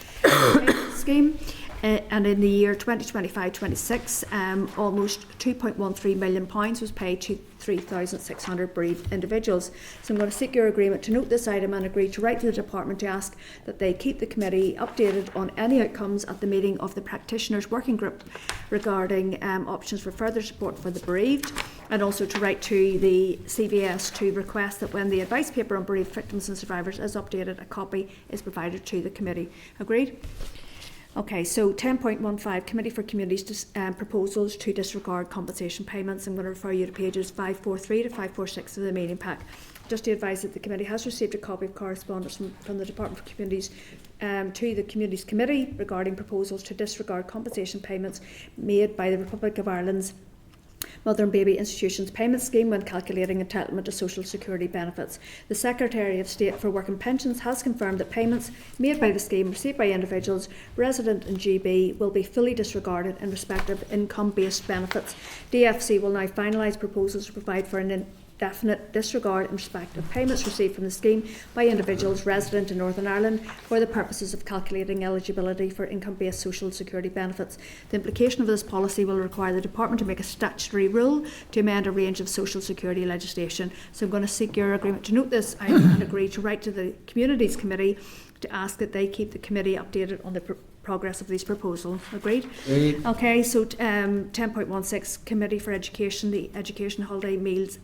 S1: scheme. And in the year 2025-26, almost £2.13 million was paid to 3,600 bereaved individuals. So I'm going to seek your agreement to note this item and agree to write to the department to ask that they keep the committee updated on any outcomes at the meeting of the practitioners working group regarding options for further support for the bereaved, and also to write to the CVS to request that when the advice paper on bereaved victims and survivors is updated, a copy is provided to the committee. Agreed? Okay, so 10.15, Committee for Communities proposals to disregard compensation payments. I'm going to refer you to pages 543 to 546 of the meeting pack. Just to advise that the committee has received a copy of correspondence from the Department for Communities to the Communities Committee regarding proposals to disregard compensation payments made by the Republic of Ireland's Mother and Baby Institutions Payment Scheme when calculating entitlement to social security benefits. The Secretary of State for Work and Pensions has confirmed that payments made by the scheme received by individuals resident in GB will be fully disregarded in respect of income-based benefits. DFC will now finalise proposals to provide for an indefinite disregard in respect of payments received from the scheme by individuals resident in Northern Ireland for the purposes of calculating eligibility for income-based social security benefits. The implication of this policy will require the Department to make a statutory rule to amend a range of social security legislation. So I'm going to seek your agreement to note this item and agree to write to the Communities Committee to ask that they keep the committee updated on the progress of these proposals. Agreed?
S2: Agreed.
S1: Okay, so 10.16, Committee for Education, the Education Holiday Meals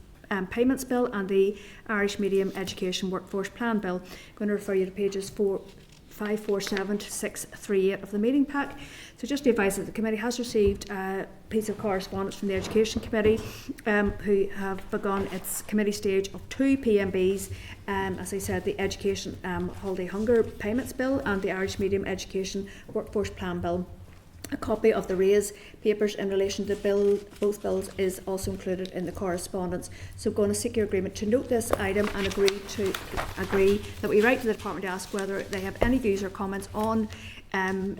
S1: Payments Bill and the Irish Medium Education Workforce Plan Bill. I'm going to refer you to pages 547 to 638 of the meeting pack. So just to advise that the committee has received a piece of correspondence from the Education Committee who have begun its committee stage of two PMBs, as I said, the Education Holiday Hunger Payments Bill and the Irish Medium Education Workforce Plan Bill. A copy of the RAISE papers in relation to both bills is also included in the correspondence. So I'm going to seek your agreement to note this item and agree that we write to the Department to ask whether they have any views or comments on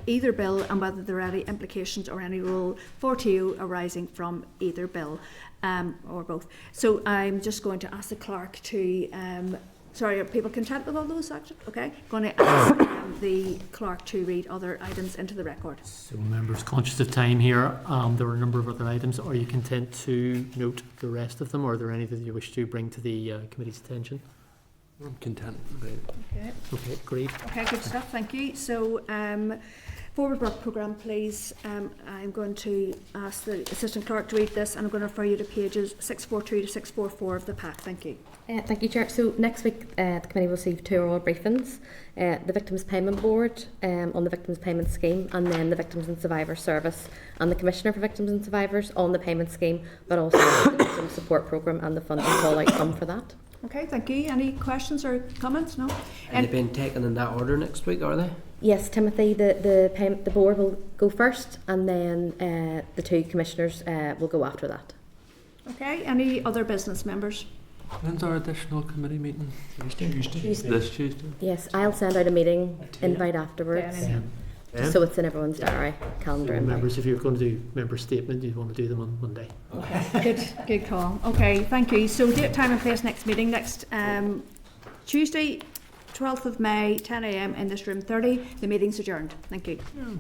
S1: either bill and whether there are any implications or any rule for TU arising from either bill or both. So I'm just going to ask the clerk to Sorry, are people content with all those actions? Okay, going to ask the clerk to read other items into the record.
S7: So members, conscious of time here, there are a number of other items. Are you content to note the rest of them, or are there any that you wish to bring to the committee's attention?
S5: I'm content.
S1: Okay.
S7: Okay, great.
S1: Okay, good stuff, thank you. So, forward work programme, please. I'm going to ask the Assistant Clerk to read this, and I'm going to refer you to pages 642 to 644 of the pack. Thank you.
S4: Thank you, Chair. So next week the committee will receive 2 oral briefings, the Victims Payment Board on the Victims Payment Scheme, and then the Victims and Survivors Service and the Commissioner for Victims and Survivors on the payment scheme, but also the Victim Support Programme and the funding call outcome for that.
S1: Okay, thank you. Any questions or comments? No?
S2: And they've been taken in that order next week, are they?
S4: Yes, Timothy, the board will go first, and then the 2 commissioners will go after that.
S1: Okay, any other business, members?
S5: When's our additional committee meeting?
S4: Tuesday.
S5: This Tuesday?
S4: Yes, I'll send out a meeting invite afterwards, so it's in everyone's diary, calendar invite.
S7: Members, if you're going to do member statement, you want to do them on Monday.
S1: Okay, good call. Okay, thank you. So date, time and place next meeting next Tuesday, 12th of May, 10 a.m. in this room 30. The meeting's adjourned. Thank you.